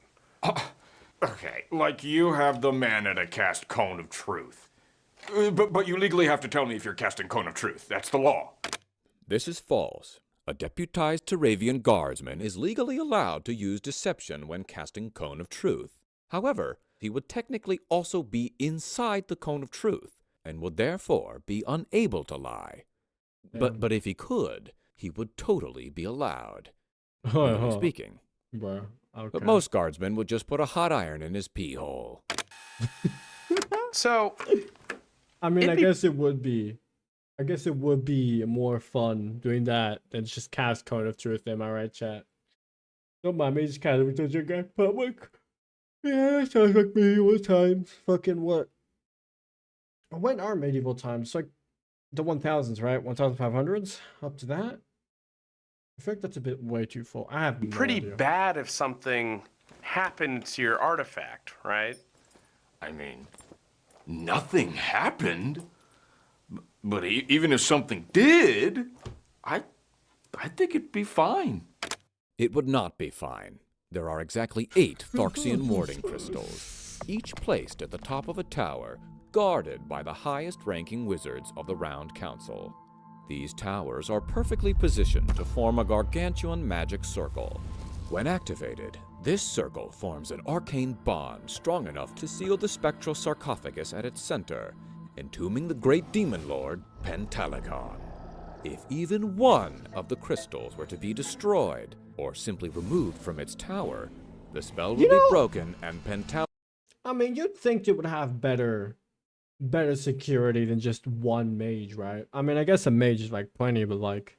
Okay, like you have the mana to cast Cone of Truth. But you legally have to tell me if you're casting Cone of Truth. That's the law. This is false. A deputized Teravian guardsman is legally allowed to use deception when casting Cone of Truth. However, he would technically also be inside the Cone of Truth, and would therefore be unable to lie. But if he could, he would totally be allowed. Legally speaking. Bro, okay. But most guardsmen would just put a hot iron in his pee hole. So, I mean, I it'd be- guess it would be. I guess it would be more fun doing that than just cast Cone of Truth. Am I right, chat? Don't mind me, just cast it with your guy public. Yeah, that sounds like medieval times. Fucking what? When are medieval times? Like the 1000s, right? 1500s? Up to that? I feel like that's a bit way too full. I have no pretty idea. bad if something happened to your artifact, right? I mean, nothing happened. But even if something did, I think it'd be fine. It would not be fine. There are exactly 8 Tharxian warding crystals, each placed at the top of a tower, guarded by the highest-ranking wizards of the Round Council. These towers are perfectly positioned to form a gargantuan magic circle. When activated, This circle forms an arcane bond strong enough to seal the spectral sarcophagus at its center, entombing the great demon lord, Pentalagon. If even one of the crystals were to be destroyed, or simply removed from its tower, the spell would be broken and Pentalagon... I mean, you'd think it would have better security than just one mage, right? I mean, I guess a mage is like plenty, but like,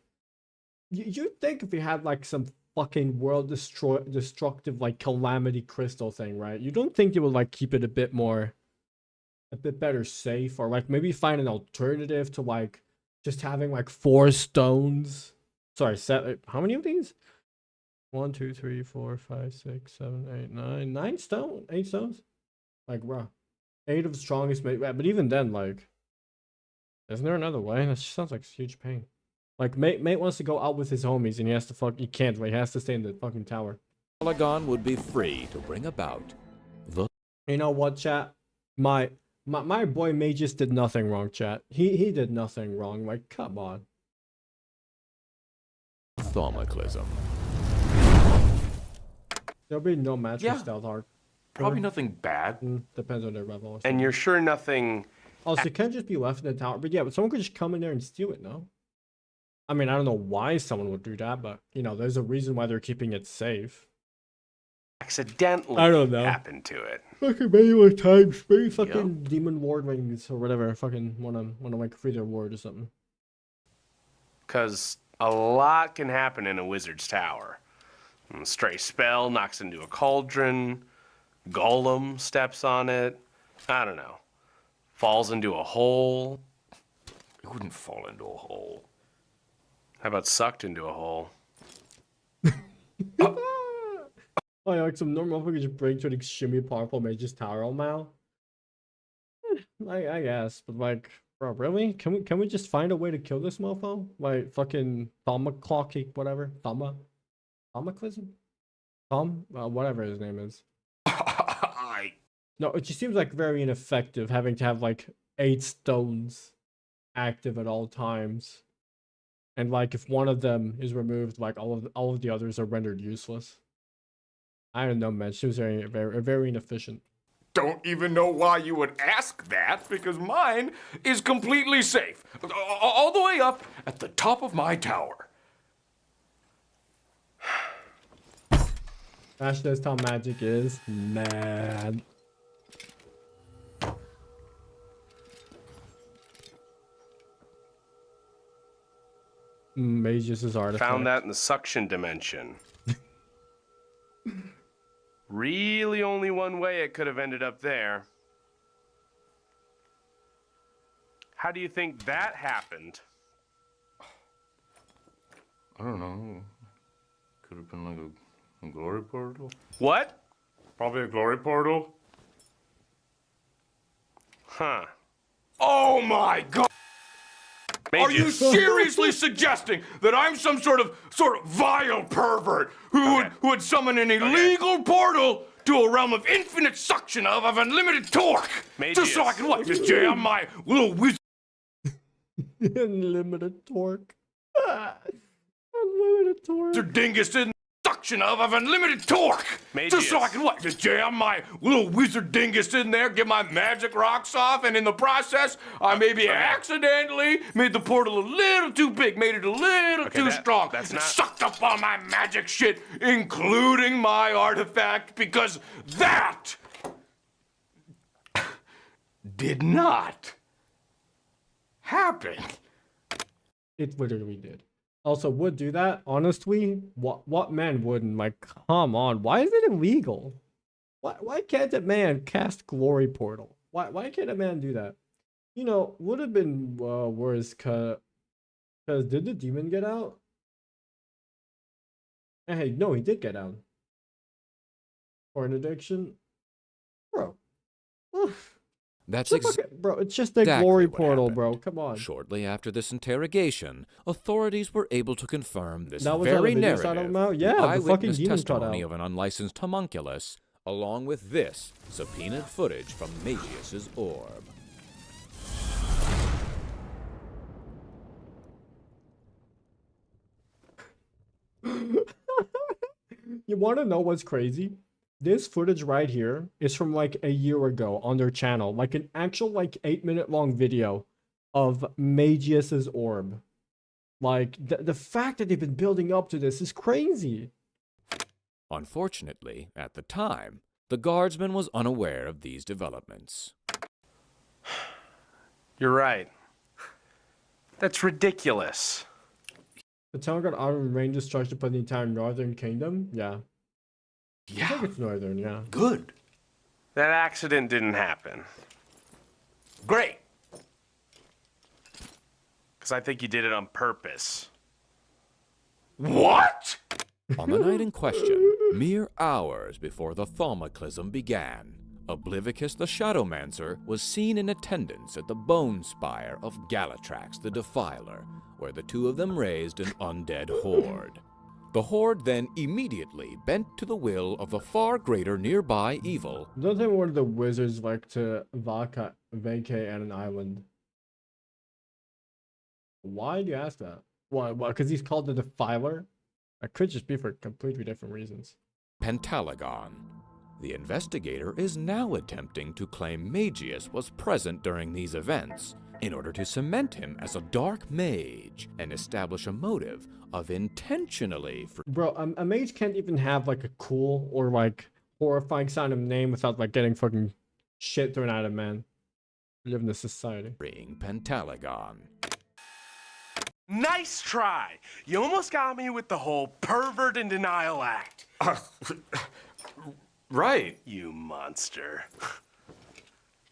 you'd think if you had like some fucking world destructive like calamity crystal thing, right? You don't think you would like keep it a bit better safe, or like maybe find an alternative to like just having like 4 stones. Sorry, how many of these? 1, 2, 3, 4, 5, 6, 7, 8, 9, 9 stone, 8 stones. Like, bro, 8 of the strongest mate. But even then, like, isn't there another way? That just sounds like a huge pain. Like, mate wants to go out with his homies, and he can't. He has to stay in the fucking tower. Pentalagon would be free to bring about the... You know what, chat? My boy Magus did nothing wrong, chat. He did nothing wrong. Like, come on. Thaumacism. There'll be no match for Stealth Heart. Probably nothing bad. Depends on their level. And you're sure nothing... Also, it can't just be left in the tower. But yeah, but someone could just come in there and steal it, no? I mean, I don't know why someone would do that, but, you know, there's a reason why they're keeping it safe. accidentally I don't know. happened to it. Fucking many more times. Maybe fucking demon ward wings or whatever. Fucking wanna like free their ward or something. Because a lot can happen in a wizard's tower. A stray spell knocks into a cauldron. Golem steps on it. I don't know. Falls into a hole. It wouldn't fall into a hole. How about sucked into a hole? Oh yeah, like some normal motherfucker just break to an extremely powerful mage's tower all now. I guess, but like, bro, really? Can we just find a way to kill this mofo? Like fucking Thaumacism, whatever. Thaumacism? Whatever his name is. No, it just seems like very ineffective having to have like 8 stones active at all times. And like if one of them is removed, like all of the others are rendered useless. I don't know, man. She was very inefficient. Don't even know why you would ask that, because mine is completely safe. All the way up at the top of my tower. Ash knows how magic is. Man. Magus' artifact. Found that in the suction dimension. Really only one way it could have ended up there. How do you think that happened? I don't know. Could have been like a glory portal. What? Probably a glory portal. Huh. Oh my god! Are you seriously suggesting that I'm some sort of vile pervert who would summon an illegal portal to a realm of infinite suction of unlimited torque? Just so I can what? Just jam my little wizard. Unlimited torque. Unlimited torque. Dingus in suction of unlimited torque. Just so I can what? Just jam my little wizard dingus in there, get my magic rocks off, and in the process, I maybe accidentally made the portal a little too big, made it a little too strong. That's not... Sucked up all my magic shit, including my artifact, because that did not happen. It literally did. Also, would do that, honestly, what man wouldn't? Like, come on, why is it illegal? Why can't a man cast Glory Portal? Why can't a man do that? You know, would have been worse, cause did the demon get out? Hey, no, he did get out. For an addiction? Bro. That's bro, it's just a glory portal, bro. Come on. Shortly after this interrogation, authorities were able to confirm this that was very the narrative. Yeah, the fucking eyewitness demon cut testimony out. of an unlicensed homunculus, along with this subpoenaed footage from Magius's orb. You want to know what's crazy? This footage right here is from like a year ago on their channel, like an actual like 8-minute long video of Magius's orb. Like the fact that they've been building up to this is crazy. Unfortunately, at the time, the guardsman was unaware of these developments. You're right. That's ridiculous. The town got out of range destruction by the entire northern kingdom? Yeah. I think it's northern, yeah. Good. That accident didn't happen. Great. Because I think you did it on purpose. What? On the night in question, mere hours before the thaumacism began, Oblivicus the Shadowmancer was seen in attendance at the bone spire of Galatrax the Defiler, where the two of them raised an undead horde. The horde then immediately bent to the will of the far greater nearby evil. Don't think one of the wizards like to vacate at an island. Why do you ask that? Why? Because he's called the Defiler? That could just be for completely different reasons. Pentalagon. The investigator is now attempting to claim Magius was present during these events in order to cement him as a dark mage and establish a motive of intentionally... Bro, a mage can't even have like a cool or like horrifying sounding name without like getting fucking shit thrown at him, man. We live in this society. freeing Pentalagon. Nice try. You almost got me with the whole pervert and denial act. Right. You monster.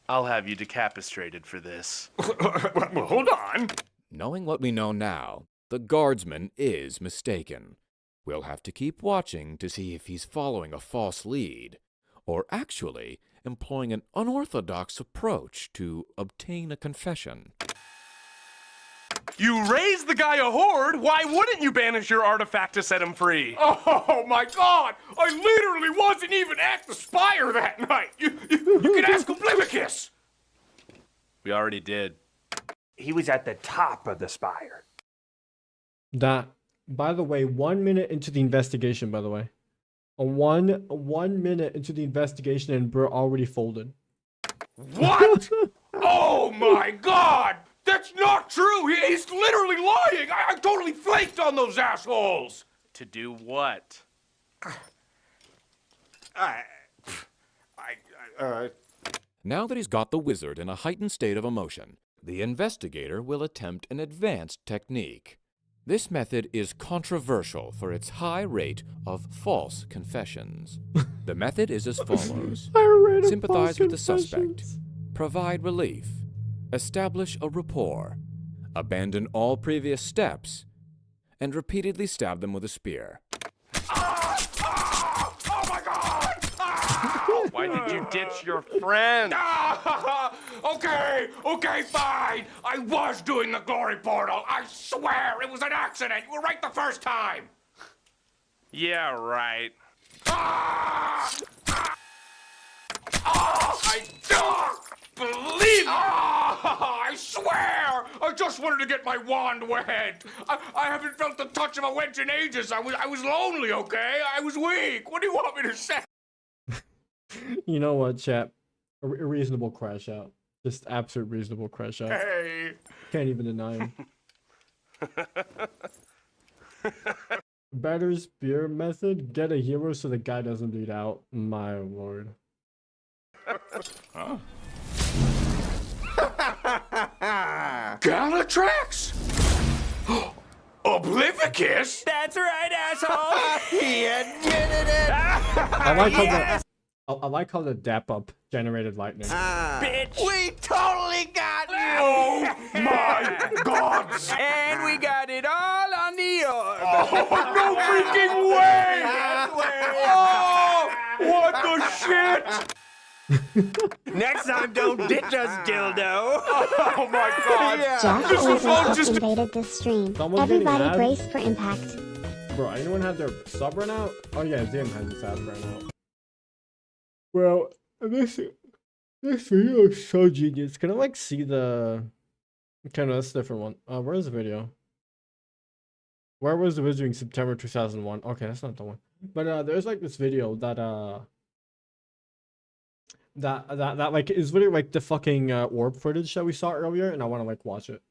I'll have you decapitated for this. Well, hold on. Knowing what we know now, the guardsman is mistaken. We'll have to keep watching to see if he's following a false lead, or actually employing an unorthodox approach to obtain a confession. You raised the guy a horde, why wouldn't you banish your artifact to set him free? Oh my God! I literally wasn't even at the spire that night. You can ask Oblivicus. We already did. He was at the top of the spire. That, by the way, 1 minute into the investigation, by the way. One minute into the investigation and Bro already folded. What? Oh my God! That's not true! He's literally lying! I totally flaked on those assholes! To do what? Now that he's got the wizard in a heightened state of emotion, the investigator will attempt an advanced technique. This method is controversial for its high rate of false confessions. The method is as follows. Sympathize with the suspect. Provide relief. Establish a rapport. Abandon all previous steps. And repeatedly stab them with a spear. Oh my God! Why did you ditch your friend? Okay, fine. I was doing the glory portal. I swear it was an accident. You were right the first time. Yeah, right. I don't believe it. I swear. I just wanted to get my wand wet. I haven't felt the touch of a wench in ages. I was lonely, okay? I was weak. What do you want me to say? You know what, chat? A reasonable crash out. Just absolute reasonable crash out. Hey. Can't even deny him. Better spear method? Get a hero so the guy doesn't bleed out. My lord. Huh? Galatrax? Oblivicus? That's right, asshole. He admitted it. I like how the dap up generated lightning. Bitch. We totally got you. Oh my God! And we got it all on the orb. Oh, no freaking way! Oh, what the shit? Next time, don't ditch us, dildo. Oh my God! Jeff This is all Bezos just has invaded the stream. Someone's getting Everybody mad. brace for impact. Bro, anyone have their sub run out? Oh yeah, Zim has his sub run out. Well, this video is so genius. Can I like see the... Okay, no, that's a different one. Where's the video? Where was the wizarding September 2001? Okay, that's not the one. But there's like this video that that like is literally like the fucking orb footage that we saw earlier, and I want to like watch it.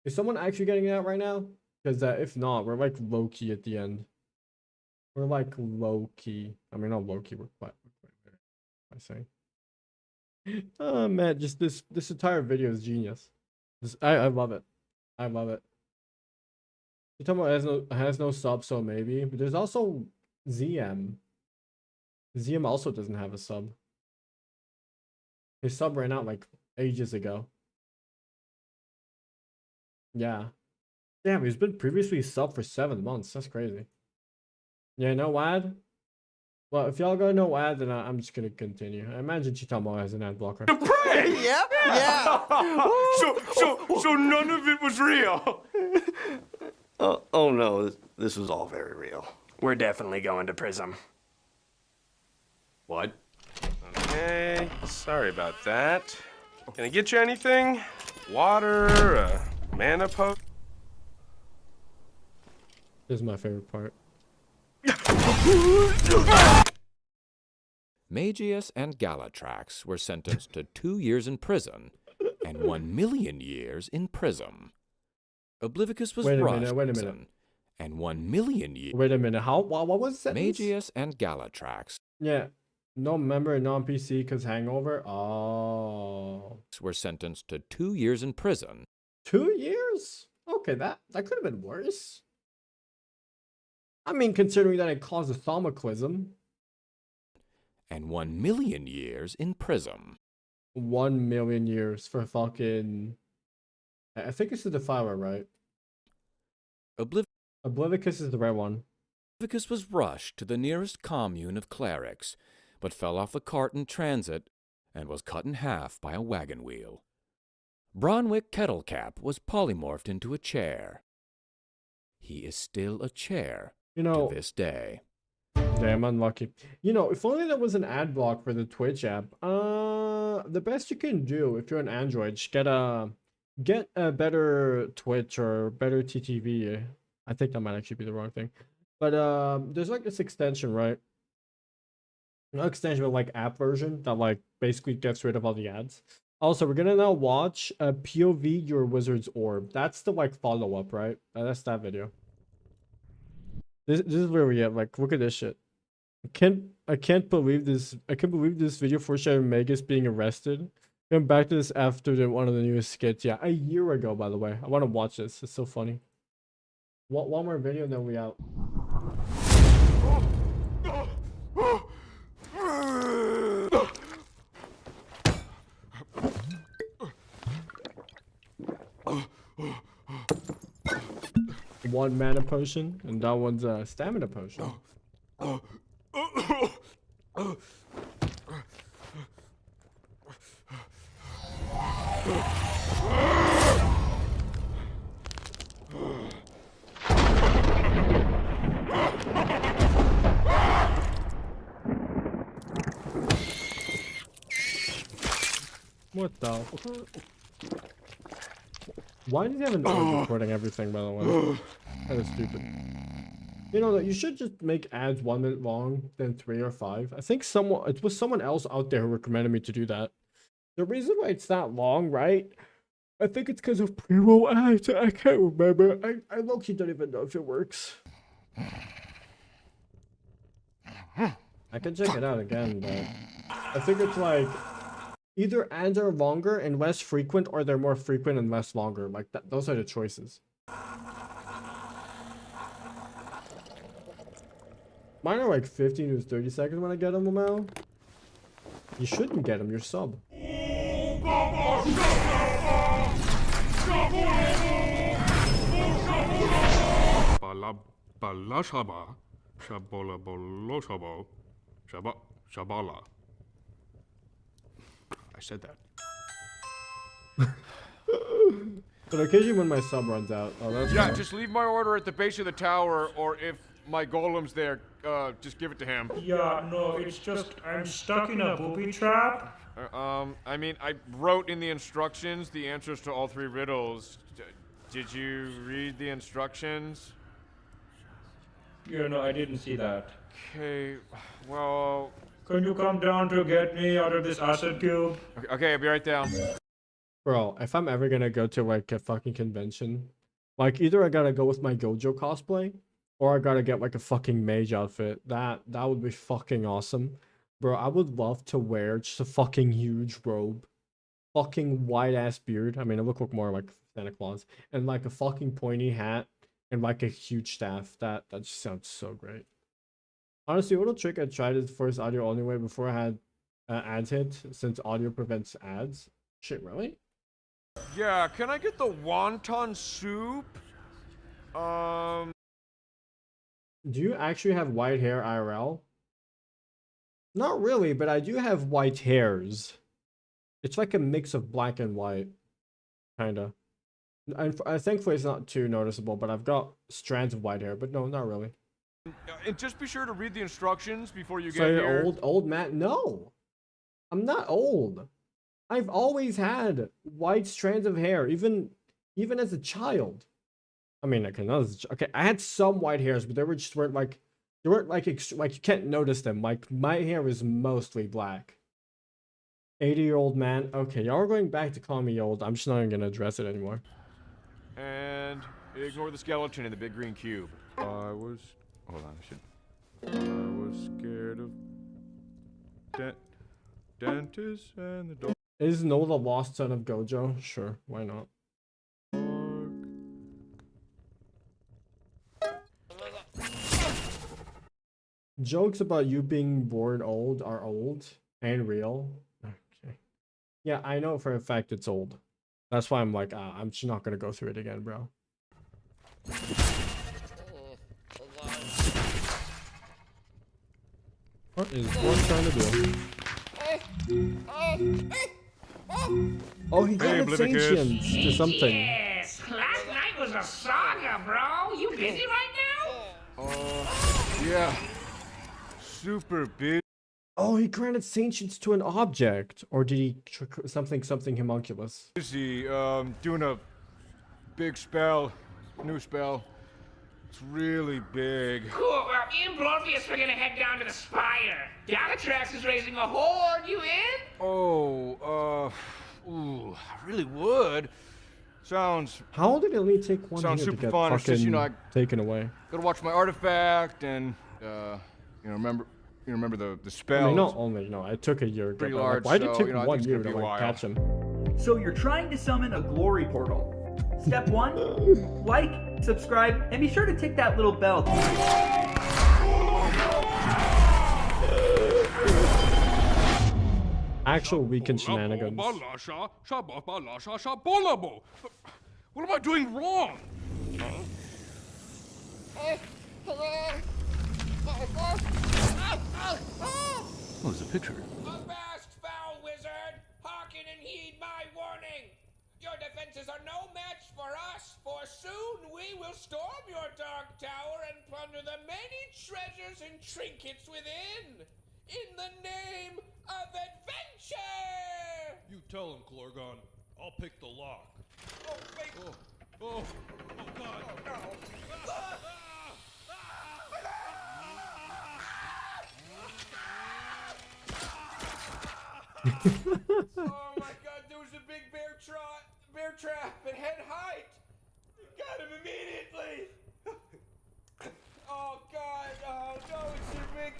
Is someone actually getting that right now? Because if not, we're like low key at the end. We're like low key. I mean, not low key. We're what am I saying? Oh man, just this entire video is genius. I love it. I love it. You're talking about has no sub, so maybe. But there's also ZM. ZM also doesn't have a sub. His sub ran out like ages ago. Yeah. Damn, he's been previously sub for 7 months. That's crazy. Yeah, no ad? Well, if y'all gonna no ad, then I'm just gonna continue. I imagine Chitamo has an ad blocker. Yeah. So none of it was real. Oh no, this was all very real. We're definitely going to Prism. What? Okay, sorry about that. Can I get you anything? Water, mana potion? This is my favorite part. Magius and Galatrax were sentenced to 2 years in prison and 1,000,000 years in Prism. Oblivicus was rushed wait a minute. and 1,000,000 years. Wait a minute. How? What was that? Magius and Galatrax Yeah. No member, non-PC, because hangover. Oh. were sentenced to 2 years in prison. 2 years? Okay, that could have been worse. I mean, considering that it caused a thaumatism. And 1,000,000 years in Prism. 1,000,000 years for fucking. I think it's the Defiler, right? Oblivicus is the right one. Oblivicus was rushed to the nearest commune of clerics, but fell off the cart in transit and was cut in half by a wagon wheel. Bronwick Kettlecap was polymorphed into a chair. He is still a chair to this day. Damn, unlucky. You know, if only there was an ad block for the Twitch app. The best you can do if you're an Android, just get a better Twitch or better TTV. I think that might actually be the wrong thing. But there's like this extension, right? Not extension, but like app version that like basically gets rid of all the ads. Also, we're gonna now watch POV Your Wizard's Orb. That's the like follow-up, right? That's that video. This is where we at. Like, look at this shit. I can't believe this. I can't believe this video foreshadowing Magus being arrested. Come back to this after one of the newest skits. Yeah, a year ago, by the way. I want to watch this. It's so funny. One more video, and then we out. One mana potion, and that one's a stamina potion. What the? Why does he have an orb recording everything, by the way? That is stupid. You know, you should just make ads 1 minute long, then 3 or 5. I think it was someone else out there who recommended me to do that. The reason why it's that long, right? I think it's because of pre-roll ads. I can't remember. I low-key don't even know if it works. I can check it out again, but I think it's like either ads are longer and less frequent, or they're more frequent and less longer. Like those are the choices. Mine are like 15 to 30 seconds when I get them now. You shouldn't get them, you're sub. I said that. But occasionally when my sub runs out. Oh, that's Yeah, fine. just leave my order at the base of the tower, or if my golem's there, just give it to him. Yeah, no, it's just I'm stuck in a booby trap. I mean, I wrote in the instructions the answers to all 3 riddles. Did you read the instructions? Yeah, no, I didn't see that. Okay, well, Can you come down to get me out of this acid cube? Okay, I'll be right down. Bro, if I'm ever gonna go to like a fucking convention, like either I gotta go with my Gojo cosplay, or I gotta get like a fucking mage outfit. That would be fucking awesome. Bro, I would love to wear just a fucking huge robe, fucking white ass beard. I mean, it would look more like Santa Claus, and like a fucking pointy hat, and like a huge staff. That just sounds so great. Honestly, a little trick I tried it first audio only way before I had ads hit, since audio prevents ads. Shit, really? Yeah, can I get the wonton soup? Do you actually have white hair IRL? Not really, but I do have white hairs. It's like a mix of black and white, kinda. And thankfully it's not too noticeable, but I've got strands of white hair, but no, not really. And just be sure to read the instructions before you So get you're here. old man? No, I'm not old. I've always had white strands of hair, even as a child. I mean, okay, I had some white hairs, but they weren't like you can't notice them. Like my hair is mostly black. 80-year-old man. Okay, y'all are going back to call me old. I'm just not even gonna address it anymore. And ignore the skeleton in the big green cube. Hold on, I was scared of dentists and the dog. Is Noah the lost son of Gojo? Sure, why not? Jokes about you being born old are old and real. Okay. Yeah, I know for a fact it's old. That's why I'm like, I'm just not gonna go through it again, bro. What is one trying to do? Oh, he got Hey, sentience to something. Yes, last night was a saga, bro. You busy right now? Yeah. Super big. Oh, he granted sentience to an object, or did he something homunculus? Busy, doing a big spell, new spell. It's really big. Cool. Well, me and Morpheus are gonna head down to the Spire. Galatrax is raising a horde. You in? Oh, I really would. Sounds. How did it only take one Sounds year to super get fun. fucking It's just, you know, I taken away? gotta watch my artifact and, remember the spell. I mean, not only, I took a year. Pretty but, large, why did it so, take you know, I one think it's year gonna to be a while. catch him? So you're trying to summon a glory portal. Step 1, like, subscribe, and be sure to tick that little bell. Actual weekend shenanigans. What am I doing wrong? Oh, there's a picture. Avast, foul wizard! Hearken and heed my warning! Your defenses are no match for us, for soon we will storm your dark tower and plunder the many treasures and trinkets within, in the name of adventure! You tell him, Glorgon. I'll pick the lock. Oh, wait! Oh God. Oh my god, there was a big bear trap at head height! Got him immediately! Oh god, oh no, it's a big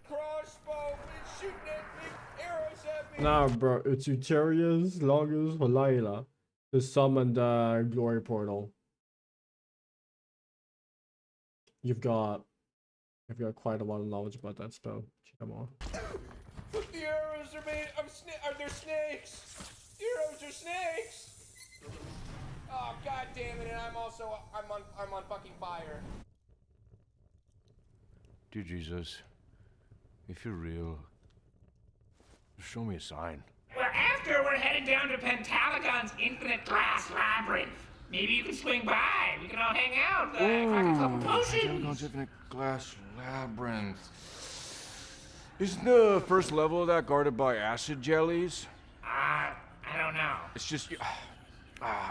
crossbow, it's shooting at me, arrows at me! Nah, bro, it's Euteria's Longus Holaila to summon the glory portal. You've got quite a lot of knowledge about that spell. Come on. But the arrows are made of are there snakes? The arrows are snakes! Oh god damn it, and I'm on fucking fire. Dear Jesus, if you're real, show me a sign. Well, after we're headed down to Pentalagon's infinite glass labyrinth. Maybe you can swing by. We can all hang out. Crack a couple potions. Pentagon's infinite glass labyrinth. Isn't the first level of that guarded by acid jellies? I don't know. It's just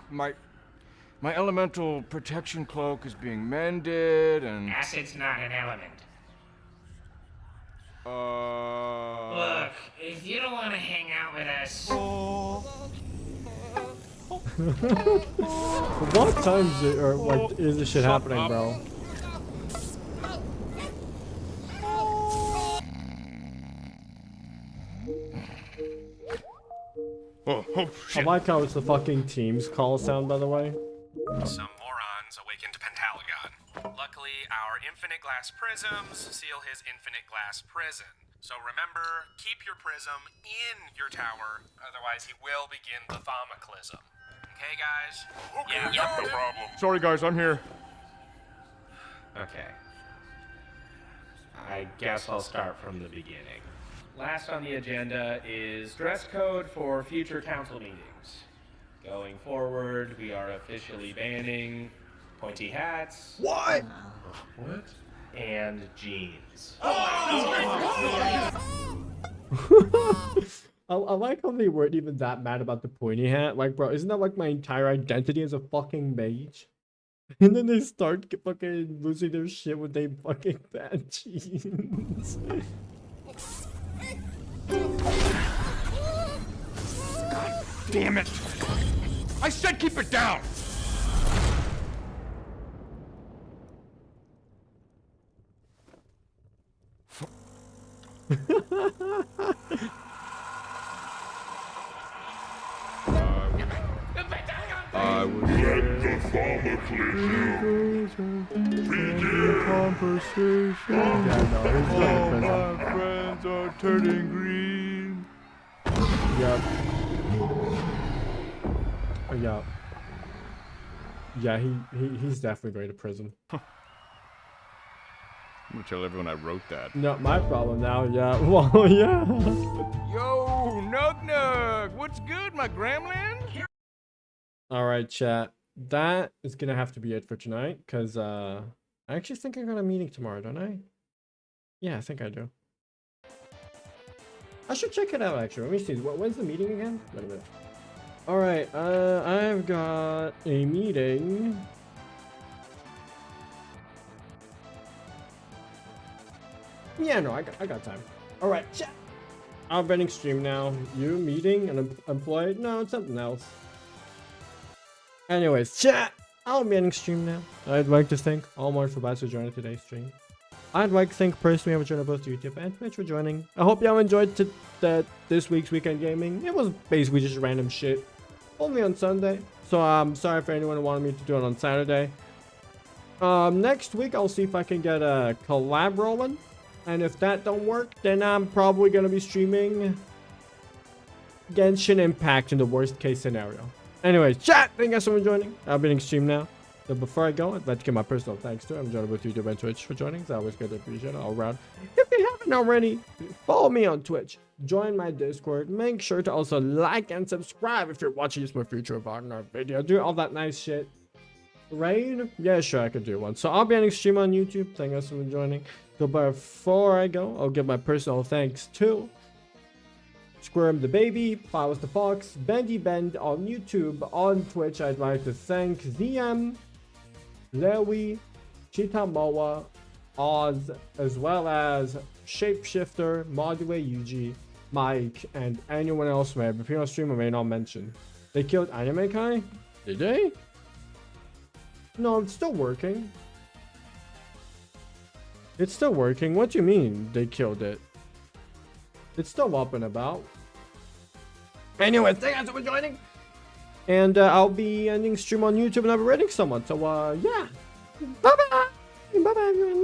my elemental protection cloak is being mended and Acid's not an element. Look, if you don't want to hang out with us... What time is it, or like, is this shit happening, bro? I like how it's the fucking Teams call sound, by the way. Some morons awakened Pentalagon. Luckily, our infinite glass prisms seal his infinite glass prison. So remember, keep your prism in your tower, otherwise he will begin the thaumacism. Okay, guys? Okay, yeah, no problem. Sorry, guys, I'm here. Okay. I guess I'll start from the beginning. Last on the agenda is dress code for future council meetings. Going forward, we are officially banning pointy hats. What? What? And jeans. I like how they weren't even that mad about the pointy hat. Like, bro, isn't that like my entire identity as a fucking mage? And then they start fucking losing their shit when they fucking ban jeans. God damn it! I said keep it down! I was let the conversation. All my friends are turning green. Yep. Yeah. Yeah, he's definitely going to prison. I'm gonna tell everyone I wrote that. Not my problem now, yeah. Well, yeah. Yo, Nug Nug! What's good, my gremlin? Alright, chat. That is gonna have to be it for tonight, because I actually think I got a meeting tomorrow, don't I? Yeah, I think I do. I should check it out, actually. Let me see. When's the meeting again? Wait a minute. Alright, I've got a meeting. Yeah, no, I got time. Alright, chat. I'm betting stream now. You meeting an employee? No, it's something else. Anyways, chat. I'm betting stream now. I'd like to thank all my for joining today's stream. I'd like to thank personally everyone on both YouTube and Twitch for joining. I hope y'all enjoyed this week's weekend gaming. It was basically just random shit. Only on Sunday. So I'm sorry for anyone who wanted me to do it on Saturday. Next week I'll see if I can get a collab rolling. And if that don't work, then I'm probably going to be streaming Genshin Impact in the worst case scenario. Anyways, chat, thank you guys so much for joining. I'll be in stream now. So before I go, I'd like to give my personal thanks to I'm joining both YouTube and Twitch for joining. It's always good to appreciate it all around. If you haven't already, follow me on Twitch. Join my Discord. Make sure to also like and subscribe if you're watching this for future of our video. Do all that nice shit. Raid? Yeah, sure, I could do one. So I'll be ending stream on YouTube. Thank you guys for joining. So before I go, I'll give my personal thanks to Squirm the Baby, Flowers the Fox, Bendy Bend on YouTube, on Twitch. I'd like to thank ZM, Lewy, Chitamoa, Oz, as well as Shapeshifter, Module UG, Mike, and anyone else may appear on stream or may not mention. They killed Anime Kai? Did they? No, it's still working. It's still working. What do you mean they killed it? It's still up and about. Anyway, thank you guys for joining. And I'll be ending stream on YouTube and I'll be rating someone. So, yeah. Bye-bye. Bye-bye, everyone.